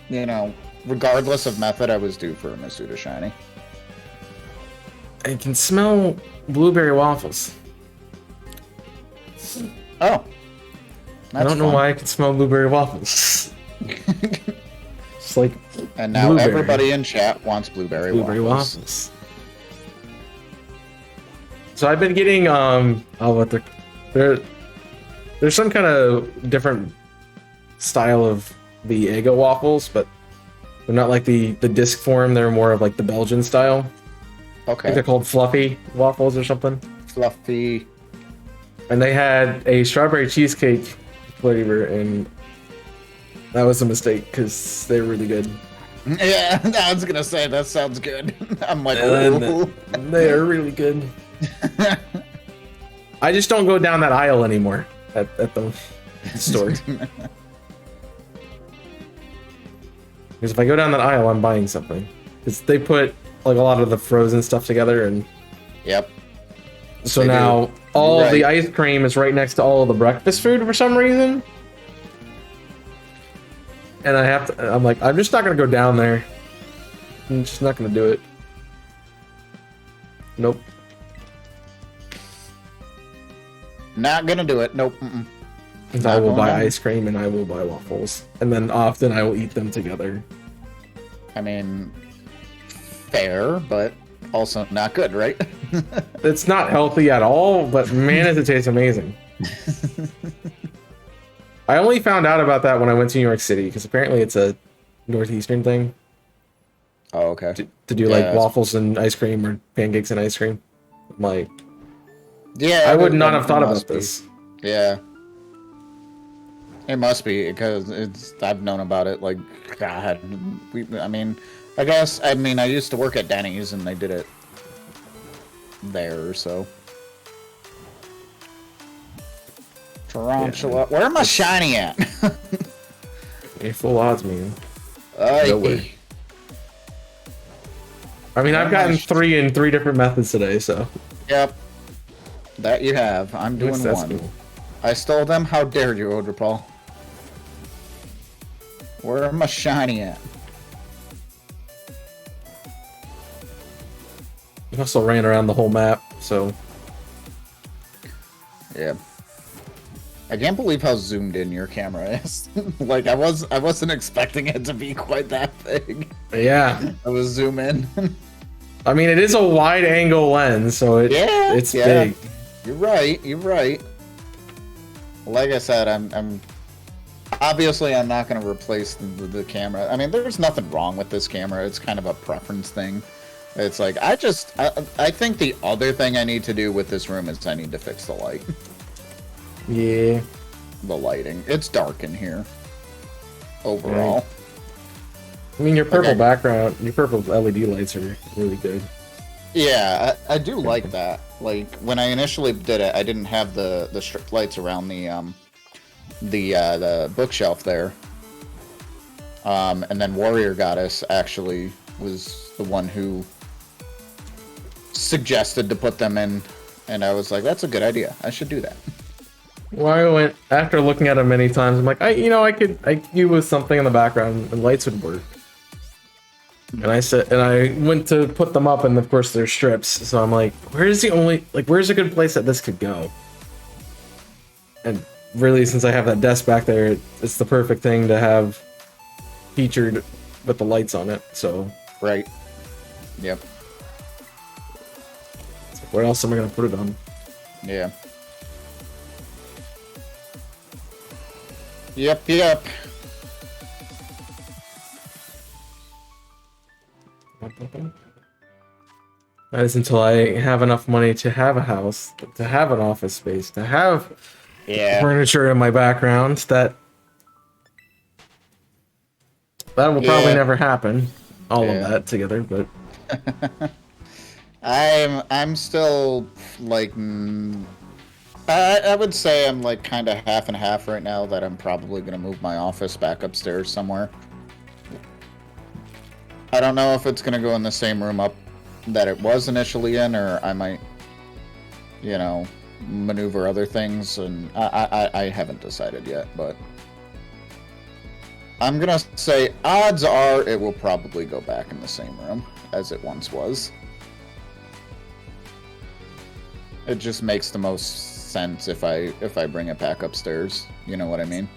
you know, regardless of method, I was due for a Masuda shiny. I can smell blueberry waffles. Oh. I don't know why I can smell blueberry waffles. It's like and now blueberry. Everybody in chat wants blueberry waffles. So I've been getting there's some kind of different style of the Eggo waffles, but they're not like the disc form. They're more of like the Belgian style. Okay. I think they're called fluffy waffles or something. Fluffy. And they had a strawberry cheesecake flavor, and that was a mistake because they're really good. Yeah, I was gonna say that sounds good. I'm like, oh, they are really good. I just don't go down that aisle anymore at the store. Because if I go down that aisle, I'm buying something. Because they put like a lot of the frozen stuff together, and yep. So they now all of the ice cream is right next to all of the breakfast food for some reason. And I'm like, I'm just not going to go down there. I'm just not going to do it. Nope. Not going to do it. Nope. I will buy ice cream and I will buy waffles. And then often I will eat them together. I mean, fair, but also not good, right? It's not healthy at all, but man, does it taste amazing. I only found out about that when I went to New York City, because apparently it's a Northeastern thing. Oh, okay. To do like waffles and ice cream or pancakes and ice cream. I'm like, yeah, I would not have thought about this. Yeah. It must be, because I've known about it, like, God, I used to work at Denny's and they did it there, so. Tarantula. Yeah, where am I shiny at? Hey, full odds, man. No way. I mean, I've gotten 3 in 3 different methods today, so. Yep. That you have. I'm doing one. Cool. I stole them. How dare you, Odripal? Where am I shiny at? You also ran around the whole map, so. Yeah. I can't believe how zoomed in your camera is. Like, I wasn't expecting it to be quite that big. Yeah. I was zoom in. I mean, it is a wide angle lens, so it's big. You're right. Like I said, I'm obviously I'm not going to replace the camera. I mean, there's nothing wrong with this camera. It's kind of a preference thing. It's like, I think the other thing I need to do with this room is I need to fix the light. Yeah. The lighting. It's dark in here. Overall. Right. I mean, your purple background, your purple LED lights are really good. Yeah, I do like that. Like, when I initially did it, I didn't have the strip lights around the bookshelf there. And then Warrior Goddess actually was the one who suggested to put them in, and I was like, that's a good idea. I should do that. Well, I went, after looking at them many times, I'm like, I could do with something in the background, and lights would work. And I went to put them up, and of course they're strips. So I'm like, where's a good place that this could go? And really, since I have that desk back there, it's the perfect thing to have featured with the lights on it. So right. Yep. Where else am I gonna put it on? Yeah. Yep. That is until I have enough money to have a house, to have an office space, to have furniture in my background. That will probably never happen. All of that together, but I'm still like I would say I'm like kind of half and half right now, that I'm probably gonna move my office back upstairs somewhere. I don't know if it's gonna go in the same room up that it was initially in, or I might, you know, maneuver other things, and I haven't decided yet, but I'm gonna say odds are it will probably go back in the same room as it once was. It just makes the most sense if I bring it back upstairs. You know what I mean?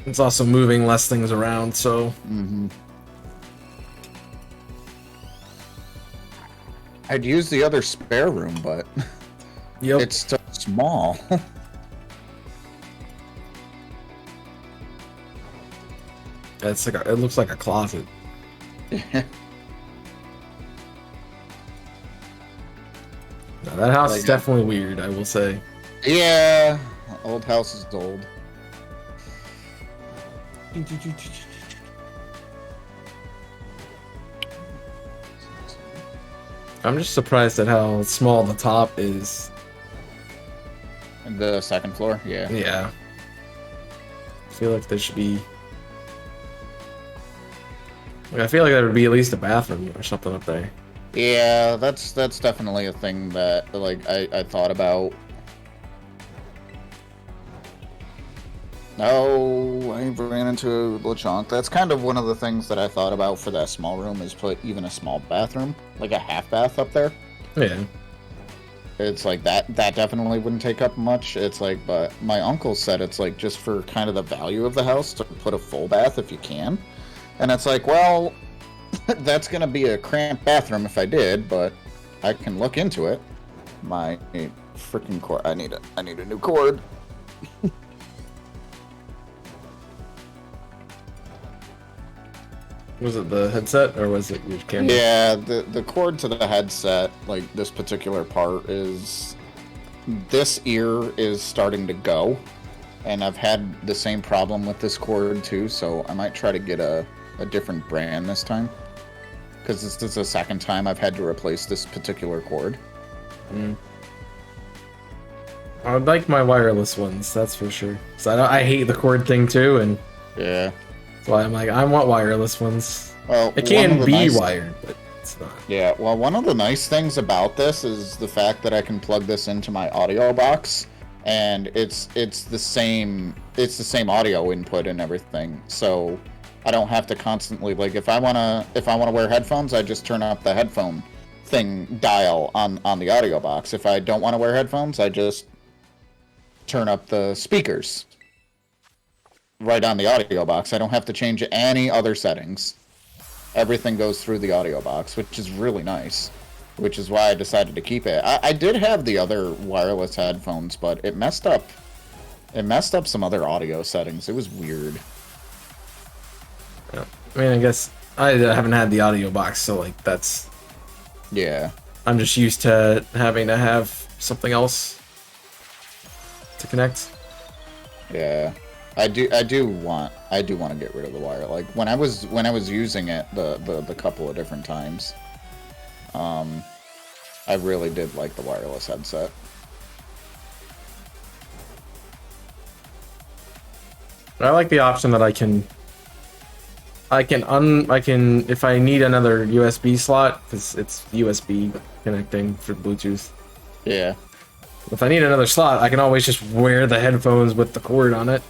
It's also moving less things around, so. I'd use the other spare room, but it's so small. It's like it looks like a closet. No, that house is definitely weird, I will say. Yeah, old house is old. I'm just surprised at how small the top is. The second floor? Yeah. Yeah. I feel like there should be... I feel like there would be at least a bathroom or something up there. Yeah, that's definitely a thing that, like, I thought about. Oh, I ran into LeChonk. That's kind of one of the things that I thought about for that small room, is put even a small bathroom, like a half bath up there. Yeah. It's like that definitely wouldn't take up much. It's like, but my uncle said it's like just for kind of the value of the house to put a full bath if you can. And it's like, well, that's gonna be a cramped bathroom if I did, but I can look into it. My freaking cord. I need a new cord. Was it the headset or was it your camera? Yeah, the cord to the headset, like this particular part, is this ear is starting to go, and I've had the same problem with this cord too, so I might try to get a different brand this time, because this is the second time I've had to replace this particular cord. I would like my wireless ones, that's for sure. So I hate the cord thing too, and yeah. That's why I'm like, I want wireless ones. Well, it can be wired, but it's not. Yeah, well, one of the nice things about this is the fact that I can plug this into my audio box, and it's the same audio input and everything. So I don't have to constantly, like, if I wanna wear headphones, I just turn up the headphone thing dial on the audio box. If I don't want to wear headphones, I just turn up the speakers right on the audio box. I don't have to change any other settings. Everything goes through the audio box, which is really nice, which is why I decided to keep it. I did have the other wireless headphones, but it messed up some other audio settings. It was weird. Yeah. I mean, I guess I haven't had the audio box, so like that's... Yeah. I'm just used to having to have something else to connect. Yeah. I do want to get rid of the wire. Like when I was using it the couple of different times, I really did like the wireless headset. I like the option that I can if I need another USB slot, because it's USB connecting for Bluetooth. Yeah. If I need another slot, I can always just wear the headphones with the cord on it.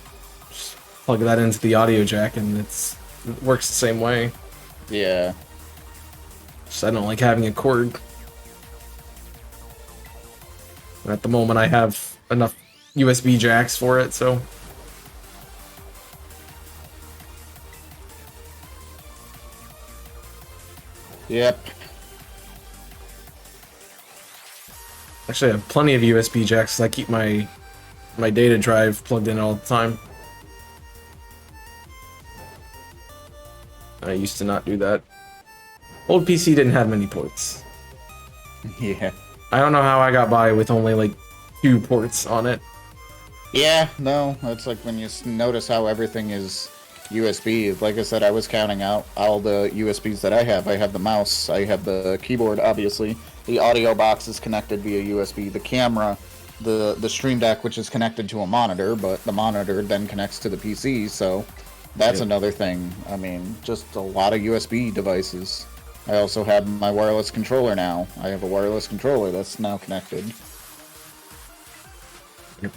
Plug that into the audio jack, and it works the same way. Yeah. Just I don't like having a cord. And at the moment, I have enough USB jacks for it, so. Yep. Actually, I have plenty of USB jacks. 'Cause I keep my data drive plugged in all the time. I used to not do that. Old PC didn't have many ports. Yeah. I don't know how I got by with only like 2 ports on it. Yeah, no, it's like when you notice how everything is USB. Like I said, I was counting out all the USBs that I have. I have the mouse, I have the keyboard, obviously. The audio box is connected via USB. The camera, the Stream Deck, which is connected to a monitor, but the monitor then connects to the PC, so that's another thing. I mean, just a lot of USB devices. I also have my wireless controller now. I have a wireless controller that's now connected. Yep.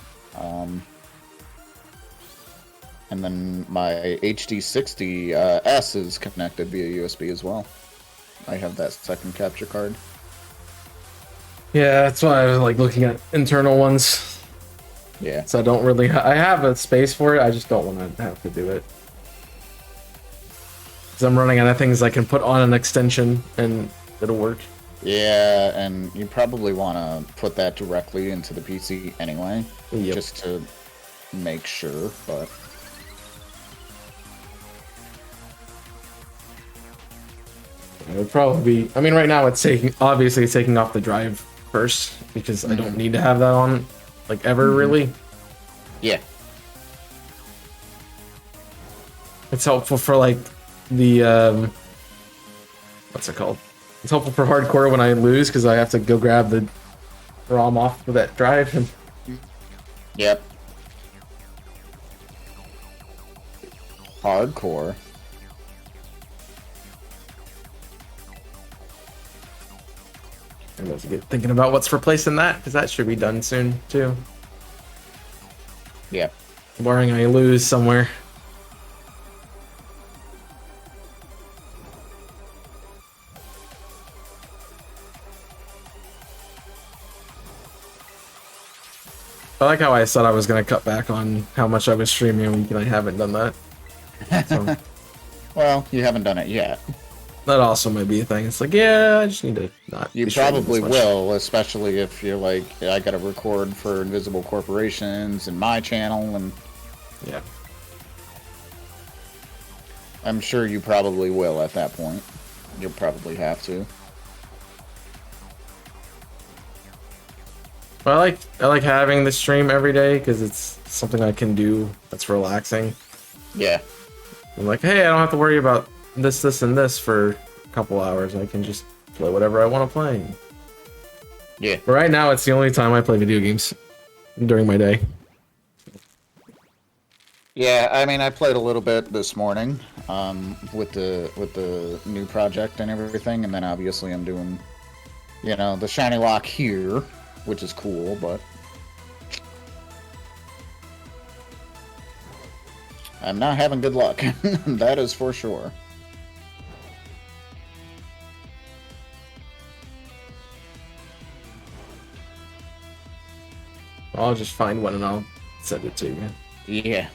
And then my HD60S is connected via USB as well. I have that second capture card. Yeah, that's why I was like looking at internal ones. Yeah. So I don't really. I have a space for it. I just don't want to have to do it. Because I'm running out of things I can put on an extension and it'll work. Yeah, and you probably want to put that directly into the PC anyway, just to make sure, but... It would probably be... I mean, right now it's obviously it's taking off the drive first, because I don't need to have that on, like, ever, really. Yeah. It's helpful for, like, the, what's it called? It's helpful for hardcore when I lose, because I have to go grab the ROM off of that drive. And... Yep. Hardcore. I was thinking about what's replacing that, because that should be done soon, too. Yeah. Barring I lose somewhere. I like how I said I was going to cut back on how much I was streaming a week, and I haven't done that. So, well, you haven't done it yet. that also might be a thing. It's like, yeah, I just need to not. You probably will, especially if you're like, I gotta record for Invisible Corporations and my channel, and... Yeah. I'm sure you probably will at that point. You'll probably have to. Well, I like having the stream every day because it's something I can do that's relaxing. Yeah. I'm like, hey, I don't have to worry about this, and this for a couple hours. I can just play whatever I want to play. Yeah. But right now, it's the only time I play video games during my day. Yeah, I mean, I played a little bit this morning with the new project and everything, and then obviously I'm doing, you know, the shiny lock here, which is cool, but I'm not having good luck. That is for sure. I'll just find one and I'll send it to you. Yeah.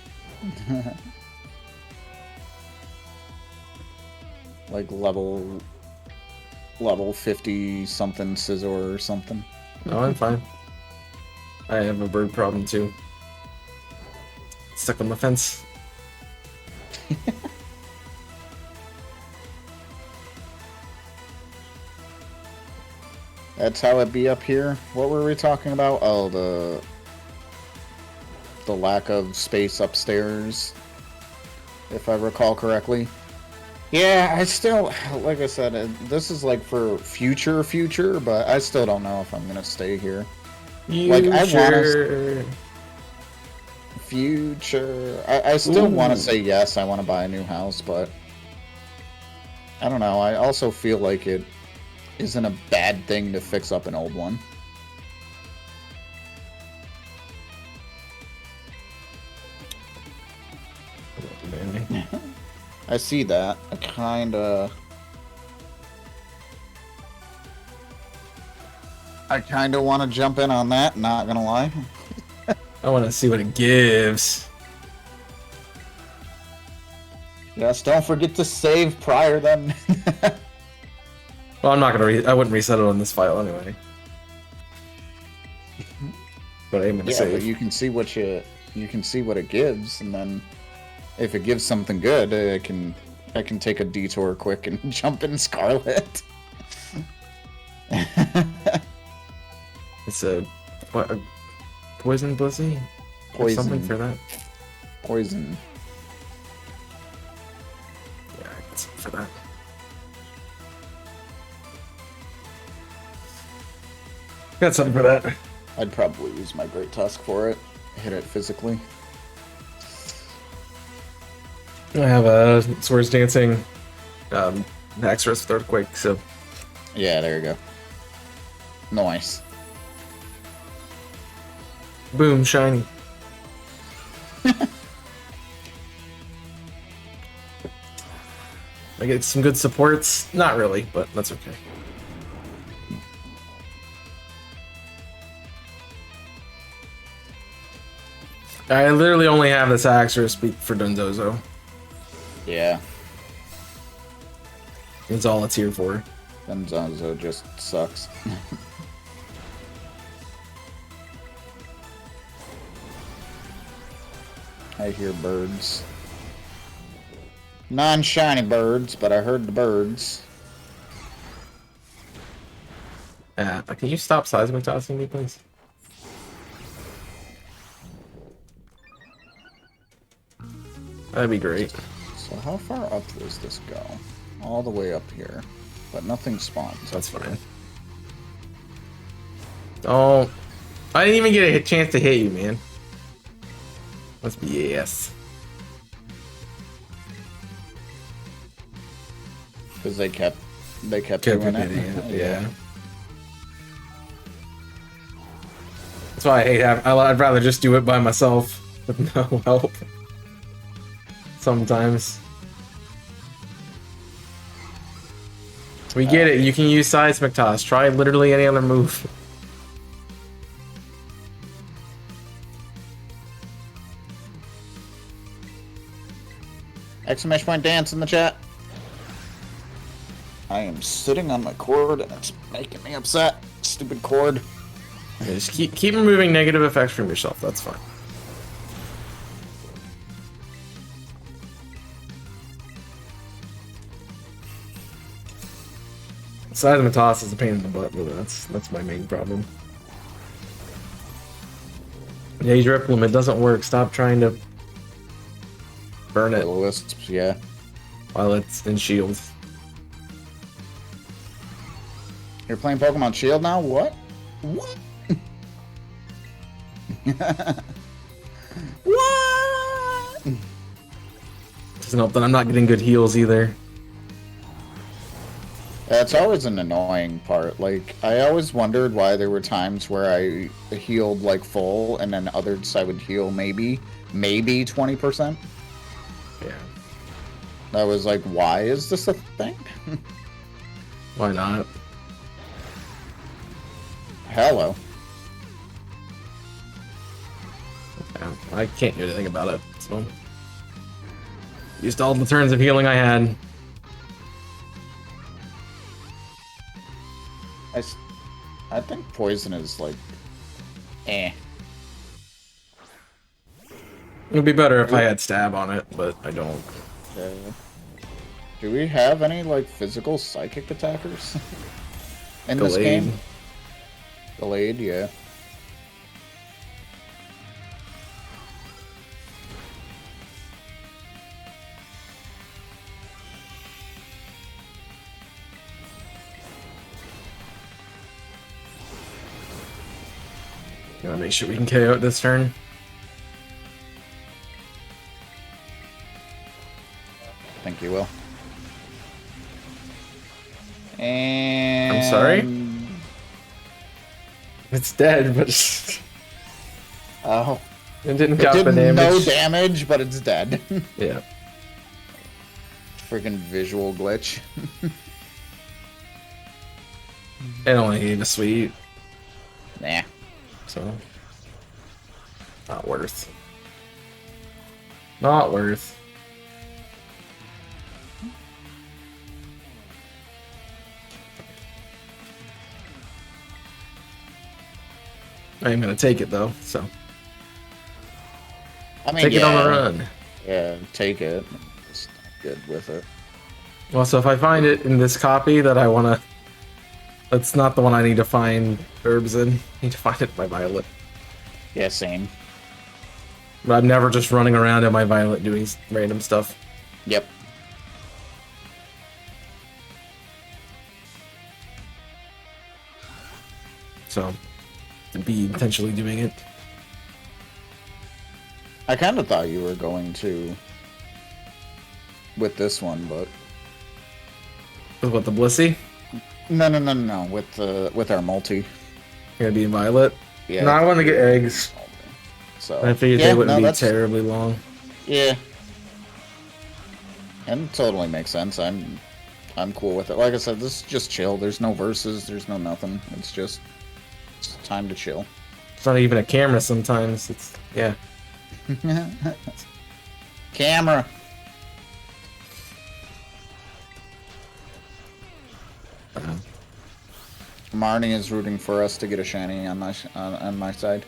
Like level 50 something scissor or something. No, I'm fine. I have a bird problem too. Stuck on the fence. That's how it be up here. What were we talking about? Oh, the lack of space upstairs, if I recall correctly. Yeah, I still, like I said, this is like for future, but I still don't know if I'm gonna stay here. Like, I wanna... Future... I still want to say yes, I want to buy a new house, but... I don't know, I also feel like it isn't a bad thing to fix up an old one. I see that. I kinda... I kind of want to jump in on that, not gonna lie. I want to see what it gives. Yes, don't forget to save prior then. Well, I'm not gonna. I wouldn't reset it on this file anyway. But I'm gonna save. But you can see what it gives, and then if it gives something good, I can take a detour quick and jump in Scarlet. It's a poison blizzy? Or something for that. Poison. Yeah, I got something for that. Got something for that. I'd probably use my Great Tusk for it. Hit it physically. I have a Swords Dancing, Axorus with Earthquake, so. Yeah, there you go. Nice. Boom, shiny. I get some good supports. Not really, but that's okay. I literally only have this Axorus for Dunzozo. Yeah. It's all it's here for. Dunzozo just sucks. I hear birds. Non-shiny birds, but I heard the birds. Can you stop seismic tossing me, please? That'd be great. So how far up does this go? All the way up here. But nothing spawns. That's fine. Oh, I didn't even get a chance to hit you, man. Must be yes. Because they kept doing it. Yeah. That's why I hate I'd rather just do it by myself with no help. Sometimes. We get it. You can use seismic toss. Try literally any other move. Exclamation point dance in the chat. I am sitting on my cord and it's making me upset. Stupid cord. Yeah, just keep removing negative effects from yourself. That's fine. Seismic toss is a pain in the butt, but that's my main problem. Yeah, use rip limit doesn't work. Stop trying to burn it. Wisps, yeah. While it's in shields. You're playing Pokemon Shield now? What? What? What? Doesn't help that I'm not getting good heals either. That's always an annoying part. Like, I always wondered why there were times where I healed like full and then others I would heal maybe 20%. Yeah. I was like, why is this a thing? Why not? Hello. Yeah, I can't do anything about it, so. Used all the turns of healing I had. I think poison is like, eh. It would be better if I had stab on it, but I don't. Do we have any like physical psychic attackers in this game? Delayed, yeah. Gotta make sure we can KO it this turn. I think you will. And I'm sorry? It's dead, but oh, it didn't cop the damage. No damage, but it's dead. Yeah. Freaking visual glitch. It only gave a sweet. Nah. So, not worth. Not worth. I am gonna take it though, so. I mean, Take it on the run. Yeah, take it. It's not good with it. Well, so if I find it in this copy that I wanna, that's not the one I need to find herbs in. I need to find it by Violet. Yeah, same. But I'm never just running around in my Violet doing random stuff. Yep. So, to be intentionally doing it. I kind of thought you were going to with this one, but With what, the Blissey? no. With our multi. Gonna be Violet? Yeah. No, I want to get eggs. So I figured they wouldn't be terribly long. Yeah. And totally makes sense. I'm cool with it. Like I said, this is just chill. There's no verses, there's no nothing. It's just time to chill. It's not even a camera sometimes. It's, yeah. Camera. Marnie is rooting for us to get a shiny on my side.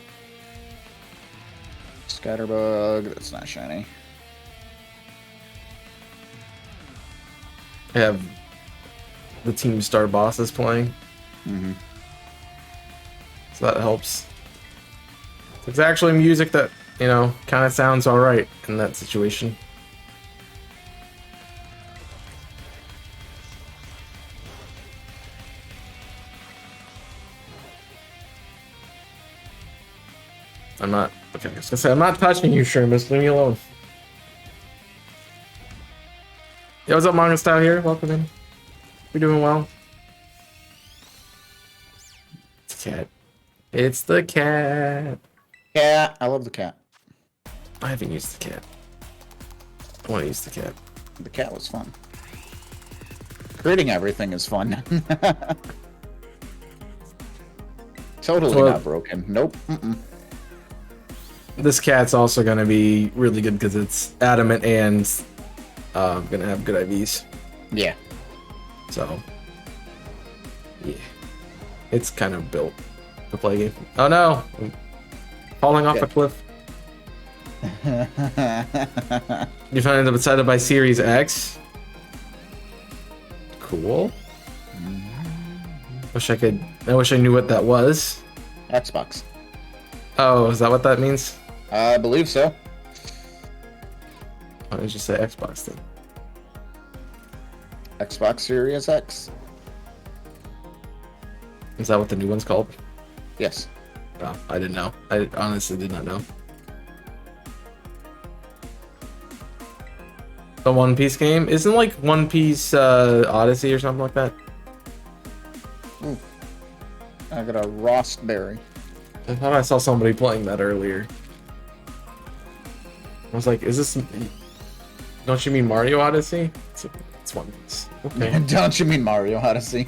Scatterbug, that's not shiny. I have the Team Star bosses playing. Mm-hmm. So that helps. It's actually music that, you know, kind of sounds alright in that situation. I'm not, okay, I was gonna say, I'm not touching you, Shermus. Leave me alone. Yo, what's up, Manga Style here? Welcome in. We're doing well. It's the cat. It's the cat. Cat. I love the cat. I haven't used the cat. I want to use the cat. The cat was fun. Creating everything is fun. Totally Well, not broken. Nope. Mm-mm. This cat's also gonna be really good because it's adamant and gonna have good IVs. Yeah. So, yeah, it's kind of built to play a game. Oh no, I'm falling off a cliff. You find it decided by Series X. Cool. I wish I knew what that was. Xbox. Oh, is that what that means? I believe so. Why did you say Xbox then? Xbox Series X. Is that what the new one's called? Yes. Oh, I didn't know. I honestly did not know. The One Piece game? Isn't like One Piece Odyssey or something like that? Ooh. I got a Rostberry. I thought I saw somebody playing that earlier. I was like, is this... Don't you mean Mario Odyssey? It's One Piece. Okay. Don't you mean Mario Odyssey?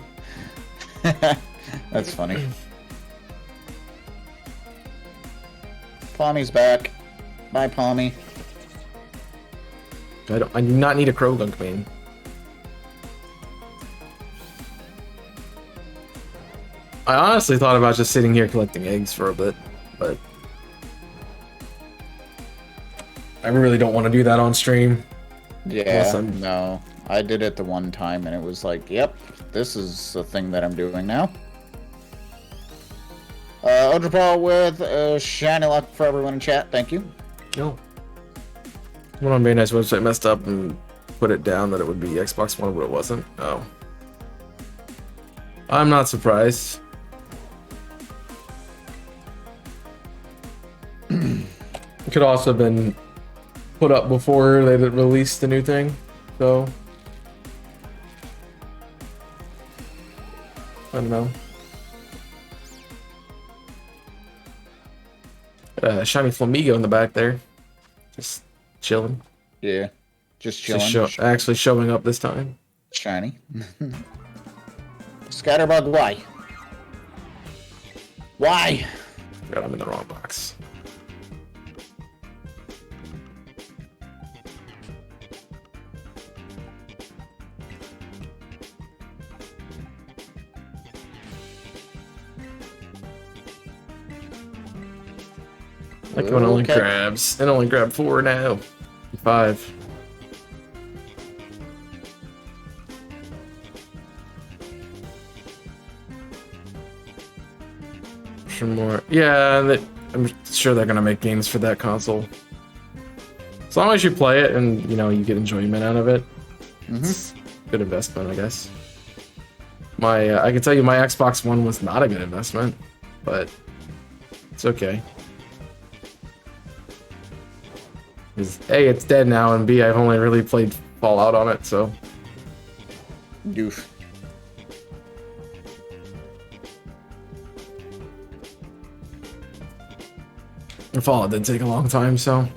That's funny. Palmy's back. Bye, Palmy. I do not need a Krogunk main. I honestly thought about just sitting here collecting eggs for a bit, but I really don't want to do that on stream. Yeah, no. I did it the one time and it was like, yep, this is the thing that I'm doing now. Odripal with shiny luck for everyone in chat. Thank you. No. One on Very Nice website messed up and put it down that it would be Xbox One, but it wasn't. Oh. I'm not surprised. It could also have been put up before they released the new thing, so I don't know. Shiny Flamigo in the back there, just chilling. Yeah, just chilling. Actually showing up this time. Shiny. Scatterbug, why? Why? Forgot I'm in the wrong box. Like when it only grabs. It only grabbed 4 now. 5. Some more. Yeah, I'm sure they're gonna make games for that console. As long as you play it and you know you get enjoyment out of it, it's a good investment, I guess. I can tell you my Xbox One was not a good investment, but it's okay. Because A, it's dead now, and B, I've only really played Fallout on it, so. Doof. And Fallout did take a long time, so.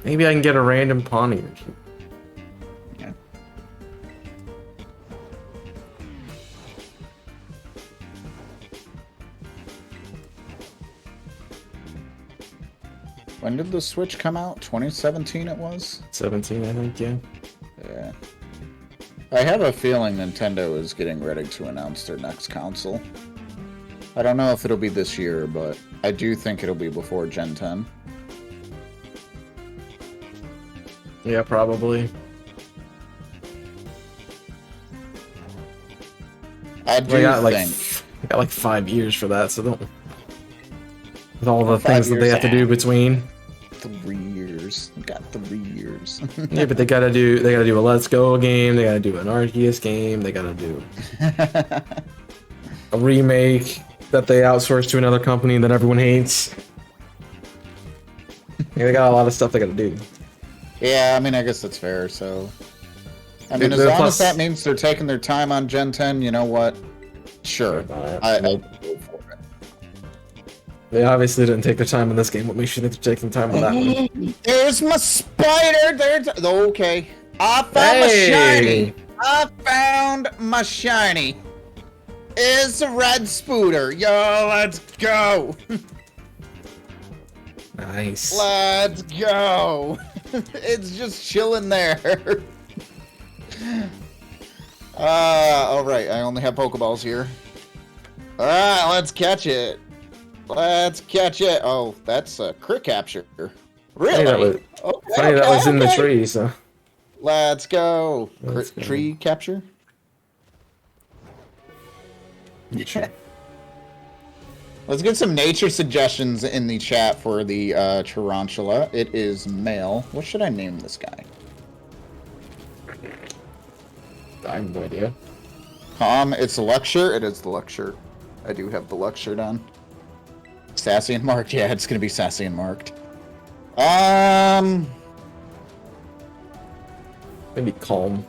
Maybe I can get a random Pawnee. Yeah. When did the Switch come out? 2017 it was? 17, I think, yeah. Yeah. I have a feeling Nintendo is getting ready to announce their next console. I don't know if it'll be this year, but I do think it'll be before Gen 10. Yeah, probably. I do think. We got like 5 years for that, so don't. With all the things that they have to do between. 3 years. We got 3 years. Yeah, but they gotta do a Let's Go game, they gotta do an Arceus game, they gotta do a remake that they outsource to another company that everyone hates. Yeah, they got a lot of stuff they gotta do. Yeah, I mean, I guess that's fair, so... I mean, as long as that means they're taking their time on Gen 10, you know what? Sure. I'll go for it. They obviously didn't take their time on this game. What makes you think they're taking time on that one? There's my spider! There's... Okay. I found my shiny! I found my shiny! It's a red spooter. Yo, let's go! Nice. Let's go! It's just chilling there. Alright, I only have Pokeballs here. Alright, let's catch it. Let's catch it. Oh, that's a crit capture. Really? Funny that was in the tree, so. Let's go. Tree capture? Nature. Let's get some nature suggestions in the chat for the tarantula. It is male. What should I name this guy? I have no idea. It's a Luxure. It is the Luxure. I do have the Luxure on. Sassy and marked. Yeah, it's gonna be sassy and marked. Maybe calm.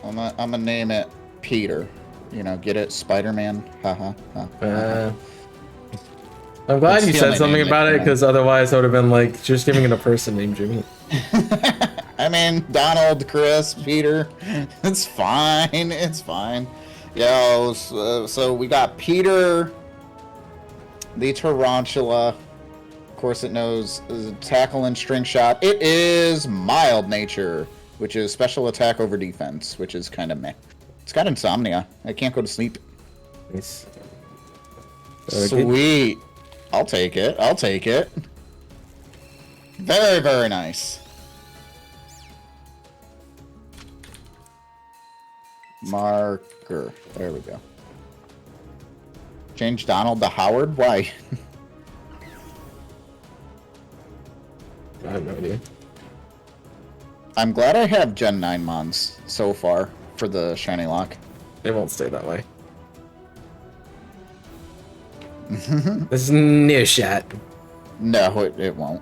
I'm gonna name it Peter. You know, get it? Spider-Man. Haha. I'm glad you said something about it, because otherwise I would have been like, just giving it a person named Jimmy. I mean, Donald, Chris, Peter. It's fine. It's fine. Yo, so we got Peter, the tarantula. Of course, it knows tackle and string shot. It is mild nature, which is special attack over defense, which is kind of meh. It's got insomnia. I can't go to sleep. Nice. Sweet. I'll take it. I'll take it. Very, very nice. Marker. There we go. Change Donald to Howard? Why? I have no idea. I'm glad I have Gen 9 mons so far for the Shiny Lock. It won't stay that way. This is new shot. No, it won't.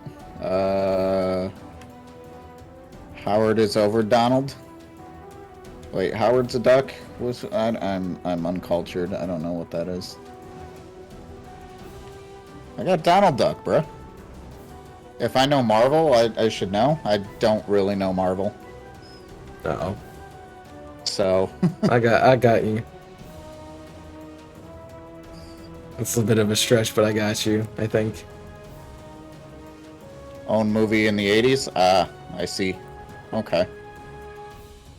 Howard is over Donald. Wait, Howard's a duck? I'm uncultured. I don't know what that is. I got Donald Duck, bruh. If I know Marvel, I should know. I don't really know Marvel. Uh-oh. So I got you. It's a bit of a stretch, but I got you, I think. own movie in the 80s? Ah, I see. Okay.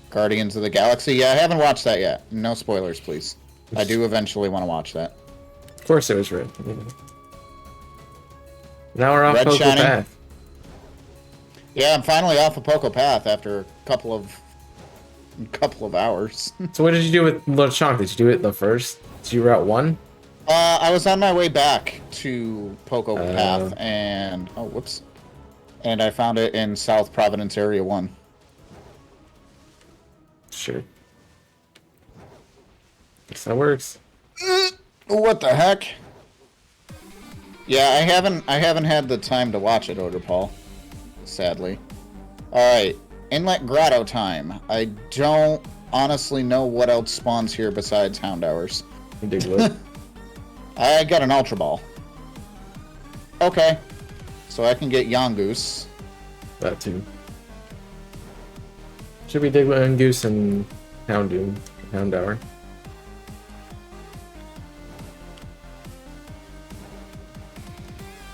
Guardians of the Galaxy? Yeah, I haven't watched that yet. No spoilers, please. I do eventually want to watch that. Of course it was red. Now we're off Red Poco Shining. Path. Yeah, I'm finally off of Poco Path after a couple of hours. So what did you do with Little Chunk? Did you do it the first? Did you route 1? I was on my way back to Poco Path, and... Oh, whoops. And I found it in South Providence Area 1. Sure. Guess that works. What the heck? Yeah, I haven't had the time to watch it, Odor Paul. Sadly. Alright. Inlet Grotto time. I don't honestly know what else spawns here besides Houndours. Diglett. I got an Ultra Ball. Okay. So I can get Yongoose. That too. Should be Diglett and Goose and Houndour.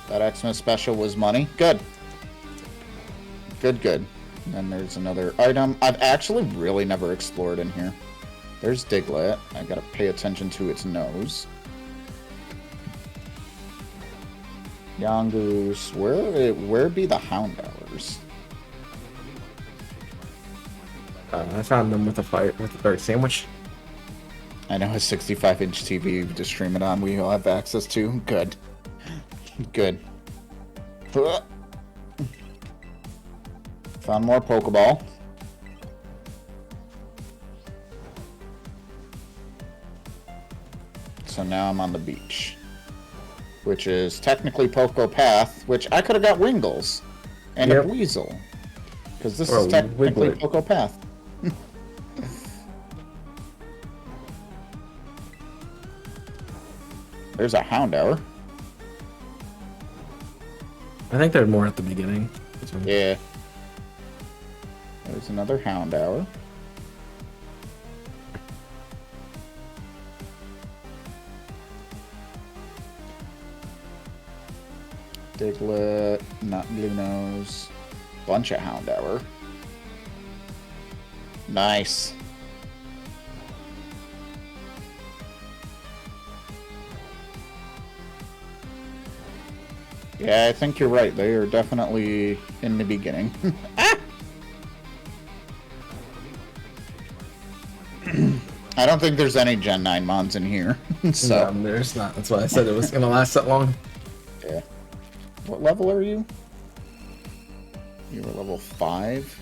That Xmas special was money. Good. Good. And then there's another item. I've actually really never explored in here. There's Diglett. I gotta pay attention to its nose. Yongoose. Where be the Houndours? I found them with a dark sandwich. I know a 65-inch TV to stream it on. We all have access to. Good. Found more Pokeball. So now I'm on the beach, which is technically Poco Path, which I could have got Wingles and a Weasel, because this is technically Poco Path. There's a Houndour. I think they're more at the beginning. Yeah. There's another Houndour. Diglett, not Blue Nose. Bunch of Houndour. Nice. Yeah, I think you're right. They are definitely in the beginning. I don't think there's any Gen 9 mods in here. So No, there's not. That's why I said it was going to last that long. Yeah. What level are you? You were level 5?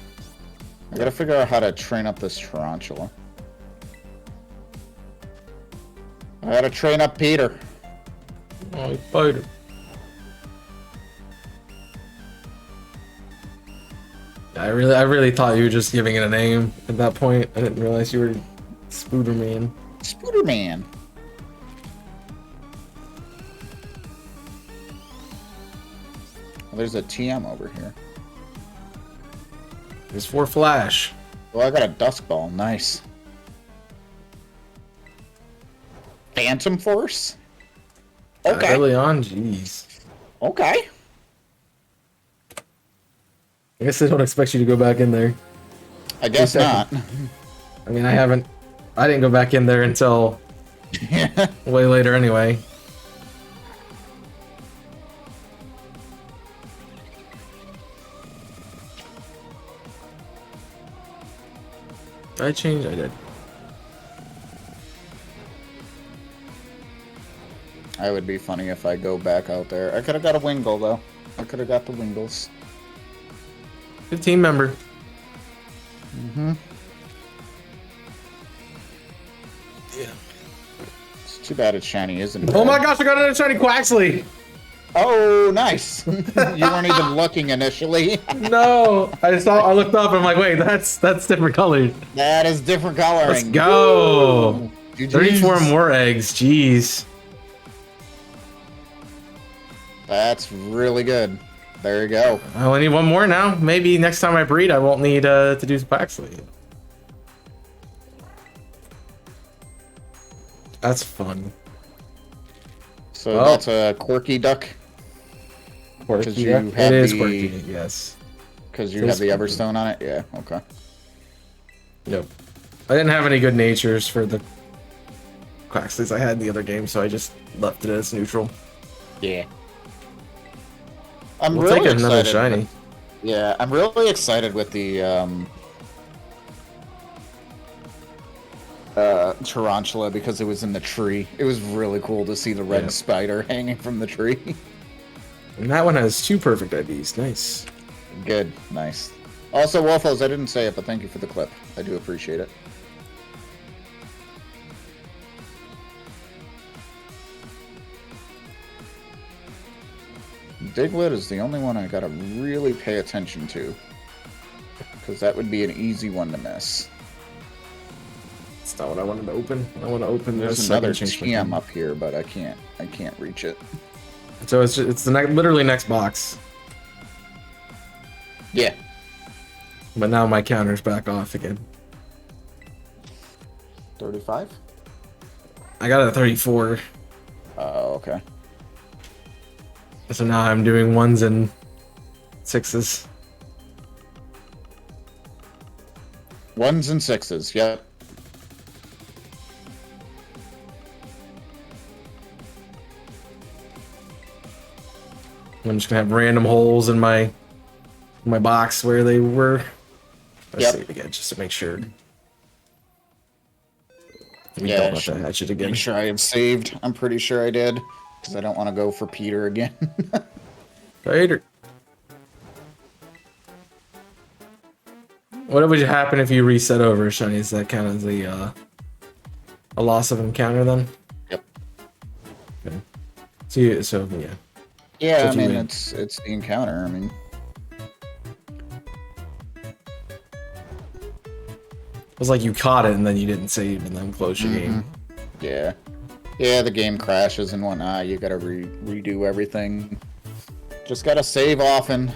I gotta figure out how to train up this tarantula. I gotta train up Peter. Oh, Peter. I really thought you were just giving it a name at that point. I didn't realize you were Spooderman. Spooderman. Well, there's a TM over here. There's 4 Flash. Oh, I got a Dusk Ball. Nice. Phantom Force? Okay. Early on, jeez. Okay. I guess they don't expect you to go back in there. I guess not. I mean, I didn't go back in there until way later anyway. Did I change? I did. I would be funny if I go back out there. I could have got a Wingull, though. I could have got the Wingulls. Good team member. Mm-hmm. Yeah. It's too bad it's shiny, isn't it? Oh my gosh, I got another shiny Quaxley! Oh, nice! You weren't even looking initially. No! I looked up and I'm like, wait, that's different colored. That is different coloring. Let's go! Ooh. 34 more eggs, jeez. That's really good. There you go. I only need one more now. Maybe next time I breed, I won't need to do Paxley. That's fun. So that's a quirky duck. Quirky duck? It is quirky, yes. Because you have the Everstone on it? Yeah, okay. Yep. I didn't have any good natures for the Quaxleys I had in the other game, so I just left it as neutral. Yeah. I'm we'll really take another excited. shiny. Yeah, I'm really excited with the tarantula because it was in the tree. It was really cool to see the red spider hanging from the tree. And that one has 2 perfect IVs. Nice. Good. Nice. Also, Waffles, I didn't say it, but thank you for the clip. I do appreciate it. Diglett is the only one I gotta really pay attention to. Because that would be an easy one to miss. That's not what I wanted to open. I want to open There's another TM up here, but I can't reach it. So it's the literally next box. Yeah. But now my counter's back off again. 35? I got a 34. Oh, okay. So now I'm doing 1s and 6s. 1s and 6s, yep. I'm just gonna have random holes in my box where they were. Let's see it again, just to make sure. Yeah, make sure I have saved. I'm pretty sure I did, because I don't want to go for Peter again. Peter. What would happen if you reset over, Shiny? Is that kind of the a loss of encounter then? Yep. Okay. So yeah. Yeah, I mean it's the encounter. I mean. It was like you caught it and then you didn't save and then close your game. Yeah. Yeah, the game crashes and whatnot. You gotta redo everything. Just gotta save often.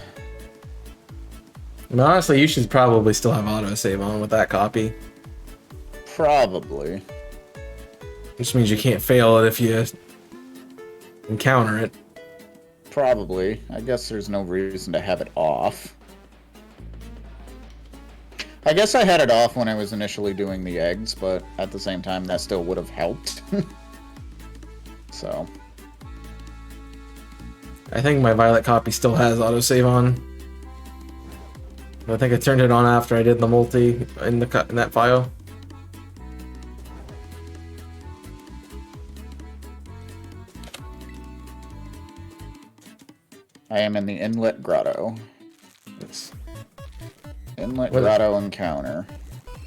I mean, honestly, you should probably still have autosave on with that copy. Probably. Which means you can't fail it if you encounter it. Probably. I guess there's no reason to have it off. I guess I had it off when I was initially doing the eggs, but at the same time, that still would have helped. So. I think my Violet copy still has autosave on. I think I turned it on after I did the multi in that file. I am in the Inlet Grotto. Yes. Inlet Grotto encounter.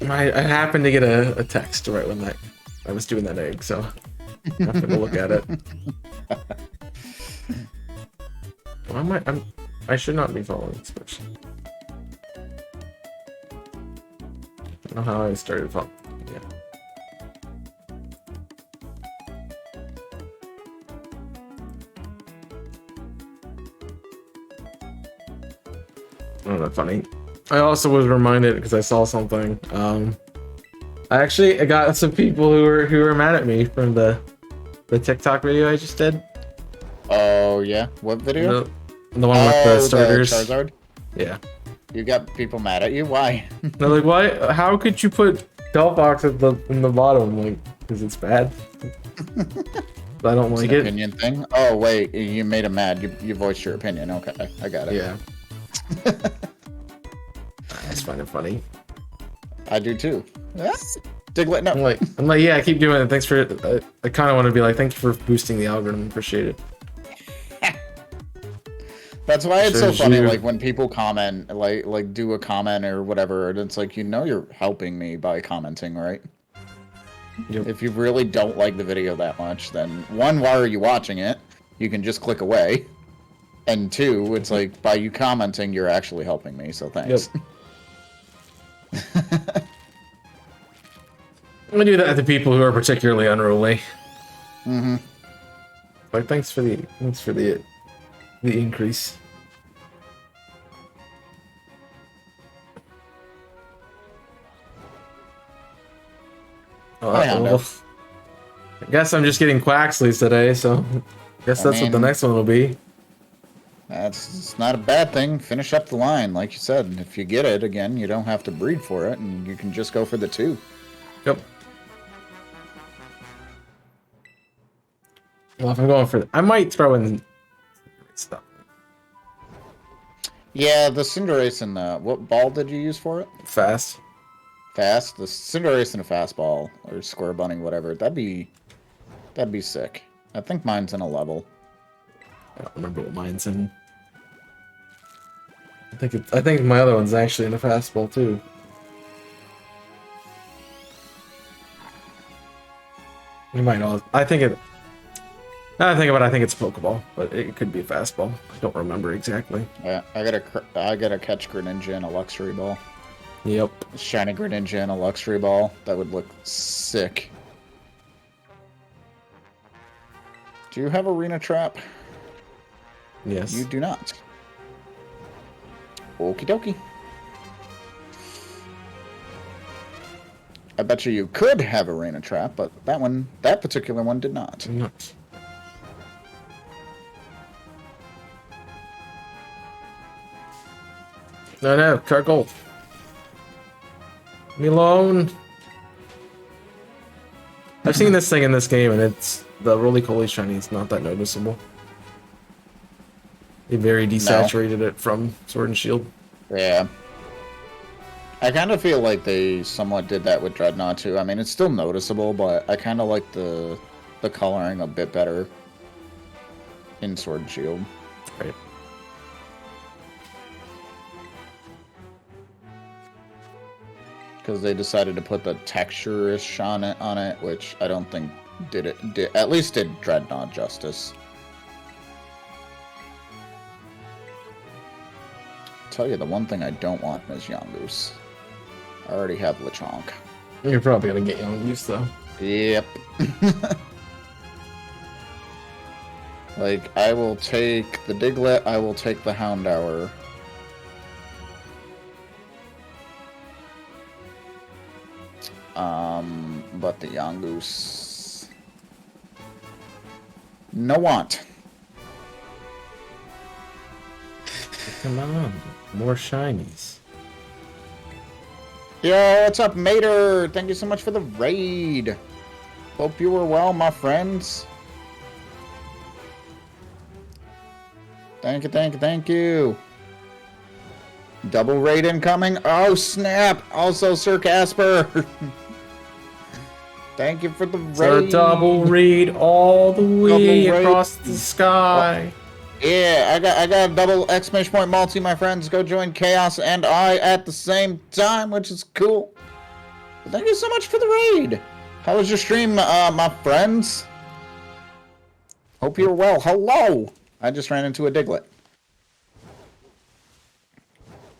I happened to get a text right when I was doing that egg, so I happened to look at it. I should not be following this person. I don't know how I started following. Yeah. Oh, that's funny. I also was reminded because I saw something. I got some people who were mad at me from the TikTok video I just did. Oh yeah, what video? The one with the starters. The Charizard? Yeah. You got people mad at you? Why? They're like, why? How could you put Delphox in the bottom? Like, because it's bad. I don't like it. Opinion thing. Oh wait, you made him mad. You voiced your opinion. Okay, I got it. Yeah. I just find it funny. I do too. Diglett, no. I'm like, yeah, I keep doing it. Thanks for. I kind of want to be like, thank you for boosting the algorithm. Appreciate it. That's why it's so funny, like when people comment, like do a comment or whatever, and it's like, you're helping me by commenting, right? Yep. If you really don't like the video that much, then one, why are you watching it? You can just click away. And two, it's like, by you commenting, you're actually helping me, so thanks. Yep. I'm gonna do that to people who are particularly unruly. Mm-hmm. Like, thanks for the increase. Well, I guess I'm just getting Quaxleys today, so I guess that's what the next one will be. It's not a bad thing. Finish up the line, like you said. If you get it again, you don't have to breed for it, and you can just go for the 2. Yep. Well, if I'm going for... I might throw in stuff. Yeah, the Cinderace and the... What ball did you use for it? Fast. Fast? The Cinderace and a fastball, or Square Bunny, whatever. That'd be sick. I think mine's in a level. I don't remember what mine's in. I think my other one's actually in a fastball too. You might all. I think it. Now I think about it, I think it's a Pokeball, but it could be a fastball. I don't remember exactly. Yeah, I gotta catch Greninja in a Luxury Ball. Yep. Shiny Greninja in a Luxury Ball. That would look sick. Do you have Arena Trap? Yes. You do not. Okie dokie. I bet you could have Arena Trap, but that particular one did not. Not. No, card gold. Leave me alone. I've seen this thing in this game, and it's the roly-poly shiny is not that noticeable. They very desaturated it from Sword and Shield. Yeah. I kind of feel like they somewhat did that with Dreadnought too. I mean, it's still noticeable, but I kind of like the coloring a bit better in Sword and Shield. Right. Because they decided to put the texture-ish on it, which I don't think at least did Dreadnought justice. Tell you the one thing I don't want is Yongoose. I already have Lechonk. You're probably gonna get Yongoose though. Yep. Like, I will take the Diglett, I will take the Houndour. But the Yongoose... No want. Come on, more shinies. Yo, what's up, Mater? Thank you so much for the raid. Hope you were well, my friends. Thank you, thank you, thank you. Double raid incoming. Oh, snap. Also, Sir Casper. Thank you for the raid. So double raid all the way across the sky. Yeah, I got a double exclamation point multi, my friends. Go join Chaos and I at the same time, which is cool. But thank you so much for the raid. How was your stream, my friends? Hope you're well. Hello. I just ran into a Diglett.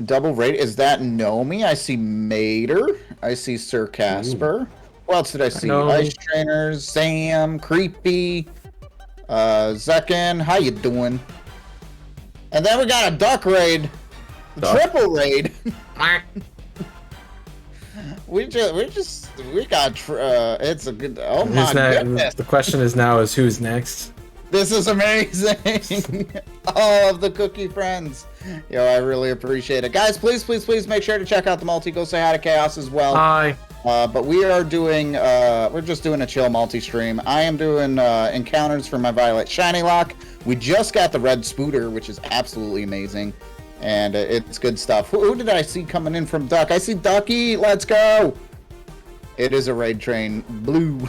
Double raid. Is that Nomi? I see Mater. I see Sir Casper. What else did I see? Ice Trainers, Sam, Creepy, Zekin. How you doing? And then we got a duck raid. Triple raid. we got it's a good, oh my goodness. The question is now is who's next? This is amazing. All of the cookie friends. Yo, I really appreciate it. Guys, please make sure to check out the multi. Go say hi to Chaos as well. Hi. But we are doing, we're just doing a chill multi-stream. I am doing encounters for my Violet Shiny Lock. We just got the Red Spooter, which is absolutely amazing. And it's good stuff. Who did I see coming in from Duck? I see Ducky. Let's go. It is a raid train. Blue.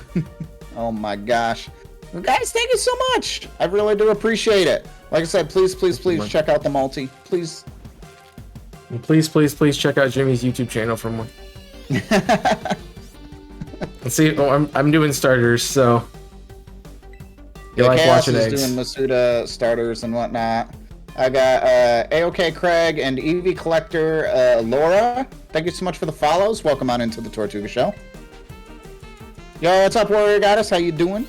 Oh my gosh. Guys, thank you so much. I really do appreciate it. Like I said, please check out the multi. Please. And please check out Jimmy's YouTube channel for more. Let's see. Oh, I'm doing starters, so you like Chaos watching is eggs. doing Masuda starters and whatnot. I got AOK Craig and Eevee Collector Laura. Thank you so much for the follows. Welcome on into the Tortuga Show. Yo, what's up, Warrior Goddess? How you doing?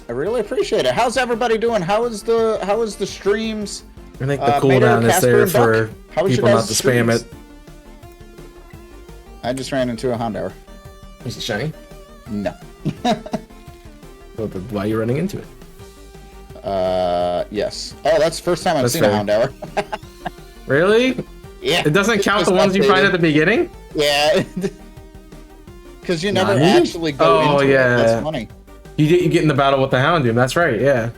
I really appreciate it. How's everybody doing? How is the streams? I think the cooldown is there for people not to spam it. I just ran into a Houndour. Is it shiny? No. Well, why are you running into it? Yes. Oh, that's the first time I've seen a Houndour. Really? Yeah. It doesn't count the ones you find at the beginning? Yeah. Because you never actually go into it. That's funny. You get in the battle with the Houndoom. That's right, yeah.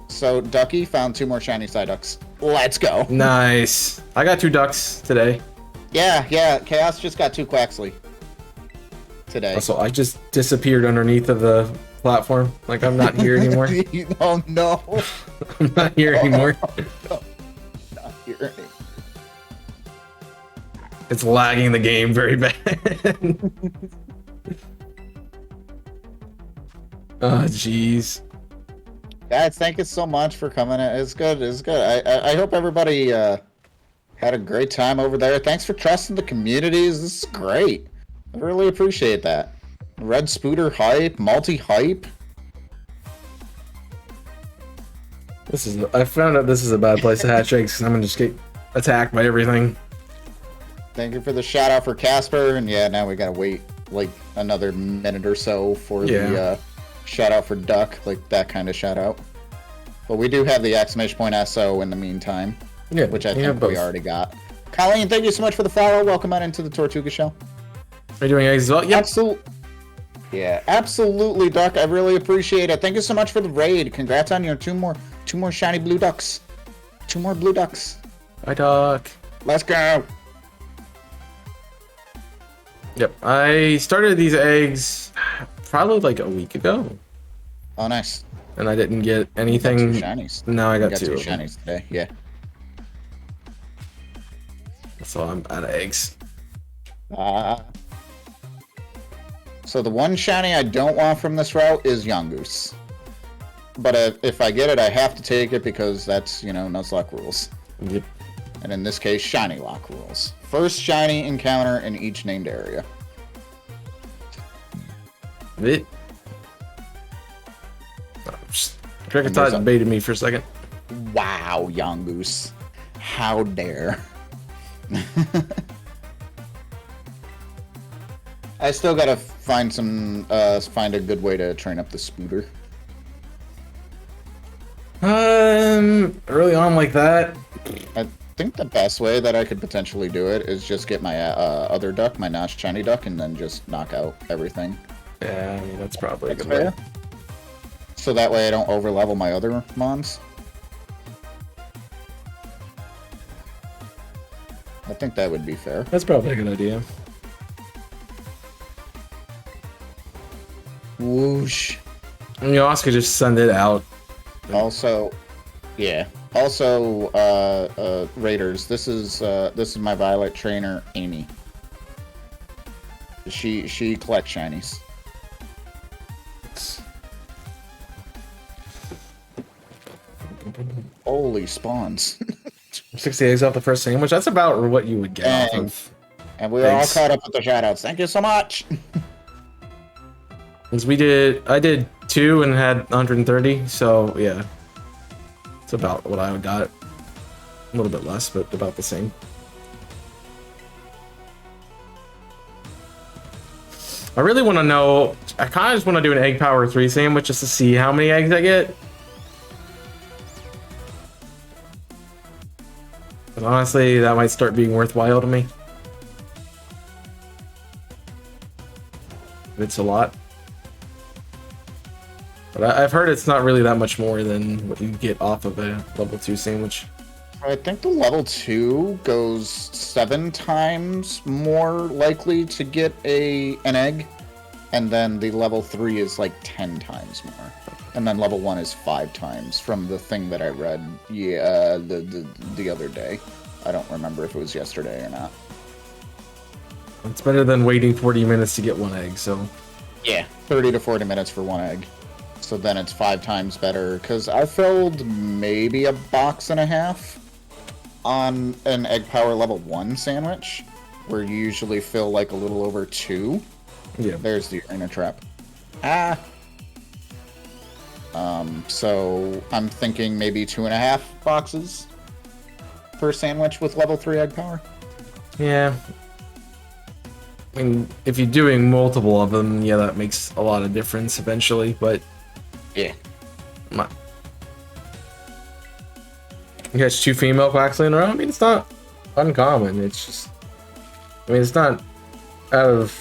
So, Ducky found 2 more shiny Psyducks. Let's go. Nice. I got 2 ducks today. Yeah. Chaos just got 2 Quaxley today. Also, I just disappeared underneath of the platform. Like, I'm not here anymore. Oh, no. I'm not here anymore. No. Not here anymore. It's lagging the game very bad. Oh, jeez. Guys, thank you so much for coming in. It's good. I hope everybody had a great time over there. Thanks for trusting the communities. This is great. I really appreciate that. Red Spooter hype, multi-hype. I found out this is a bad place to hatch eggs because I'm gonna just get attacked by everything. Thank you for the shout out for Casper, and yeah, now we gotta wait like another minute or so for the shout out for Duck, like that kind of shout out. But we do have the exclamation point SO in the meantime, which I think we already got. Colleen, thank you so much for the follow. Welcome on into the Tortuga Show. Are you doing eggs as well? Yep. Absolutely, Duck. I really appreciate it. Thank you so much for the raid. Congrats on your two more shiny blue ducks. 2 more blue ducks. Hi, Duck. Let's go. Yep, I started these eggs probably like a week ago. Oh, nice. And I didn't get anything. You got 2 shinies. No, I got 2 shinies today. Yeah. So I'm out of eggs. So the 1 shiny I don't want from this route is Yongoose. But if I get it, I have to take it because that's, Nuzlocke rules. Yep. And in this case, shiny lock rules. First shiny encounter in each named area. Cricketot baited me for a second. Wow, Yongoose. How dare. I still gotta find a good way to train up the Spooter. Early on like that. I think the best way that I could potentially do it is just get my other duck, my Nash shiny duck, and then just knock out everything. Yeah, I mean, that's probably a good way. So that way I don't overlevel my other mons. I think that would be fair. That's probably a good idea. Whoosh. And you also could just send it out. Also, yeah. Also, Raiders. This is my Violet trainer, Amy. She collects shinies. Holy spawns. 60 eggs off the first sandwich. That's about what you would get off of. And we were all caught up with the shoutouts. Thank you so much. Because I did 2 and had 130, so yeah. It's about what I got. A little bit less, but about the same. I really want to know, I kind of just want to do an egg power 3 sandwich just to see how many eggs I get. But honestly, that might start being worthwhile to me. It's a lot. But I've heard it's not really that much more than what you get off of a level 2 sandwich. I think the level 2 goes 7 times more likely to get an egg, and then the level 3 is like 10 times more. And then level 1 is 5 times from the thing that I read the other day. I don't remember if it was yesterday or not. It's better than waiting 40 minutes to get 1 egg, so... Yeah, 30 to 40 minutes for 1 egg. So then it's 5 times better, because I filled maybe a box and a half on an egg power level 1 sandwich, where you usually fill like a little over 2. Yeah. There's the arena trap. So I'm thinking maybe 2.5 boxes per sandwich with level 3 egg power. Yeah. I mean, if you're doing multiple of them, yeah, that makes a lot of difference eventually, but... Yeah. My... You catch 2 female quacks laying around? I mean, it's not uncommon, it's just... I mean, it's not out of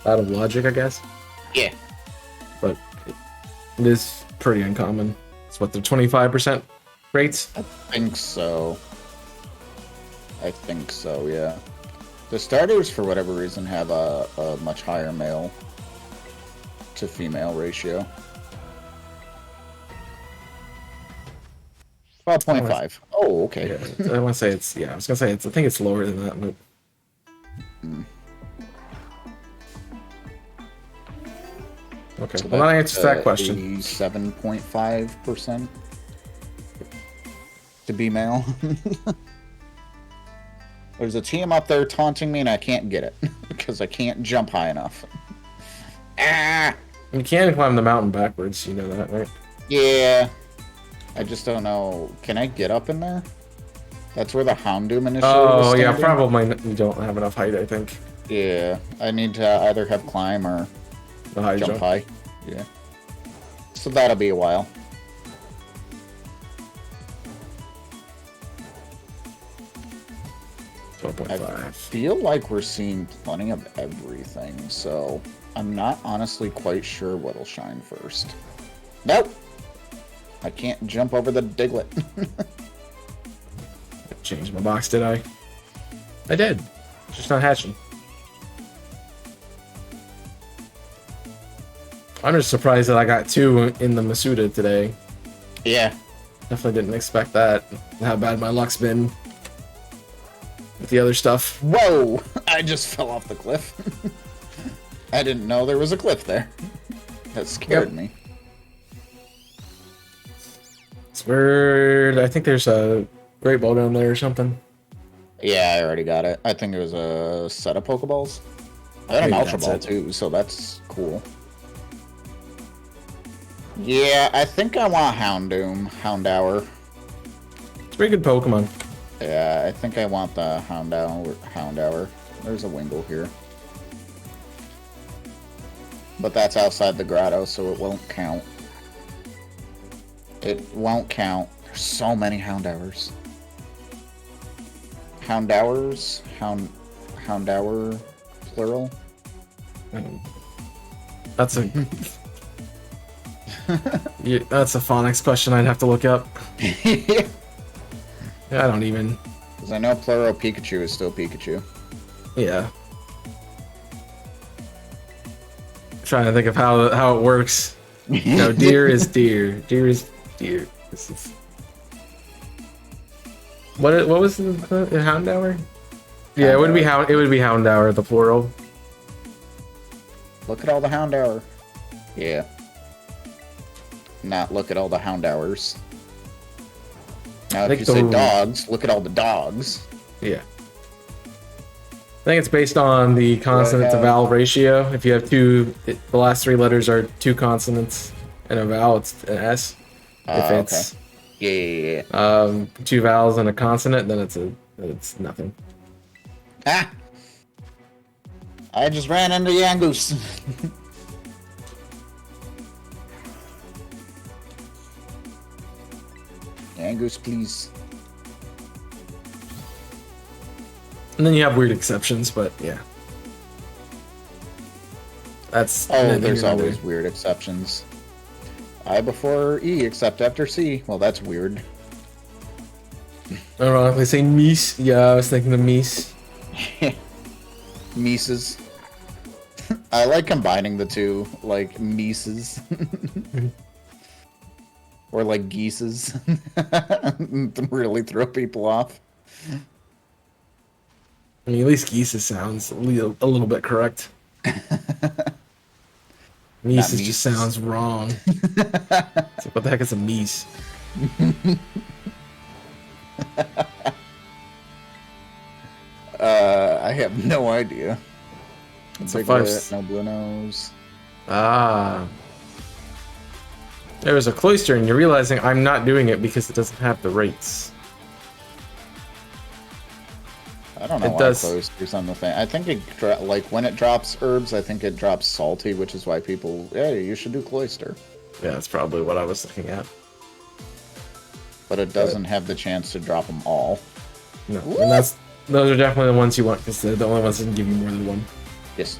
logic, I guess. Yeah. But it is pretty uncommon. It's what, the 25% rates? I think so. Yeah. The starters, for whatever reason, have a much higher male to female ratio. 12.5. Oh, okay. Yeah, I want to say it's, yeah, I was going to say it's, I think it's lower than that, but... Okay, So well that answers that question. 7.5% to be male. There's a team up there taunting me and I can't get it because I can't jump high enough. Ah! You can climb the mountain backwards, you know that, right? Yeah. I just don't know. Can I get up in there? That's where the Houndoom initially Oh, was yeah, standing? probably you don't have enough height, I think. Yeah. I need to either have climb or The high jump. high. Yeah. So that'll be a while. I 12.5. feel like we're seeing plenty of everything, so I'm not honestly quite sure what'll shine first. Nope! I can't jump over the Diglett. Changed my box, did I? I did. It's just not hatching. I'm just surprised that I got 2 in the Masuda today. Yeah. Definitely didn't expect that. How bad my luck's been with the other stuff. Whoa! I just fell off the cliff. I didn't know there was a cliff there. That scared me. It's weird. I think there's a great ball down there or something. Yeah, I already got it. I think it was a set of Pokeballs. I got a Maybe Ultra that's Ball it. too, so that's cool. Yeah, I think I want Houndour. It's a pretty good Pokemon. Yeah, I think I want the Houndour. There's a Wingull here. But that's outside the grotto, so it won't count. It won't count. There's so many Houndours. Houndours? Houndour, plural? That's a... Yeah, that's a phonics question I'd have to look up. Because I don't even... I know plural Pikachu is still Pikachu. Yeah. Trying to think of how it works. No, deer is deer. Deer is deer. This is... What was the Houndour? Yeah, it would be Houndour, the plural. Look at all the Houndour. Yeah. Not look at all the Houndours. Now, if you say dogs, look at all the dogs. Yeah. I think it's based on the consonant to vowel ratio. If you have the last 3 letters are 2 consonants and a vowel, it's an S. If it's yeah. 2 vowels and a consonant, then it's nothing. Ah! I just ran into Yangoose. Yangoose, please. And then you have weird exceptions, but yeah. That's... Oh, there's always weird exceptions. I before E, except after C. Well, that's weird. Ironically, say Mies. Yeah, I was thinking of Mies. Mises. I like combining the two, like Mises. Or like Geeses. Really throw people off. I mean, at least Geese sounds a little bit correct. Mises just sounds wrong. It's like, what the heck is a Mies? I have no idea. It's a Biglet, no blue nose. Ah. There was a cloister, and you're realizing I'm not doing it because it doesn't have the rates. I don't know It why does. cloister's on the thing. I think it like when it drops herbs, I think it drops salty, which is why people, hey, you should do cloister. Yeah, that's probably what I was looking at. But it doesn't have the chance to drop them all. No, and those are definitely the ones you want because they're the only ones that can give you more than one. Yes.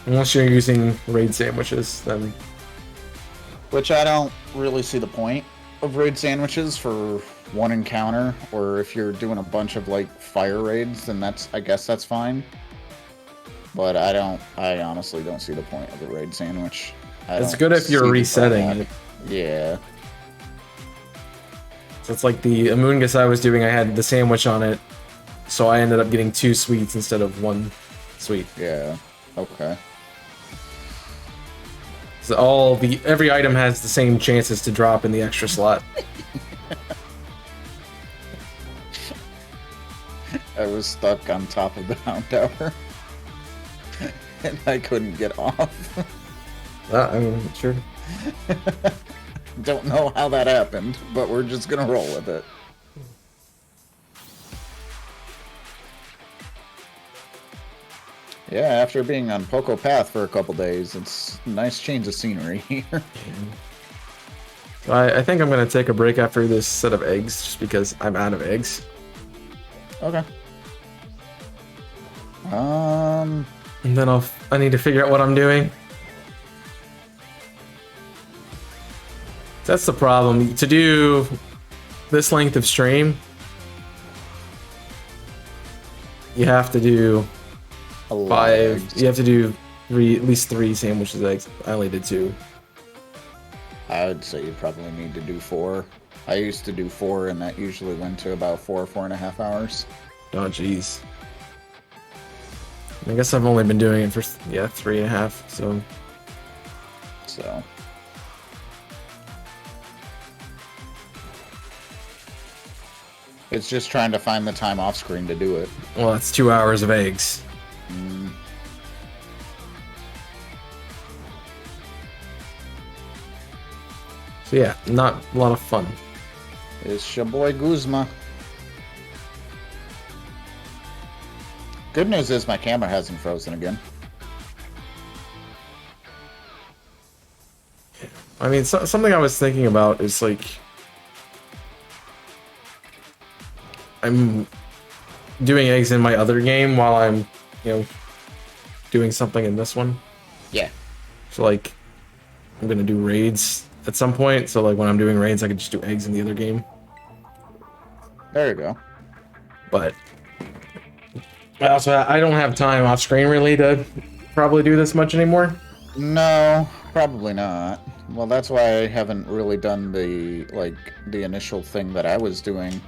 Unless you're using raid sandwiches, then. Which I don't really see the point of raid sandwiches for one encounter, or if you're doing a bunch of like fire raids, then I guess that's fine. But I honestly don't see the point of a raid sandwich. It's good if you're resetting it. Yeah. So it's like the Amoongus I was doing, I had the sandwich on it, so I ended up getting 2 sweets instead of 1 sweet. Yeah. Okay. So every item has the same chances to drop in the extra slot. I was stuck on top of the Hound Tower. And I couldn't get off. I'm sure. Don't know how that happened, but we're just gonna roll with it. Yeah, after being on Poco Path for a couple days, it's a nice change of scenery here. I think I'm gonna take a break after this set of eggs, just because I'm out of eggs. Okay. And then I need to figure out what I'm doing. That's the problem. To do this length of stream, you have to do 5. You have to do at least 3 sandwiches eggs. I only did 2. I would say you probably need to do 4. I used to do 4, and that usually went to about 4.5 hours. Oh, jeez. I guess I've only been doing it for 3.5. So. It's just trying to find the time off screen to do it. Well, that's 2 hours of eggs. So yeah, not a lot of fun. It's your boy Guzma. Good news is my camera hasn't frozen again. I mean, something I was thinking about is like, I'm doing eggs in my other game while I'm, doing something in this one. Yeah. So like, I'm gonna do raids at some point. So like, when I'm doing raids, I could just do eggs in the other game. There you go. But I don't have time off screen really to probably do this much anymore. No, probably not. Well, that's why I haven't really done the initial thing that I was doing,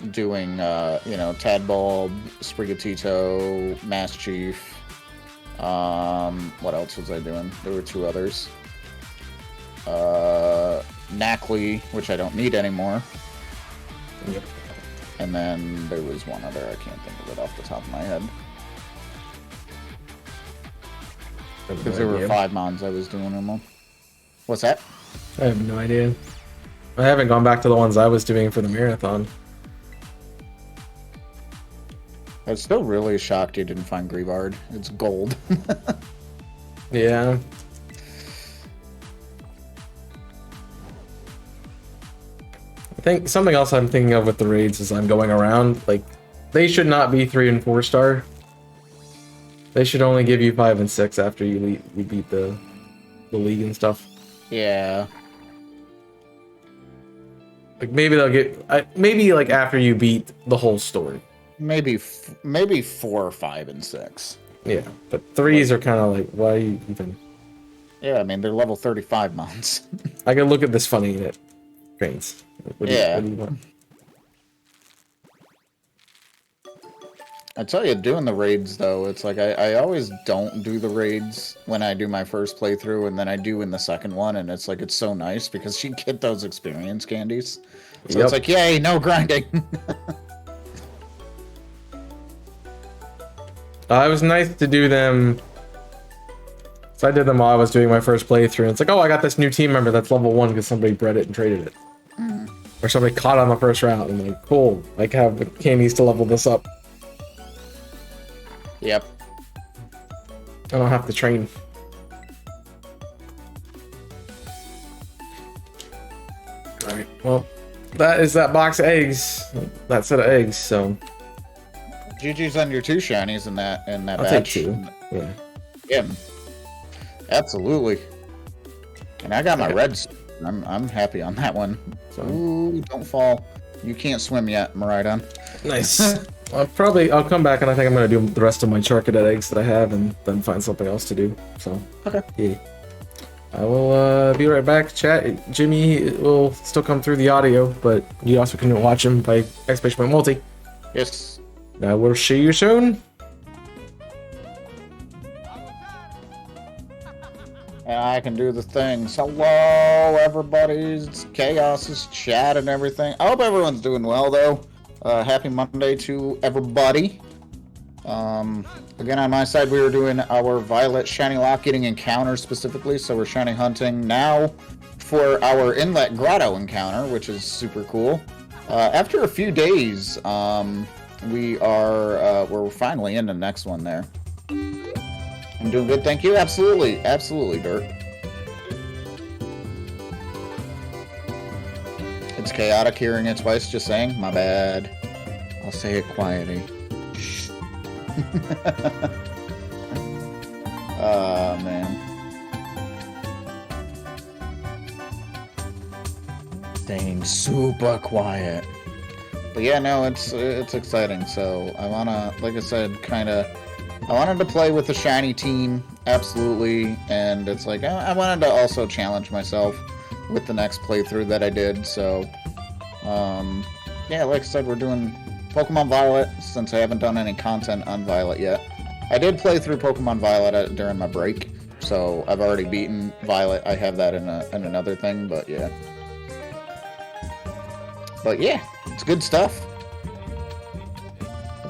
Tadbulb, Sprigatito, Mass Chief. What else was I doing? There were 2 others. Knackley, which I don't need anymore. Yep. And then there was one other, I can't think of it off the top of my head. Because there were 5 mons I was doing them on. What's that? I have no idea. I haven't gone back to the ones I was doing for the marathon. I was still really shocked you didn't find Grievard. It's gold. Yeah. I think something else I'm thinking of with the raids is I'm going around, like, they should not be 3 and 4 star. They should only give you 5 and 6 after you beat the league and stuff. Yeah. Like maybe they'll get maybe like after you beat the whole story. Maybe 4, 5, and 6. Yeah, but 3s are kind of like, why even? Yeah, I mean they're level 35 mons. I can look at this funny in it. Paints. What do you want? I tell you, doing the raids, though, it's like I always don't do the raids when I do my first playthrough, and then I do in the second one, and it's like, it's so nice, because you get those experience candies. So it's like, yay, no grinding! It was nice to do them. So I did them while I was doing my first playthrough, and it's like, oh, I got this new team member that's level 1 because somebody bred it and traded it. Or somebody caught on the first round. I'm like, cool. I have the candies to level this up. Yep. I don't have to train. Alright, well, that is that box of eggs. That set of eggs, so. GG's on your 2 shinies in that I'll batch. take 2. Yeah. Yeah. Absolutely. And I got my reds. I'm happy on that one. So. Ooh, don't fall. You can't swim yet, Maridon. Nice. I'll come back and I think I'm gonna do the rest of my charcadet eggs that I have and then find something else to do. So. Okay. Yeah. I will be right back. Chat. Jimmy will still come through the audio, but you also can watch him by exclamation point multi. Yes. I will see you soon. And I can do the things. Hello, everybody. It's Chaos's chat and everything. I hope everyone's doing well, though. Happy Monday to everybody. Again, on my side, we were doing our Violet Shiny Lock getting encounter specifically, so we're shiny hunting now for our Inlet Grotto encounter, which is super cool. After a few days, we're finally in the next one there. I'm doing good, thank you. Absolutely, absolutely, Dirt. It's chaotic hearing it twice, just saying. My bad. I'll say it quietly. Shh. Oh, man. Staying super quiet. But yeah, no, it's exciting. So I wanna, like I said, I wanted to play with the shiny team, absolutely, and it's like I wanted to also challenge myself with the next playthrough that I did. So, yeah, like I said, we're doing Pokemon Violet since I haven't done any content on Violet yet. I did play through Pokemon Violet during my break, so I've already beaten Violet. I have that in another thing, but yeah. But yeah, it's good stuff.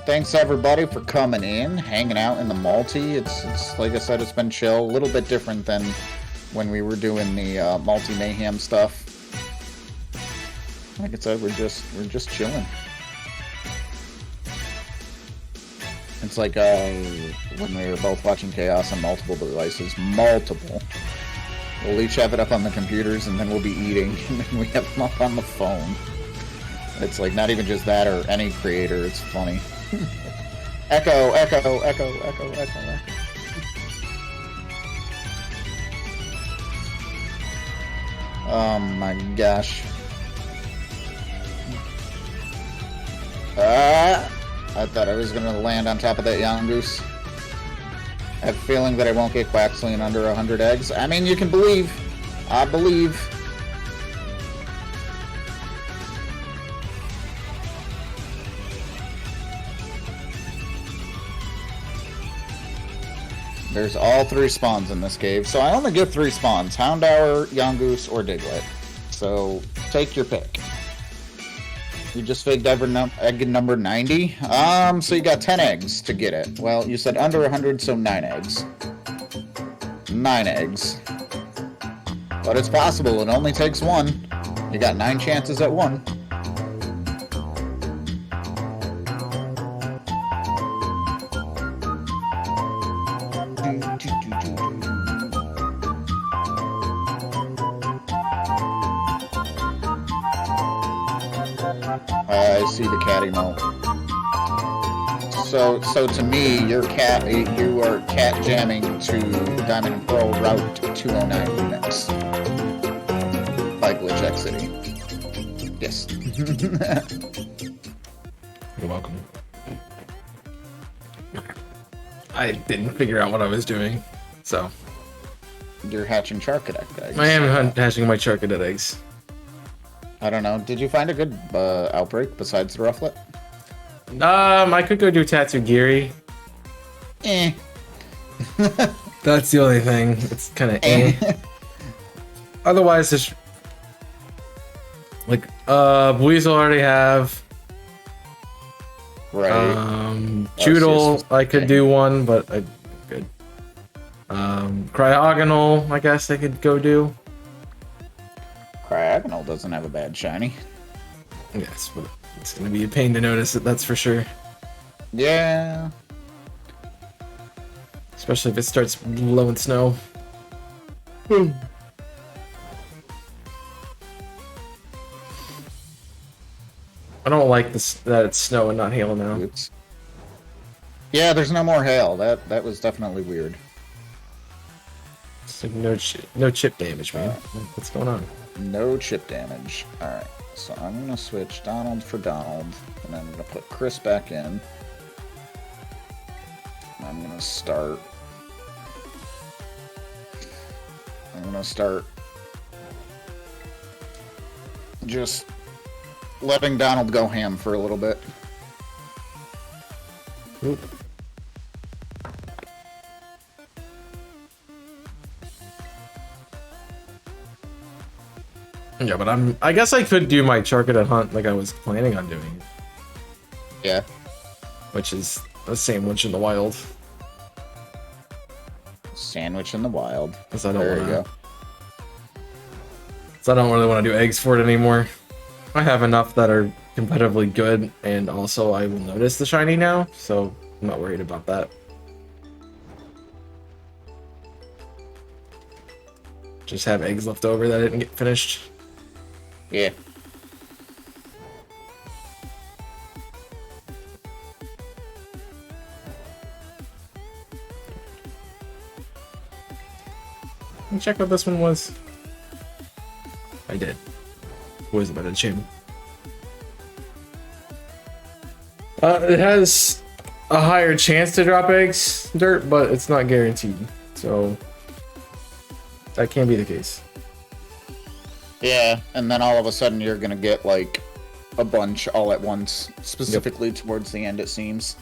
Thanks everybody for coming in, hanging out in the multi. It's like I said, it's been chill, a little bit different than when we were doing the multi mayhem stuff. Like I said, we're just chilling. It's like when we were both watching Chaos on multiple devices, We'll each have it up on the computers, and then we'll be eating, and then we have them up on the phone. It's like not even just that or any creator. It's funny. Echo, echo, echo, echo, echo. Oh my gosh. I thought I was gonna land on top of that Yongoose. I have a feeling that I won't get Quaxley in under 100 eggs. I mean, you can believe. I believe. There's all 3 spawns in this cave, so I only get 3 spawns. Houndour, Yongoose, or Diglett. So, take your pick. You just faked egg number 90? So you got 10 eggs to get it. Well, you said under 100, so 9 eggs. 9 eggs. But it's possible, it only takes 1. You got 9 chances at 1. I see the cat emote. So to me, you are cat jamming to Diamond and Pearl Route 209 remix by Glitch X City. Yes. You're welcome. I didn't figure out what I was doing, so. You're hatching Charcadet eggs. I am hatching my Charcadet eggs. I don't know. Did you find a good outbreak besides the Rufflet? I could go do Tattoo Geary. That's the only thing. It's kind of Otherwise, just like Weasel already have. Right. Joodle, I could do one, but I good. Cryogonal, I guess I could go do. Cryogonal doesn't have a bad shiny. Yes, but it's gonna be a pain to notice it, that's for sure. Yeah. Especially if it starts blowing snow. I don't like this that it's snow and not hail now. Oops. Yeah, there's no more hail. That was definitely weird. It's like no chip damage, man. What's going on? No chip damage. Alright, so I'm gonna switch Donald for Donald, and I'm gonna put Chris back in. I'm gonna start just letting Donald go ham for a little bit. Oop. Yeah, but I guess I could do my Charcadet hunt like I was planning on doing. Yeah. Which is a sandwich in the wild. Sandwich in the wild. Because I don't There you wanna, go. so I don't really want to do eggs for it anymore. I have enough that are competitively good, and also I will notice the shiny now, so I'm not worried about that. Just have eggs left over that didn't get finished. Yeah. Let me check what this one was. I did. Was about a chim. It has a higher chance to drop eggs, Dirt, but it's not guaranteed. So that can be the case. Yeah, and then all of a sudden you're gonna get like a bunch all at once, specifically towards the end, it seems.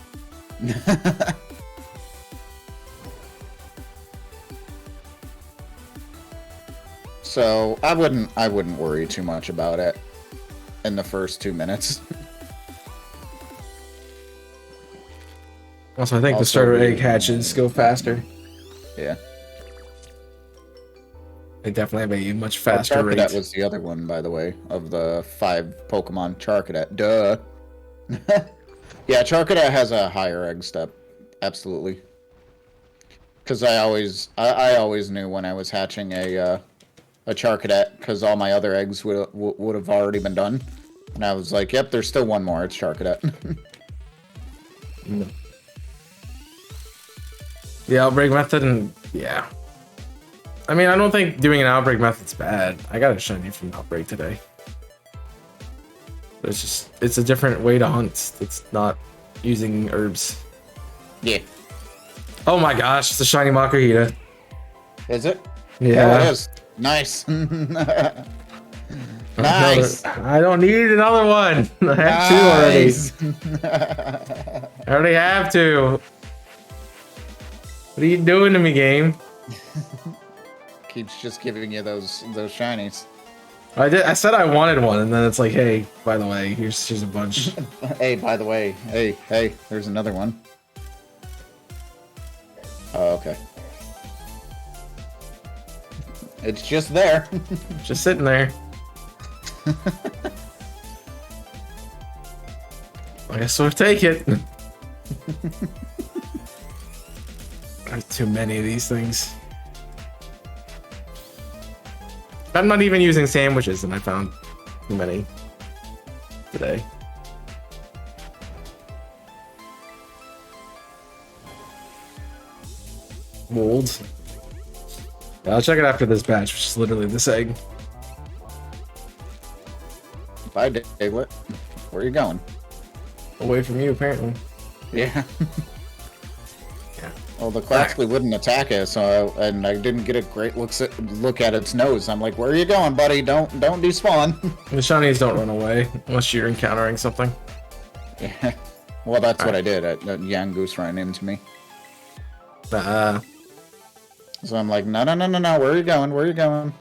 So I wouldn't worry too much about it in the first 2 minutes. Also, I think the starter egg hatches go faster. Yeah. They definitely have a much faster rate. Charcadet was the other one, by the way, of the 5 Pokemon. Charcadet, duh. Yeah, Charcadet has a higher egg step, absolutely. Because I always knew when I was hatching a Charcadet, because all my other eggs would have already been done, and I was like, yep, there's still one more. It's Charcadet. No. The outbreak method, and yeah. I mean, I don't think doing an outbreak method's bad. I got a shiny from outbreak today. But it's a different way to hunt. It's not using herbs. Yeah. Oh my gosh, it's a shiny Makuhita. Is it? Yeah. Oh, it is. Nice. Nice. I don't need another one. I have two already. I already have two. What are you doing to me, game? Keeps just giving you those shinies. I said I wanted one, and then it's like, hey, by the way, here's a bunch. Hey, by the way, hey, there's another one. Oh, okay. It's just there. Just sitting there. I guess we'll take it. There's too many of these things. I'm not even using sandwiches, and I found too many today. Mold. Yeah, I'll check it after this batch, which is literally this egg. Bye, Diglett. Where are you going? Away from you, apparently. Yeah. Yeah. Well, the Quaxley wouldn't attack it, and I didn't get a great look at its nose. I'm like, where are you going, buddy? Don't despawn. The shinies don't run away unless you're encountering something. Yeah. Well, that's what I did. Yangoose ran into me. So I'm like, no. Where are you going? Where are you going?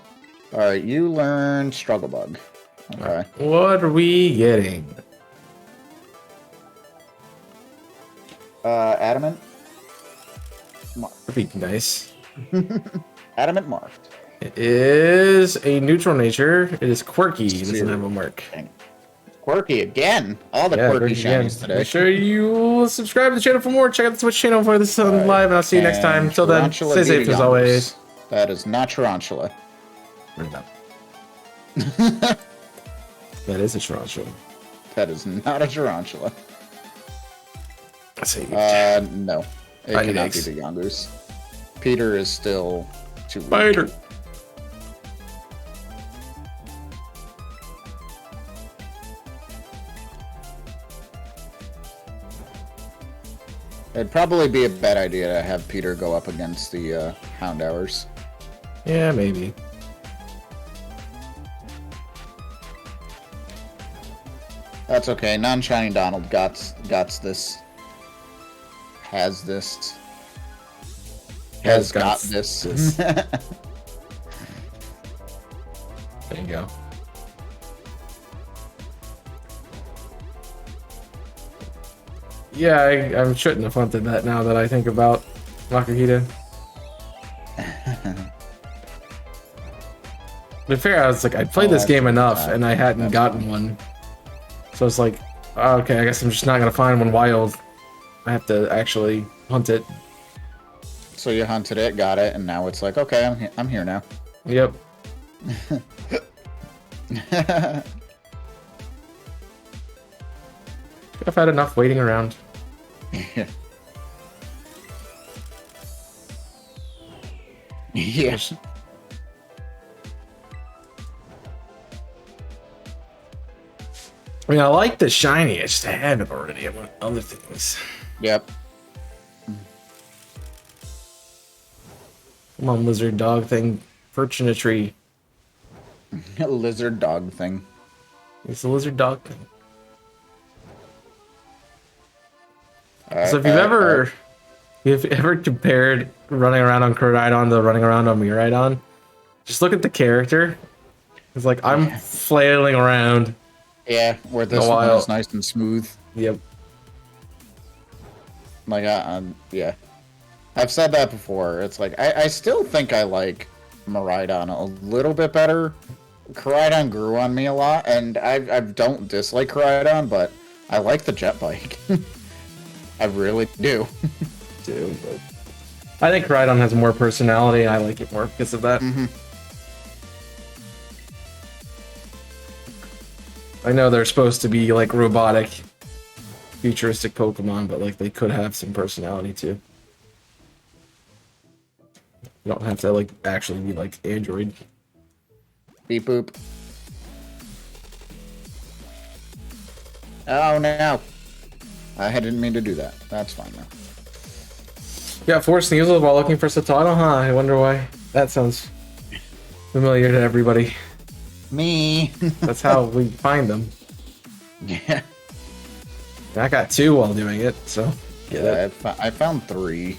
All right, you learn Struggle Bug. Okay. What are we getting? Adamant. That'd be nice. Adamant marked. It is a neutral nature. It is quirky. It doesn't have a mark. quirky again. All the quirky shinies today. Make sure you subscribe to the channel for more. Check out the Twitch channel for this on live, and I'll see you next time. Until then, stay safe as always. That is not Tarantula. That is a tarantula. That is not a tarantula. I see. No. It cannot be the Yongus. Peter is still too weak. Spider. It'd probably be a bad idea to have Peter go up against the Houndours. Yeah, maybe. That's okay. Non-shiny Donald got this. Has this. Has got this. There you go. Yeah, I shouldn't have hunted that now that I think about Makuhita. To be fair, I was like, I'd played this game enough and I hadn't gotten one. So it's like, oh, okay, I guess I'm just not going to find one wild. I have to actually hunt it. So you hunted it, got it, and now it's like, okay, I'm here now. Yep. I've had enough waiting around. Yeah. Yes. I mean, I like the shiny, I just have it already. I want other things. Yep. Come on, lizard dog thing. Perch in a tree. A lizard dog thing. It's a lizard dog thing. So if you've ever compared running around on Koraidon to running around on Miraidon, just look at the character. It's like I'm flailing around. Yeah, where this one is nice and smooth. Yep. Like, yeah. I've said that before. It's like, I still think I like Miraidon a little bit better. Koraidon grew on me a lot, and I don't dislike Koraidon, but I like the jet bike. I really do. But I think Koraidon has more personality, and I like it more because of that. Mm-hmm. I know they're supposed to be like robotic, futuristic Pokemon, but like they could have some personality too. You don't have to like actually be like Android. Beep boop. Oh no. I didn't mean to do that. That's fine now. Yeah, 4 Sneasel while looking for Satana, huh? I wonder why. That sounds familiar to everybody. Me. That's how we find them. Yeah. I got 2 while doing it, so. Yeah, I found 3.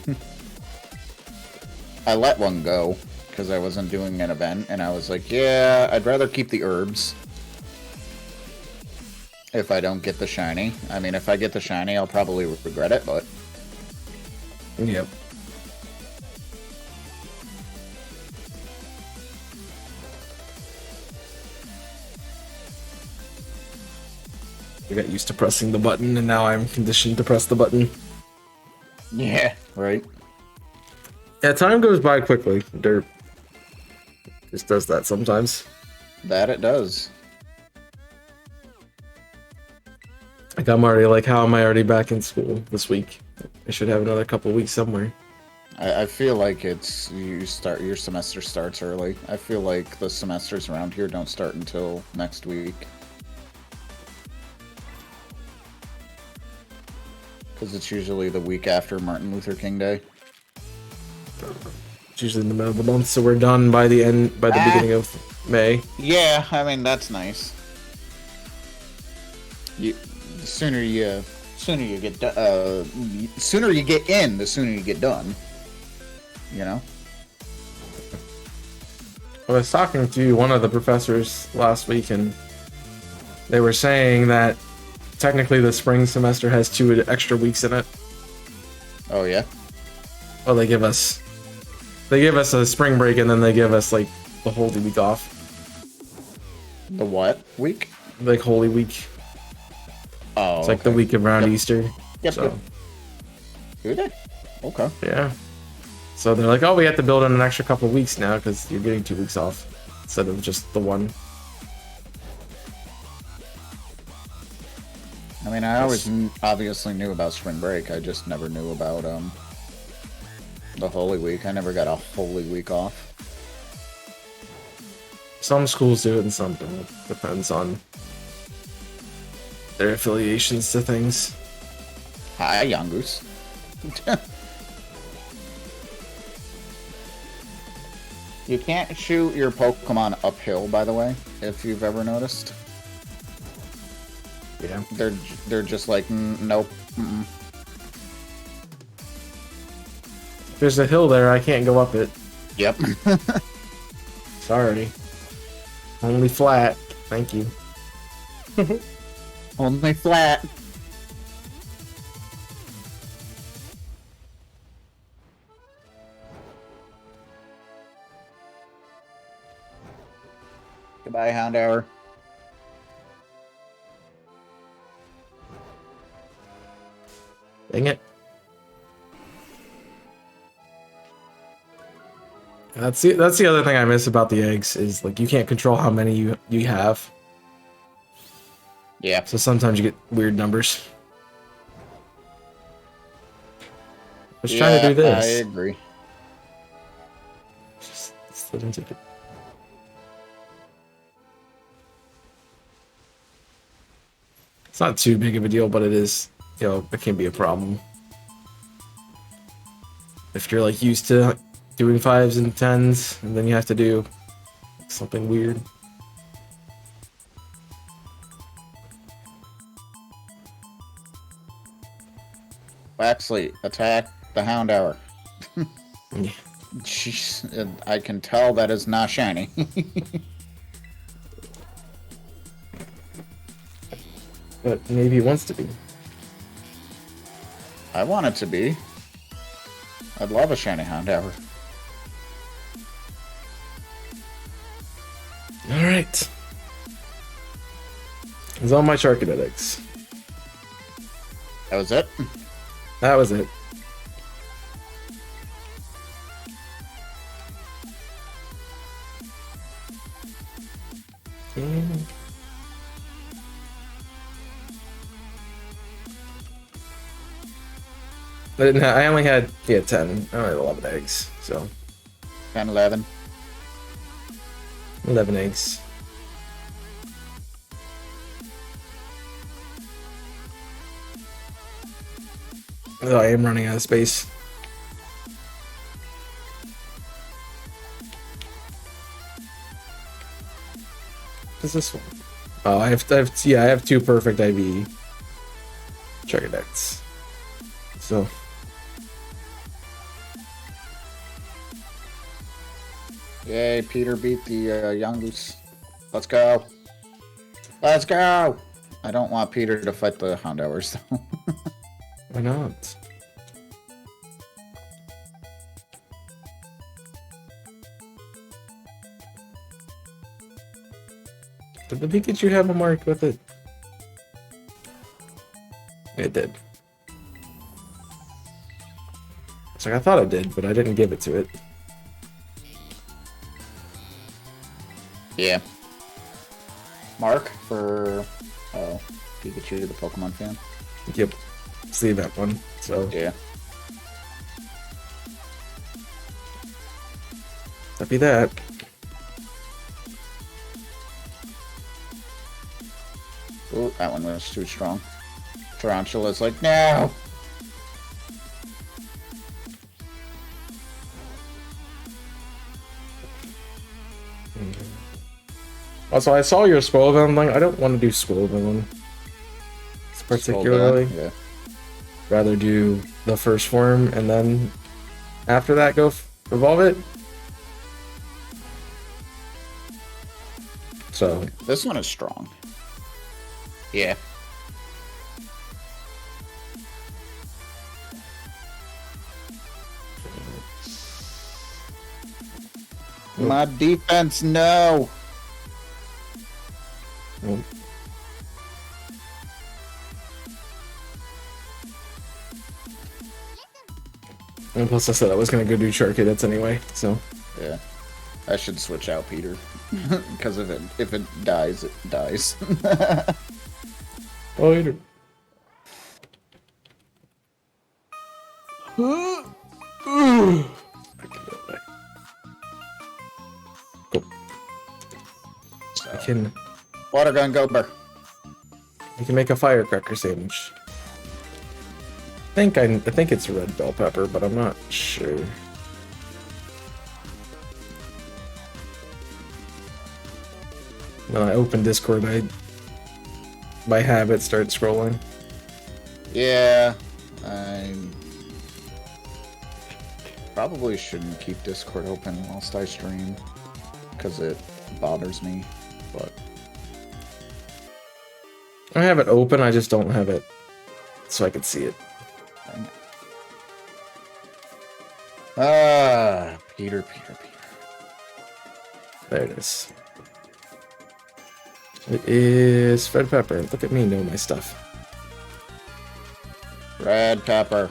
I let one go because I wasn't doing an event, and I was like, yeah, I'd rather keep the herbs if I don't get the shiny. I mean, if I get the shiny, I'll probably regret it, but... Yep. I got used to pressing the button, and now I'm conditioned to press the button. Yeah, right. Yeah, time goes by quickly. Derp just does that sometimes. That it does. Like, I'm already like, how am I already back in school this week? I should have another couple weeks somewhere. I feel like it's your semester starts early. I feel like the semesters around here don't start until next week. Because it's usually the week after Martin Luther King Day. It's usually in the middle of the month, so we're done by the beginning of May. Yeah, I mean that's nice. The sooner you get in, the sooner you get done. You know. I was talking to one of the professors last week, and they were saying that technically the spring semester has 2 extra weeks in it. Oh yeah. Well, they give us a spring break, and then they give us like the Holy Week off. The what week? Like Holy Week. Oh, It's like the okay. week around Yep. Easter. Yep, So yep. Do they? Okay. yeah. So they're like, oh, we have to build in an extra couple weeks now because you're getting 2 weeks off instead of just the one. I mean, I always obviously knew about spring break. I just never knew about the Holy Week. I never got a Holy Week off. Some schools do it and some don't. Depends on their affiliations to things. Hi, Yangoose. You can't shoot your Pokemon uphill, by the way, if you've ever noticed. Yeah. They're just like, nope. Mm-mm. If there's a hill there, I can't go up it. Yep. Sorry. Only flat. Thank you. Only flat. Goodbye, Houndour. Dang it. That's the other thing I miss about the eggs is like you can't control how many you have. Yeah. So sometimes you get weird numbers. I was trying to do this. I agree. Just slid into it. It's not too big of a deal, but it is, you know, it can be a problem. If you're like used to doing 5s and 10s, and then you have to do something weird. Waxley, attack the Houndour. Yeah. Jeez, I can tell that is not shiny. But maybe it wants to be. I want it to be. I'd love a shiny Houndour. Alright. It's all my Charcadetics. That was it? That was it. I only had 10. I only had 11 eggs, so 10, 11. 11 eggs. Oh, I am running out of space. What's this one? Oh, I have 2 perfect IV Charcadects. So Yay, Peter beat the Yangoose. Let's go. Let's go! I don't want Peter to fight the Houndours, though. why not? Did the Pikachu have a mark with it? It did. It's like I thought it did, but I didn't give it to it. Yeah. Mark for Pikachu, the Pokemon fan. Yep. It's the event one, so Yeah. that'd be that. Ooh, that one was too strong. Tarantula's like, no! Also, I saw your Squirtle, I'm like, I don't want to do Squirtle. Particularly. Yeah. Rather do the first form and then after that go evolve it. So This one is strong. Yeah. My defense, no! Plus, I said I was gonna go do shark cadets anyway, so. Yeah. I should switch out Peter. Because if it dies, it dies. Oh, you do. I can. Water gun, go burr. You can make a firecracker sandwich. I think it's red bell pepper, but I'm not sure. When I open Discord, I by habit start scrolling. Yeah, I probably shouldn't keep Discord open whilst I stream because it bothers me, but I have it open, I just don't have it so I can see it. Peter. There it is. It is red pepper. Look at me know my stuff. Red pepper.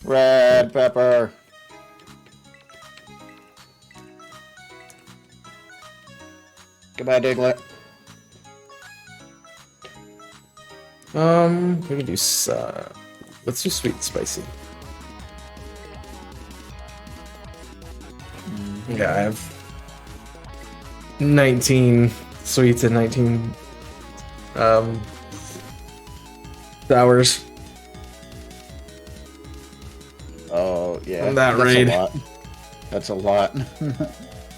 Red pepper. Goodbye, Diglett. We can do let's do sweet and spicy. Yeah, I have 19 sweets and 19 sours. Oh yeah, On that raid. That's a lot.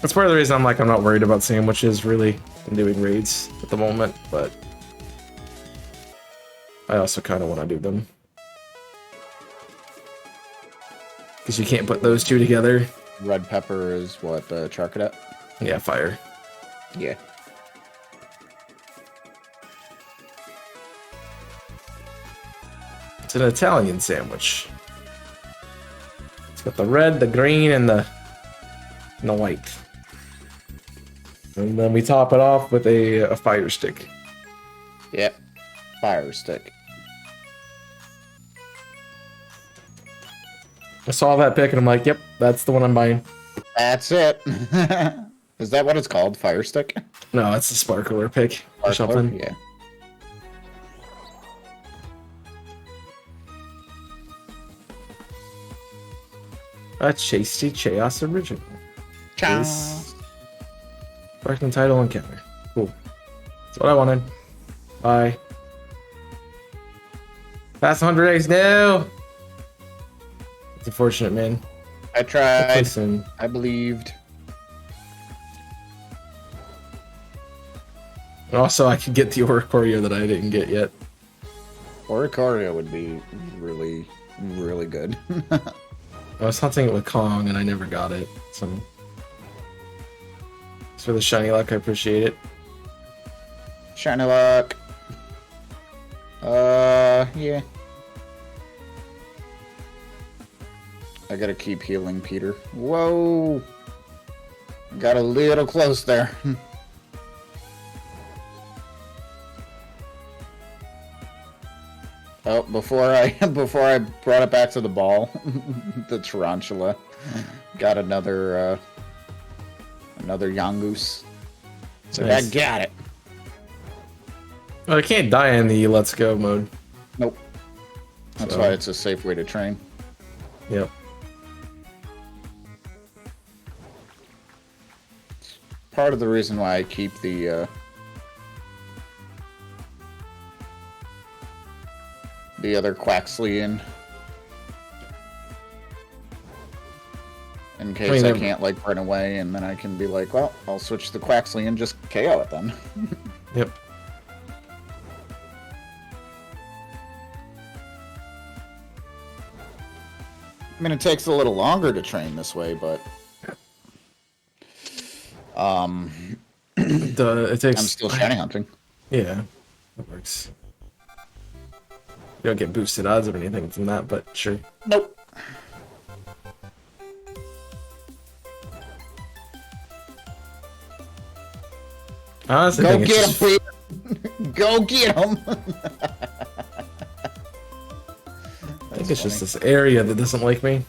That's part of the reason I'm not worried about sandwiches really and doing raids at the moment, but I also kind of want to do them. Because you can't put those two together. Red pepper is what, char cadet? Yeah, fire. Yeah. It's an Italian sandwich. It's got the red, the green, and the white. And then we top it off with a fire stick. Yep. Fire stick. I saw that pic and I'm like, yep, that's the one I'm buying. That's it. Is that what it's called? Fire stick? No, it's a sparkler pic or something. Yeah. A Chasty Chaos original. Chaos. Barking title encounter. Cool. That's what I wanted. Bye. Past 100 days. No! It's unfortunate, man. I tried. Listen. I believed. Also, I could get the Oricorio that I didn't get yet. Oricorio would be really, really good. I was hunting it with Kong and I never got it, so. Thanks for the shiny luck, I appreciate it. Shiny luck. Yeah. I gotta keep healing Peter. Whoa! Got a little close there. Oh, before I brought it back to the ball, the tarantula got another Yongoose. So Nice. I got it. Well, I can't die in the let's go mode. Nope. That's So- why it's a safe way to train. Yep. Part of the reason why I keep the other Quaxley in case I can't like run away, and then I can be like, well, I'll switch the Quaxley and just KO it then. Yep. I mean, it takes a little longer to train this way, but It takes. I'm still shiny hunting. Yeah, that works. You don't get boosted odds or anything from that, but sure. Nope. I honestly Go think it's get just- him, Peter. Go get him. think it's just this area that doesn't like me.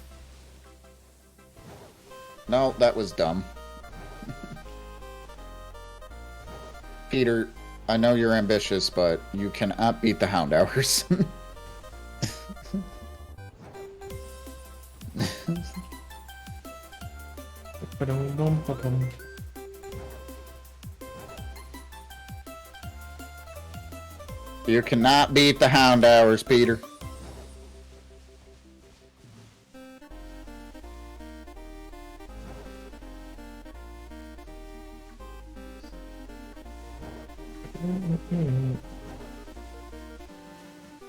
No, that was dumb. Peter, I know you're ambitious, but you cannot beat the Hound Hours. You cannot beat the Hound Hours, Peter.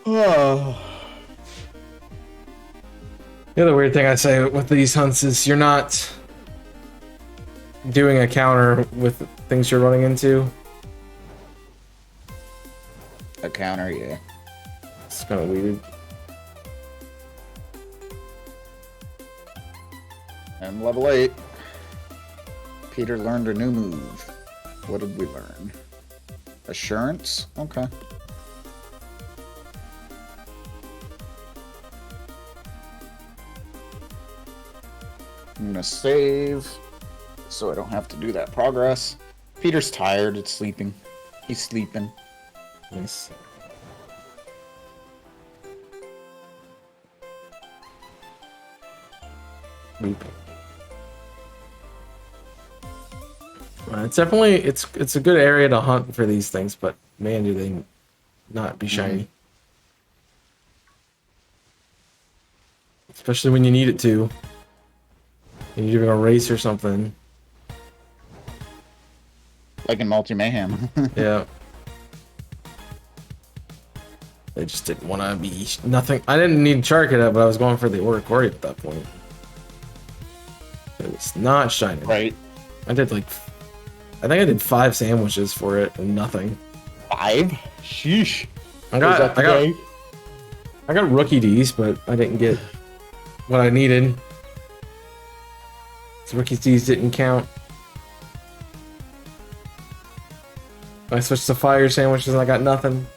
Oh. The other weird thing I say with these hunts is you're not doing a counter with things you're running into. A counter, yeah. It's kind of weird. And level 8. Peter learned a new move. What did we learn? Assurance? Okay. I'm gonna save so I don't have to do that progress. Peter's tired, it's sleeping. He's sleeping. Nice. It's definitely it's a good area to hunt for these things, but man, do they not be shiny. Especially when you need it to. You need to do a race or something. Like in Multi Mayhem. Yeah. They just didn't want to be nothing. I didn't need Charkita, but I was going for the Oricori at that point. It was not shiny. Right. I did like, I think I did 5 sandwiches for it and nothing. 5? Sheesh. I got rookie D's, but I didn't get what I needed. So rookie D's didn't count. I switched to fire sandwiches and I got nothing.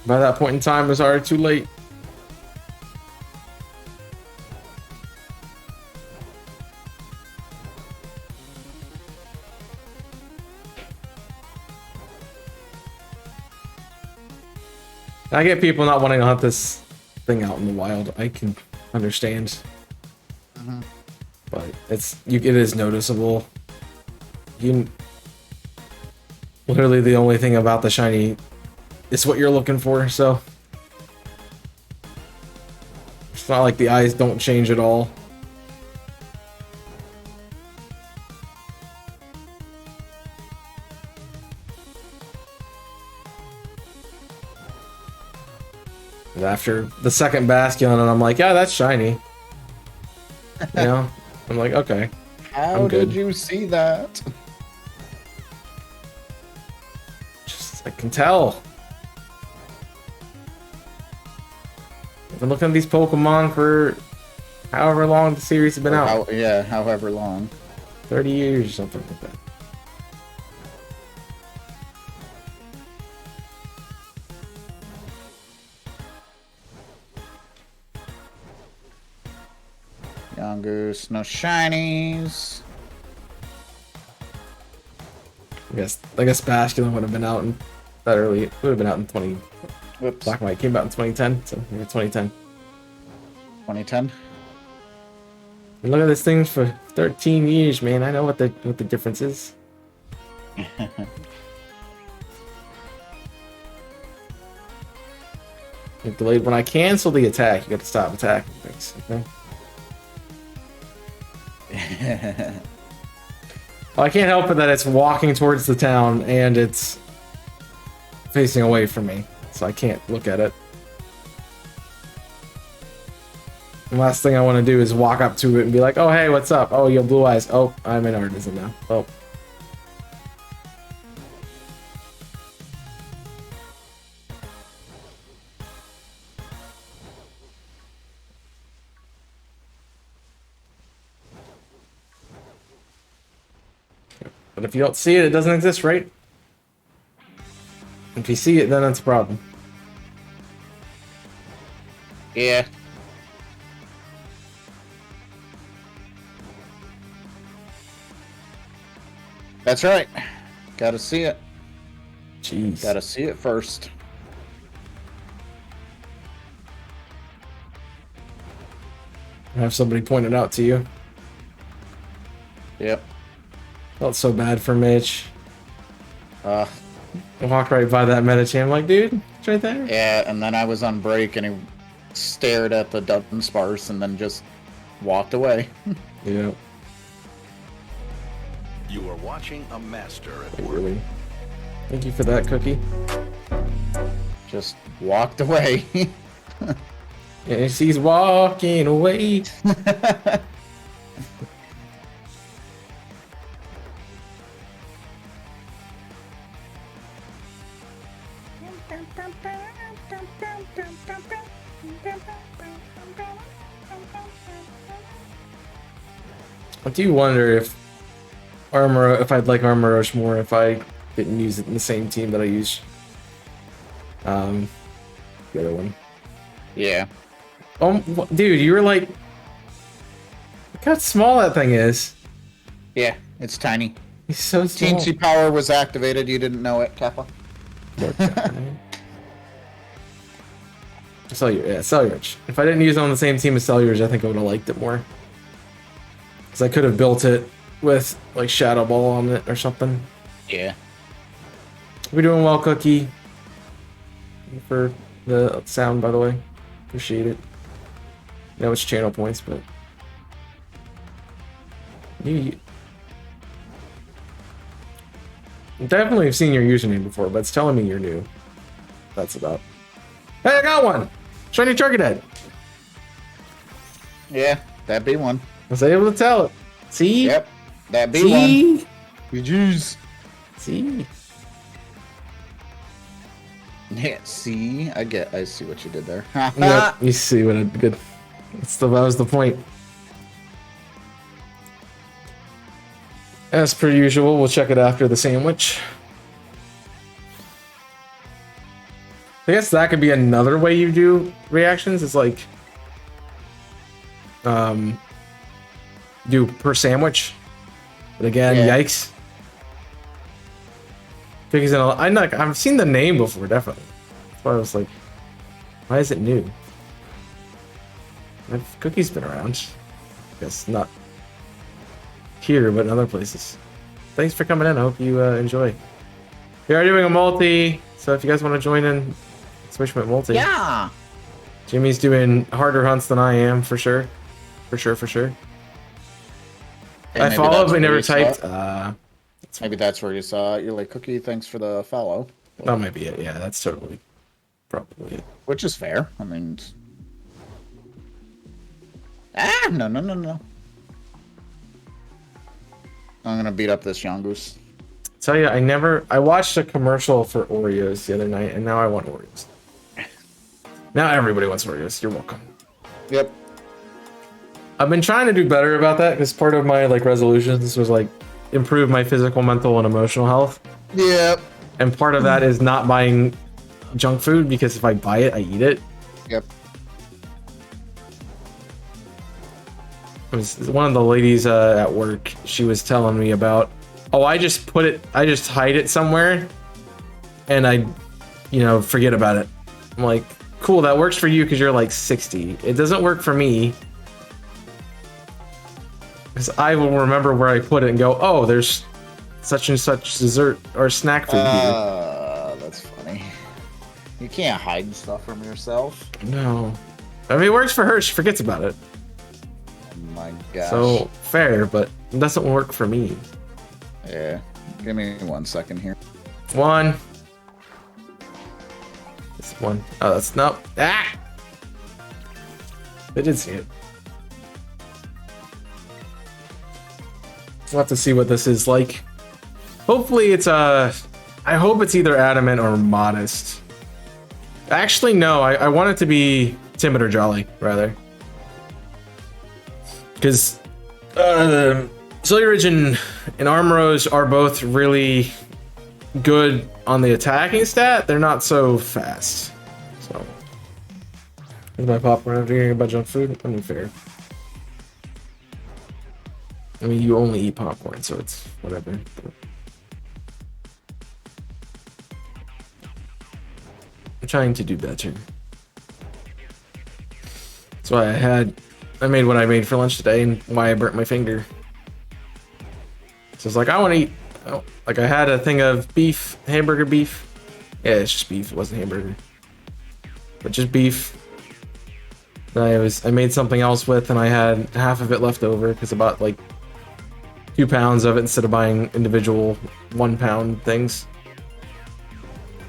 By that point in time, it was already too late. I get people not wanting to hunt this thing out in the wild. I can understand. But it is noticeable. Literally the only thing about the shiny is what you're looking for, so it's not like the eyes don't change at all. And after the second Bastion, and I'm like, yeah, that's shiny. You know? I'm like, okay. How did you see that? Just, I can tell. I've been looking at these Pokemon for however long the series has been out. Yeah, however long. 30 years or something like that. Yongoose, no shinies. I guess Basculin would have been out in that early. It would have been out in 20. Whoops. Black and White came out in 2010, so maybe 2010. 2010. And look at this thing for 13 years, man. I know what the difference is. It delayed when I cancel the attack. You got to stop attacking things. Okay. Well, I can't help it that it's walking towards the town and it's facing away from me, so I can't look at it. The last thing I want to do is walk up to it and be like, oh, hey, what's up? Oh, you have blue eyes. Oh, I'm an artisan now. Oh. But if you don't see it, it doesn't exist, right? If you see it, then that's a problem. Yeah. That's right. Gotta see it. Jeez. Gotta see it first. Have somebody point it out to you. Yep. Felt so bad for Mitch. Uh, I walked right by that Medicham. I'm like, dude, it's right there. yeah, and then I was on break and he stared at the Dunsparce and then just walked away. Yeah. You are watching a master at work. Really. Thank you for that, Cookie. Just walked away. And she's walking away. I do wonder if I'd like Armor Rush more if I didn't use it in the same team that I used the other one. Yeah. Oh, dude, you were like, look how small that thing is. Yeah, it's tiny. He's so small. Teensy power was activated. You didn't know it, Kappa. Cellularge. If I didn't use it on the same team as Cellularge, I think I would have liked it more. Because I could have built it with like Shadow Ball on it or something. Yeah. We're doing well, Cookie. Thank you for the sound, by the way. Appreciate it. I know it's channel points, but you definitely have seen your username before, but it's telling me you're new. That's about. Hey, I got one! Shiny Charcadet! Yeah, that'd be one. I was able to tell it. See? Yep, that'd be See? one. Jeez. See? Yeah, see? I see what you did there. Yep, you see what I good. That was the point. As per usual, we'll check it after the sandwich. I guess that could be another way you do reactions. It's like, do per sandwich. But again, Yeah. yikes. Cookies in a, I've seen the name before, definitely. That's why I was like, why is it new? Cookie's been around. I guess not here, but in other places. Thanks for coming in. I hope you enjoy. We are doing a multi, so if you guys want to join in, switch with multi. Yeah. Jimmy's doing harder hunts than I am, for sure. For sure. Hey, I maybe followed, that's but where never you saw typed. it. Maybe that's where you saw it. You're like, Cookie, thanks for the follow. That might be it. Yeah, that's totally, probably it. Which is fair. I mean... No. I'm gonna beat up this Yongoose. Tell you, I watched a commercial for Oreos the other night, and now I want Oreos. Now everybody wants Oreos. You're welcome. Yep. I've been trying to do better about that because part of my like resolutions was like improve my physical, mental, and emotional health. Yep. And part of that is not buying junk food because if I buy it, I eat it. Yep. It was one of the ladies at work. She was telling me about, oh, I just hide it somewhere, and I, forget about it. I'm like, cool, that works for you because you're like 60. It doesn't work for me because I will remember where I put it and go, oh, there's such and such dessert or snack food here. That's funny. You can't hide stuff from yourself. No, I mean it works for her. She forgets about it. Oh my gosh. So fair, but it doesn't work for me. Yeah. Give me 1 second here. One. This one. Oh, that's not. Ah! I did see it. We'll have to see what this is like. Hopefully it's I hope it's either adamant or modest. Actually, no. I want it to be timid or jolly, rather. Because Cellularge and Armoros are both really good on the attacking stat. They're not so fast. So Is my popcorn after hearing about junk food? Unfair. I mean, you only eat popcorn, so it's whatever. I'm trying to do better. That's why I made what I made for lunch today and why I burnt my finger. So it's like, I want to eat, like I had a thing of beef, hamburger beef. Yeah, it's just beef, it wasn't hamburger. But just beef. That I made something else with, and I had half of it left over because I bought like 2 pounds of it instead of buying individual 1 pound things.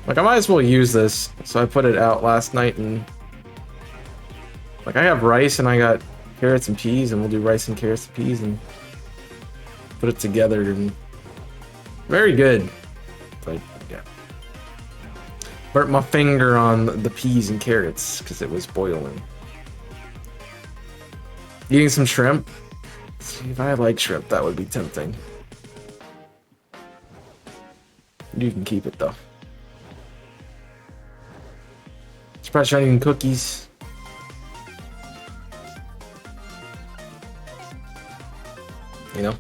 Like, I might as well use this, so I put it out last night, and like I have rice and I got carrots and peas, and we'll do rice and carrots and peas and put it together, and very good. Like, yeah, burnt my finger on the peas and carrots because it was boiling. Eating some shrimp. See, if I like shrimp, that would be tempting. You can keep it though. Surprised you're not eating cookies. You know?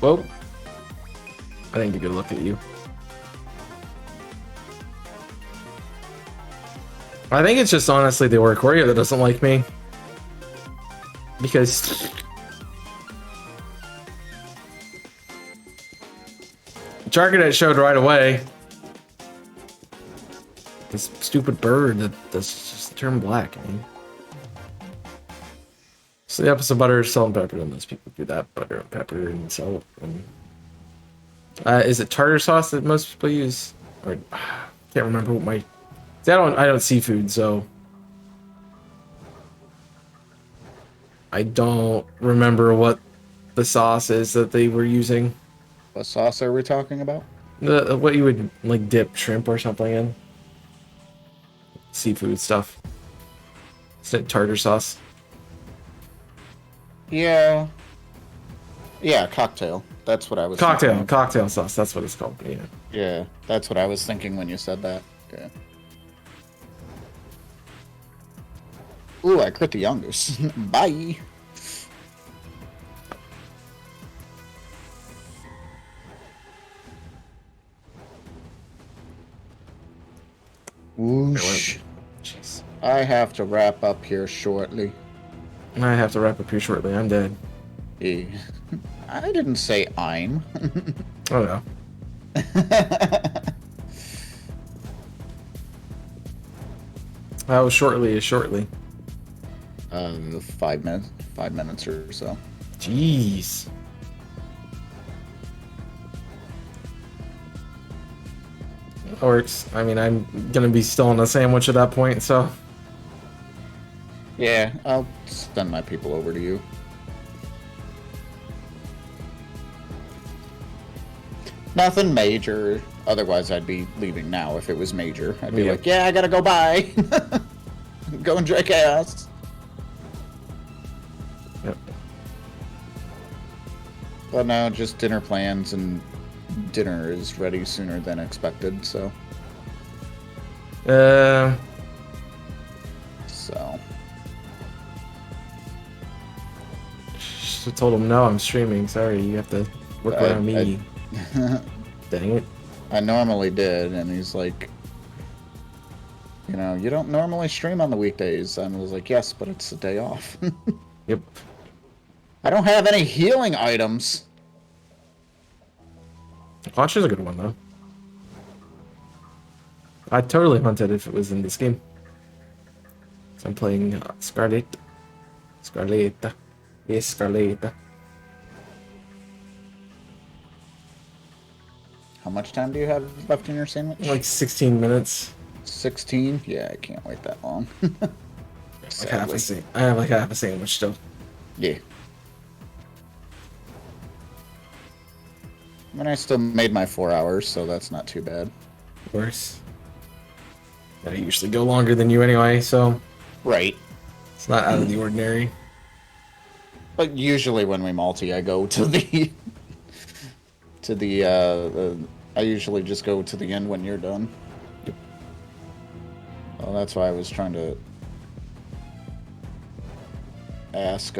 Whoa. I didn't get a good look at you. I think it's just honestly the Oricorio that doesn't like me. Because Jarganet showed right away. This stupid bird that's just turned black, man. So the episode butter, salt and pepper, and most people do that, butter and pepper and salt. And is it tartar sauce that most people use? Or can't remember what my. See, I don't seafood, so I don't remember what the sauce is that they were using. What sauce are we talking about? What you would like dip shrimp or something in. Seafood stuff. Is it tartar sauce? Yeah. Yeah, cocktail. That's what I was thinking. Cocktail sauce. That's what it's called. Yeah. Yeah, that's what I was thinking when you said that. Okay. Ooh, I crit the youngest. Bye. Whoosh. Jeez. I have to wrap up here shortly. I have to wrap up here shortly. I'm dead. Eh. I didn't say I'm. Oh no. How shortly is shortly? 5 minutes. 5 minutes or so. Jeez. That works. I mean, I'm gonna be still on a sandwich at that point, so. Yeah, I'll send my people over to you. Nothing major. Otherwise, I'd be leaving now if it was major. I'd be like, yeah, I gotta go by. Go enjoy chaos. Yep. But no, just dinner plans, and dinner is ready sooner than expected, so. So. Should have told him no, I'm streaming. Sorry, you have to work around me. Dang it. I normally did, and he's like, you know, you don't normally stream on the weekdays. And I was like, yes, but it's a day off. Yep. I don't have any healing items. Launcher's a good one, though. I'd totally hunt it if it was in this game. So I'm playing Scarlet. Scarletta. Yes, Scarletta. How much time do you have left in your sandwich? Like 16 minutes. 16? Yeah, I can't wait that long. Like I have like half a sandwich still. Yeah. I mean, I still made my 4 hours, so that's not too bad. Of course. I usually go longer than you anyway, so Right. it's not out of the ordinary. But usually when we multi, I go to the I usually just go to the end when you're done. Well, that's why I was trying to ask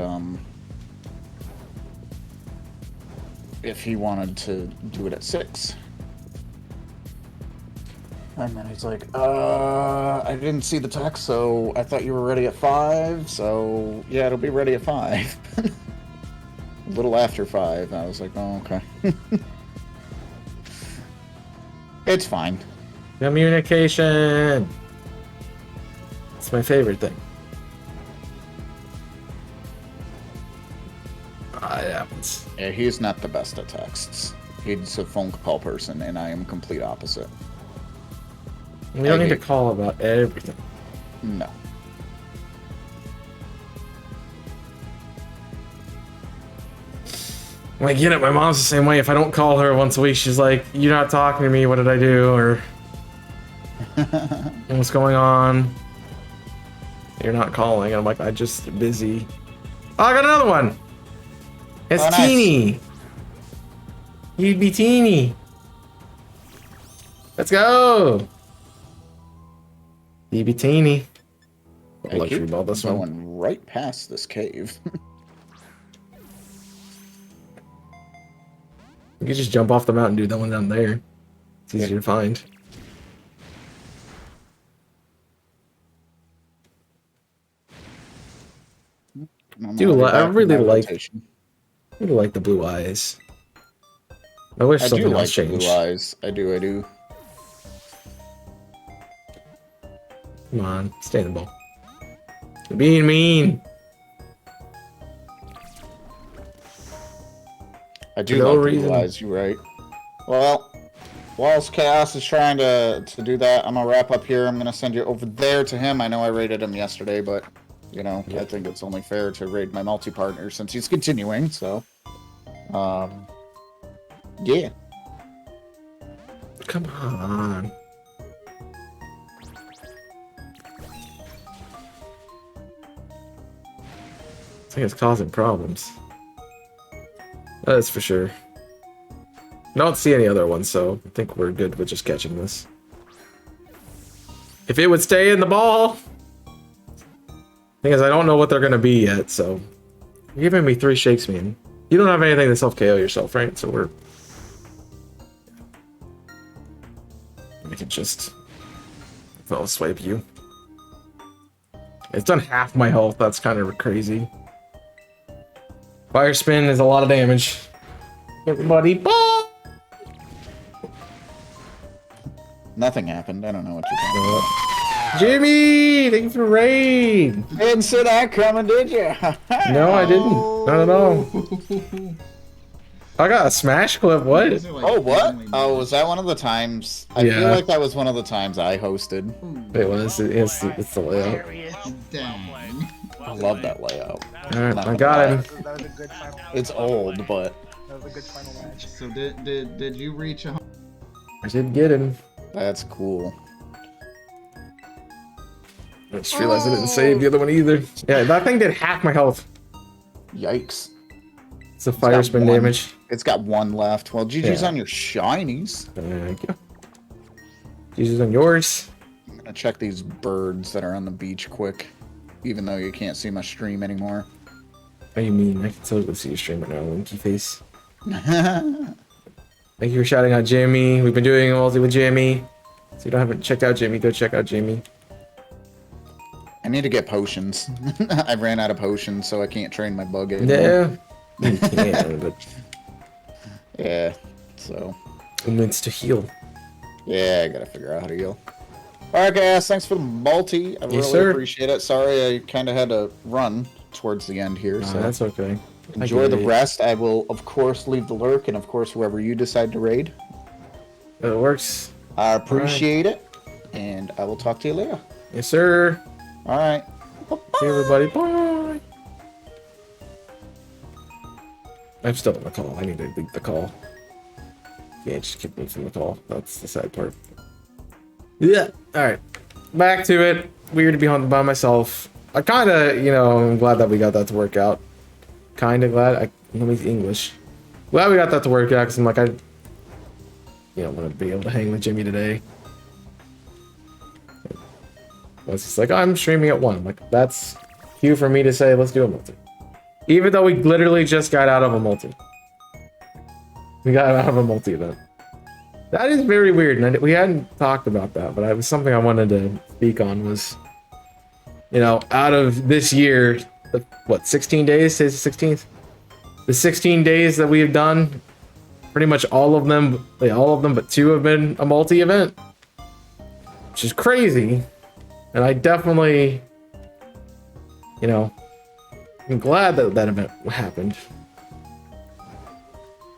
if he wanted to do it at 6. And then he's like, I didn't see the text, so I thought you were ready at 5, so yeah, it'll be ready at 5. A little after 5. I was like, oh, okay. It's fine. Communication. It's my favorite thing. It happens. Yeah, he's not the best at texts. He's a phone call person, and I am complete opposite. We don't need to call about everything. No. I get it. My mom's the same way. If I don't call her once a week, she's like, "You're not talking to me. What did I do?" Or "What's going on?" You're not calling. And I'm like, "I just busy." Oh, I got another one. It's nice. Teeny. You'd be Teeny. Let's go. You'd be Teeny. I Luxury keep ball this one. going right past this cave. You could just jump off the mountain, do that one down there. It's easier to find. Dude, I really like the blue eyes. I wish something else changed. Blue eyes. I do. Come on, stay in the ball. You're being mean. I do like the blue eyes, you're right. Well, whilst Chaos is trying to do that, I'm gonna wrap up here. I'm gonna send you over there to him. I know I raided him yesterday, but you know, I think it's only fair to raid my multi-partner since he's continuing, so yeah. Come on. I think it's causing problems. That's for sure. I don't see any other ones, so I think we're good with just catching this. If it would stay in the ball! Thing is, I don't know what they're gonna be yet, so... You're giving me 3 shakes, man. You don't have anything to self-KO yourself, right? So we're... I can just... I'll swipe you. It's done half my health, that's kind of crazy. Fire spin is a lot of damage. Everybody, ball! Nothing happened. I don't know what you're talking about. Jimmy! Thank you for the raid! Didn't see that coming, did you? No, I didn't. Not at all. I got a smash clip, what? Oh, what? Oh, was that one of the times? I feel like that was one of the times I hosted. It was. It's the layout. Dang. I love that layout. Alright, I got him. That was a good final match. It's old, but... That was a good final match. So did you reach a... I did get him. That's cool. I just realized I didn't save the other one either. Yeah, that thing did half my health. Yikes. It's a fire spin damage. It's got 1 left. Well, GG's on your shinies. Thank you. GG's on yours. I'm gonna check these birds that are on the beach quick. Even though you can't see my stream anymore. What do you mean? I can totally see your stream right now, winky face. Thank you for shouting out Jamie. We've been doing a multi with Jamie. So you haven't checked out Jamie, go check out Jamie. I need to get potions. I ran out of potions, so I can't train my bug anymore. Yeah. You can, but... Yeah, so... It needs to heal. Yeah, I gotta figure out how to heal. Alright guys, thanks for the multi. I really appreciate it. Sorry I kind of had to run towards the end here. So that's okay. Enjoy the rest. I will, of course, leave the lurk, and of course, whoever you decide to raid. It works. I appreciate it, and I will talk to you later. Yes, sir. Alright. See everybody. Bye. I'm still on the call. I need to leave the call. Yeah, just kick me from the call. That's the sad part. Yeah. Alright. Back to it. Weird to be home by myself. I kind of, you know, I'm glad that we got that to work out. kind of glad. Let me English. Glad we got that to work out because I'm like, I want to be able to hang with Jimmy today. Once he's like, oh, I'm streaming at 1. I'm like, that's cue for me to say, let's do a multi. Even though we literally just got out of a multi. We got out of a multi event. That is very weird, and we hadn't talked about that, but it was something I wanted to speak on was, out of this year, what, 16 days? Today's the 16th? The 16 days that we have done, pretty much all of them but 2 have been a multi-event, which is crazy. And I definitely, I'm glad that that event happened.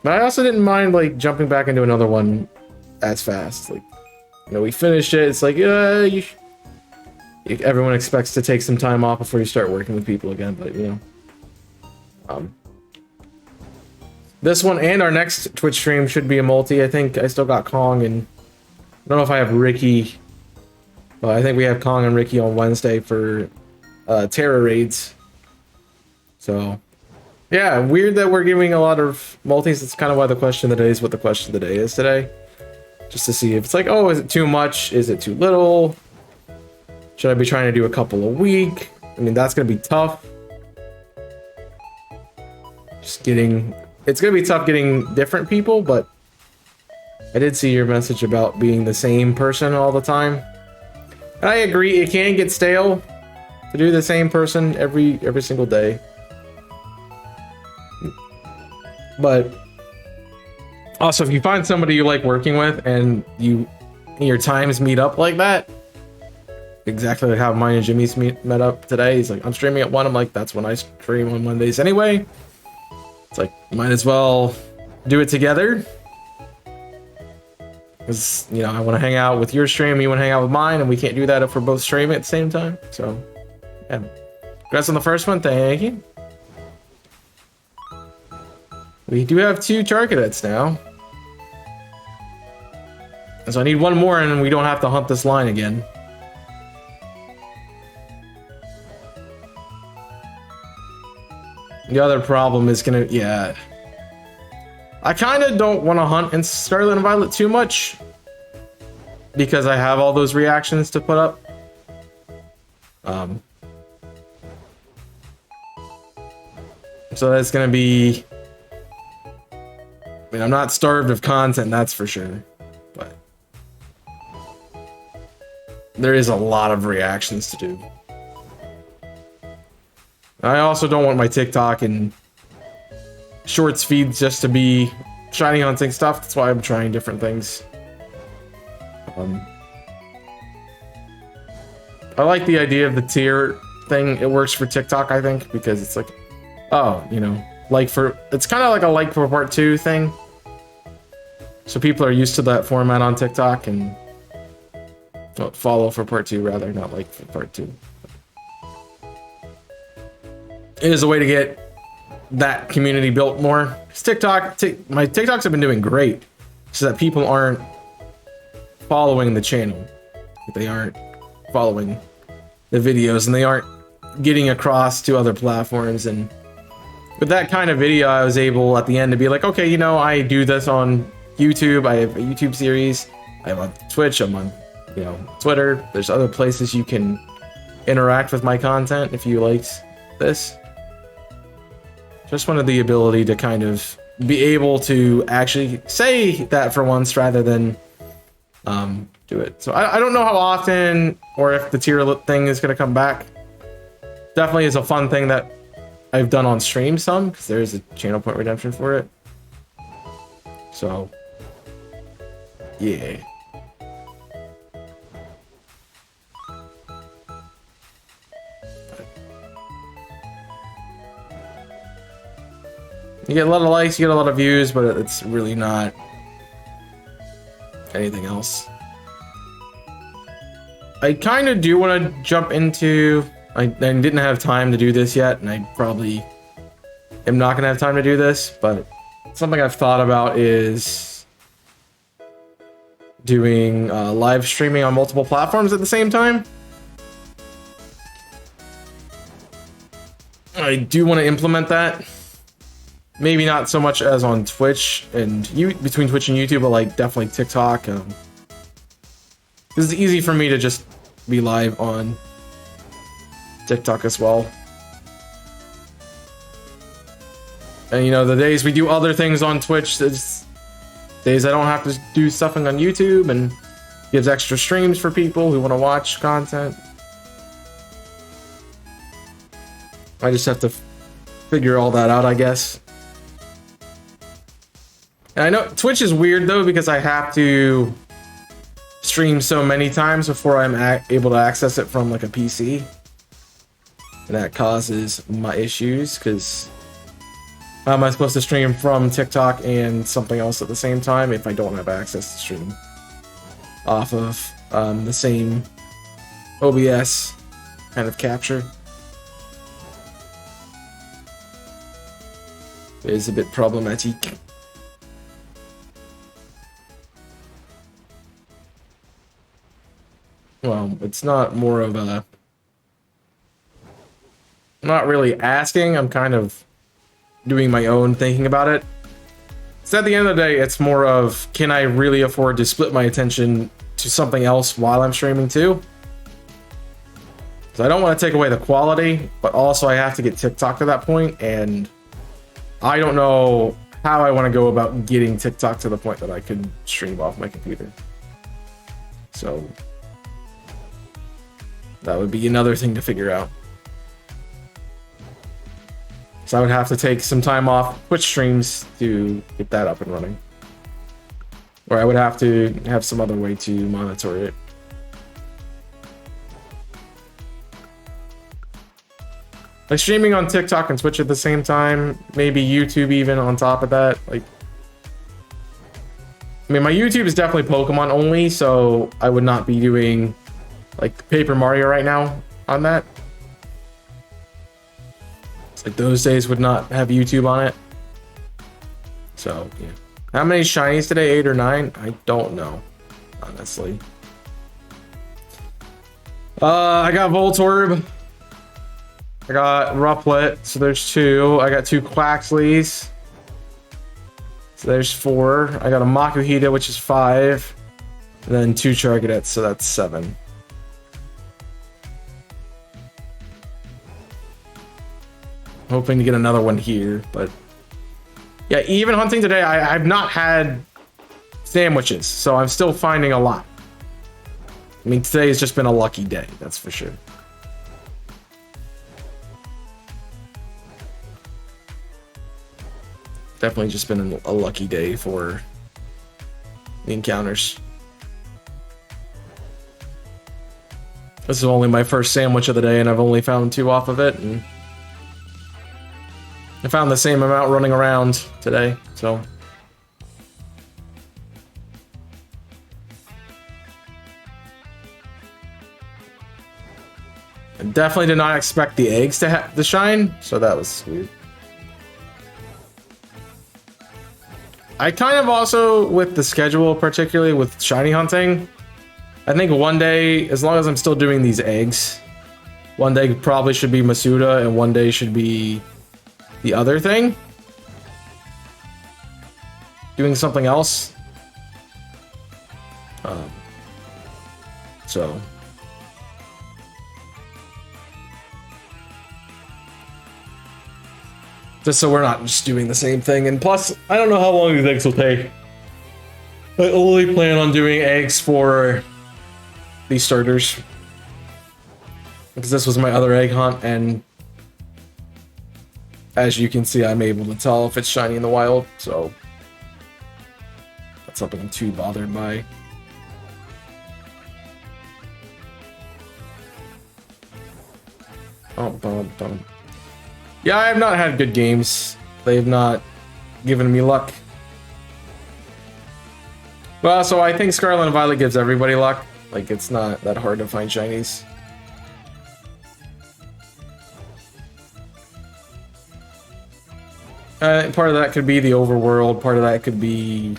But I also didn't mind, like, jumping back into another one as fast. Like, we finished it. It's like, everyone expects to take some time off before you start working with people again. But, this one and our next Twitch stream should be a multi. I think I still got Kong, and I don't know if I have Ricky. But I think we have Kong and Ricky on Wednesday for Terror raids. So, yeah, weird that we're giving a lot of multis. That's kind of why the question of the day is what the question of the day is today. Just to see if it's like, oh, is it too much? Is it too little? Should I be trying to do a couple a week? I mean, that's going to be tough. It's going to be tough getting different people, but I did see your message about being the same person all the time. And I agree, it can get stale to do the same person every single day. But also, if you find somebody you like working with and your times meet up like that, exactly like how mine and Jimmy's met up today. He's like, I'm streaming at 1. I'm like, that's when I stream on Mondays anyway. It's like, might as well do it together. Because, I want to hang out with your stream, you want to hang out with mine, and we can't do that if we're both streaming at the same time. So, yeah. Congrats on the first one, thank you. We do have 2 char cadets now. So I need 1 more, and we don't have to hunt this line again. The other problem is gonna, I kind of don't want to hunt in Scarlet and Violet too much because I have all those reactions to put up. So that's gonna be, I'm not starved of content, that's for sure, but there is a lot of reactions to do. I also don't want my TikTok and Shorts feeds just to be shiny hunting stuff. That's why I'm trying different things. I like the idea of the tier thing. It works for TikTok, I think, because it's like, oh, it's kind of like a like for part 2 thing. So people are used to that format on TikTok and follow for part 2 rather, not like for part 2. It is a way to get that community built more. My TikToks have been doing great, so that people aren't following the channel. They aren't following the videos, and they aren't getting across to other platforms. And with that kind of video, I was able at the end to be like, okay, I do this on YouTube. I have a YouTube series. I have on Twitch. I'm on, Twitter. There's other places you can interact with my content if you liked this. Just wanted the ability to kind of be able to actually say that for once rather than do it. So I don't know how often or if the tier thing is going to come back. Definitely is a fun thing that I've done on stream some, because there is a channel point redemption for it. So, yeah. You get a lot of likes, you get a lot of views, but it's really not anything else. I kind of do want to jump into... I didn't have time to do this yet, and I probably am not going to have time to do this, but something I've thought about is doing live streaming on multiple platforms at the same time. I do want to implement that. Maybe not so much as on Twitch and between Twitch and YouTube, but like definitely TikTok. This is easy for me to just be live on TikTok as well. And you know, the days we do other things on Twitch, there's days I don't have to do stuff on YouTube, and gives extra streams for people who want to watch content. I just have to figure all that out, I guess. And I know Twitch is weird though, because I have to stream so many times before I'm able to access it from like a PC. And that causes my issues, because how am I supposed to stream from TikTok and something else at the same time if I don't have access to stream off of the same OBS kind of capture? It is a bit problematic. Well, it's not more of a... I'm not really asking, I'm kind of doing my own thinking about it. So at the end of the day, it's more of, can I really afford to split my attention to something else while I'm streaming too? Because I don't want to take away the quality, but also I have to get TikTok to that point, and I don't know how I want to go about getting TikTok to the point that I could stream off my computer. So that would be another thing to figure out. So I would have to take some time off Twitch streams to get that up and running. Or I would have to have some other way to monitor it. Like streaming on TikTok and Twitch at the same time, maybe YouTube even on top of that. Like, I mean, my YouTube is definitely Pokemon only, so I would not be doing like Paper Mario right now on that. Like those days would not have YouTube on it. So yeah. How many shinies today? 8 or 9? I don't know, honestly. I got Voltorb. I got Rufflet, so there's 2. I got 2 Quaxleys. So there's 4. I got a Makuhita, which is 5. And then 2 Chargadets, so that's 7. Hoping to get another one here, but yeah, even hunting today, I've not had sandwiches, so I'm still finding a lot. I mean, today has just been a lucky day, that's for sure. Definitely just been a lucky day for the encounters. This is only my first sandwich of the day, and I've only found 2 off of it, and I found the same amount running around today, so. I definitely did not expect the eggs to shine, so that was weird. I kind of also, with the schedule, particularly with shiny hunting, I think one day, as long as I'm still doing these eggs, one day probably should be Masuda, and one day should be the other thing. Doing something else. So. Just so we're not just doing the same thing. And plus, I don't know how long these eggs will take. I only plan on doing eggs for these starters. Because this was my other egg hunt, and as you can see, I'm able to tell if it's shiny in the wild, so that's something I'm too bothered by. Yeah, I have not had good games. They have not given me luck. Well, so I think Scarlet and Violet gives everybody luck. Like, it's not that hard to find shinies. Part of that could be the overworld, part of that could be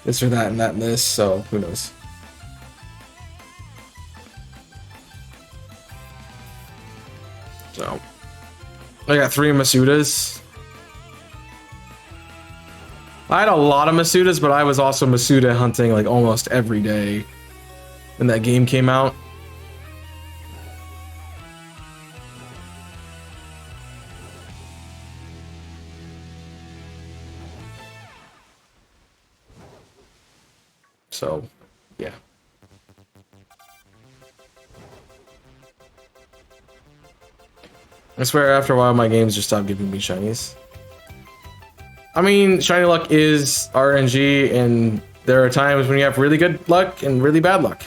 this or that and that and this, so who knows. So I got 3 Masudas. I had a lot of Masudas, but I was also Masuda hunting like almost every day when that game came out. So, yeah. I swear after a while my games just stopped giving me shinies. I mean, shiny luck is RNG, and there are times when you have really good luck and really bad luck.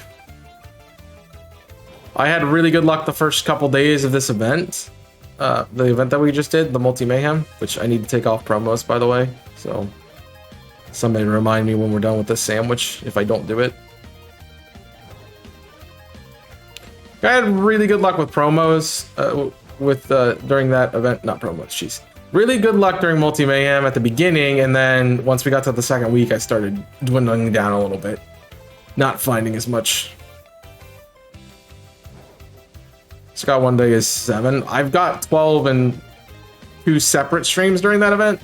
I had really good luck the first couple days of this event. The event that we just did, the Multi-Mayhem, which I need to take off promos, by the way. So, somebody remind me when we're done with this sandwich, if I don't do it. I had really good luck with promos, during that event. Not promos, jeez. Really good luck during Multi-Mayhem at the beginning, and then once we got to the second week, I started dwindling down a little bit. Not finding as much. Scott one day is 7. I've got 12 in 2 separate streams during that event.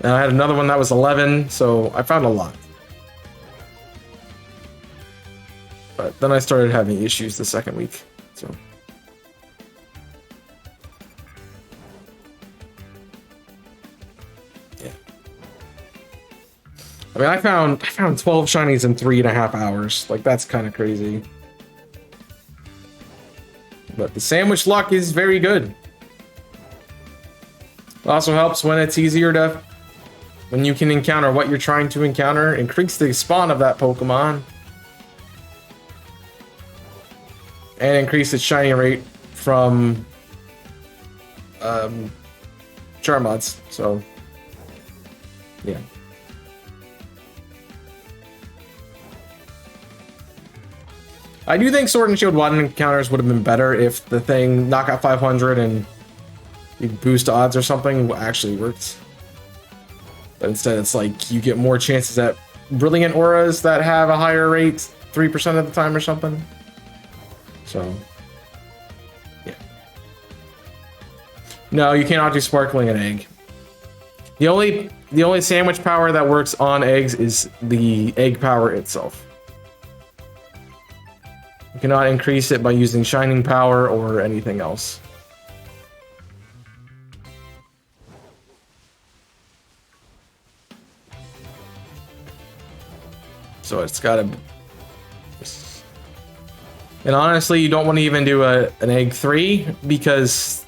And I had another one that was 11, so I found a lot. But then I started having issues the second week, so. Yeah. I mean, I found 12 shinies in 3.5 hours. Like, that's kind of crazy. But the sandwich luck is very good. It also helps when it's easier to, when you can encounter what you're trying to encounter, increase the spawn of that Pokemon, and increase its shiny rate from Charmods. So, yeah. I do think Sword and Shield 1 encounters would have been better if the thing knockout 500 and you boost odds or something actually worked. But instead it's like you get more chances at brilliant auras that have a higher rate 3% of the time or something. So, yeah. No, you cannot do sparkling an egg. The only sandwich power that works on eggs is the egg power itself. You cannot increase it by using shining power or anything else. So it's gotta... And honestly, you don't want to even do an egg 3 because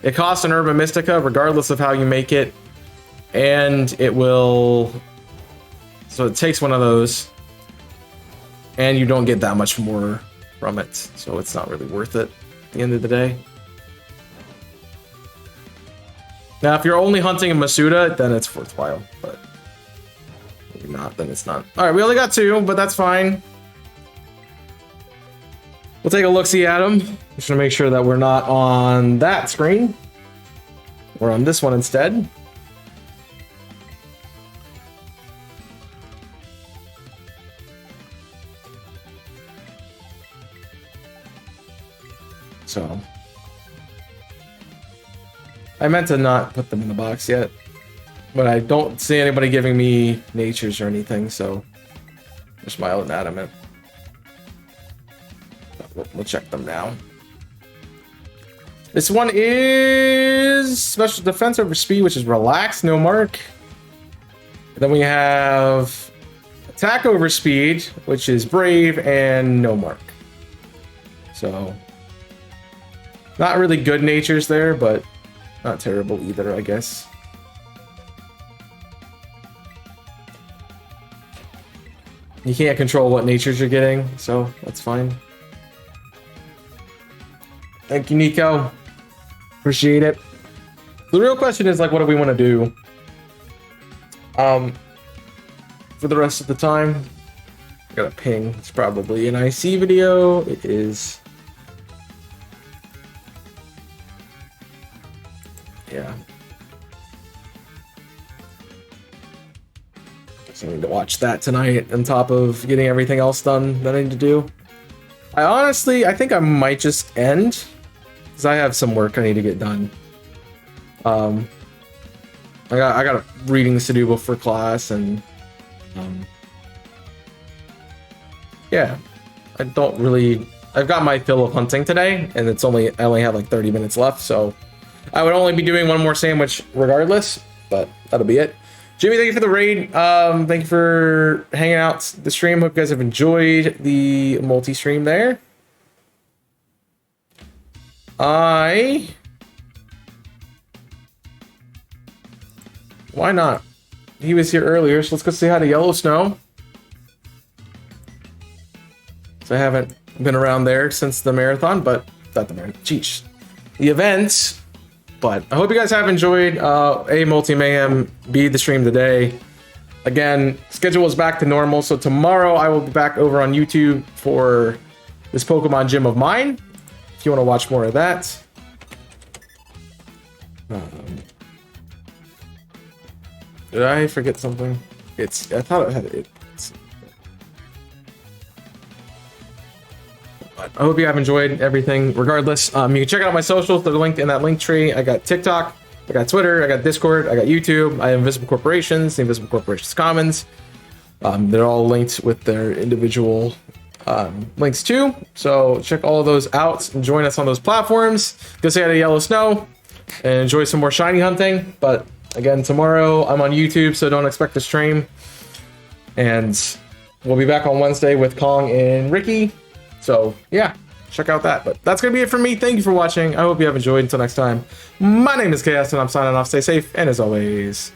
it costs an Herba Mystica regardless of how you make it. And it will... So it takes one of those. And you don't get that much more from it, so it's not really worth it at the end of the day. Now, if you're only hunting a Masuda, then it's worthwhile, but if you're not, then it's not. All right, we only got 2, but that's fine. We'll take a look-see at them. Just to make sure that we're not on that screen. We're on this one instead. So, I meant to not put them in the box yet, but I don't see anybody giving me natures or anything, so I'm smiling adamant. We'll check them now. This one is special defense over speed, which is relaxed, no mark. Then we have attack over speed, which is brave and no mark. So, not really good natures there, but not terrible either, I guess. You can't control what natures you're getting, so that's fine. Thank you, Nico. Appreciate it. The real question is, like, what do we want to do? For the rest of the time, I got a ping. It's probably an IC video. It is. Yeah. So I need to watch that tonight on top of getting everything else done that I need to do. I think I might just end because I have some work I need to get done. I got readings to do before class, and yeah, I've got my fill of hunting today, and I only have like 30 minutes left, so I would only be doing one more sandwich regardless, but that'll be it. Jimmy, thank you for the raid. Thank you for hanging out the stream. Hope you guys have enjoyed the multi-stream there. Why not? He was here earlier, so let's go say hi to Yellow Snow. So I haven't been around there since the marathon, but not the marathon. Jeez, the events. But I hope you guys have enjoyed A Multi Mayhem, B the stream today. Again, schedule is back to normal, so tomorrow I will be back over on YouTube for this Pokemon gym of mine. If you want to watch more of that. Did I forget something? I thought I had it. I hope you have enjoyed everything. Regardless, you can check out my socials. They're linked in that link tree. I got TikTok, I got Twitter, I got Discord, I got YouTube. I have Invisible Corporations, the Invisible Corporations Commons. They're all linked with their individual links too. So check all of those out and join us on those platforms. Go say hi to Yellow Snow and enjoy some more shiny hunting. But again, tomorrow I'm on YouTube, so don't expect to stream. And we'll be back on Wednesday with Kong and Ricky. So yeah, check out that. But that's gonna be it for me. Thank you for watching. I hope you have enjoyed. Until next time, my name is Chaos and I'm signing off. Stay safe, and as always,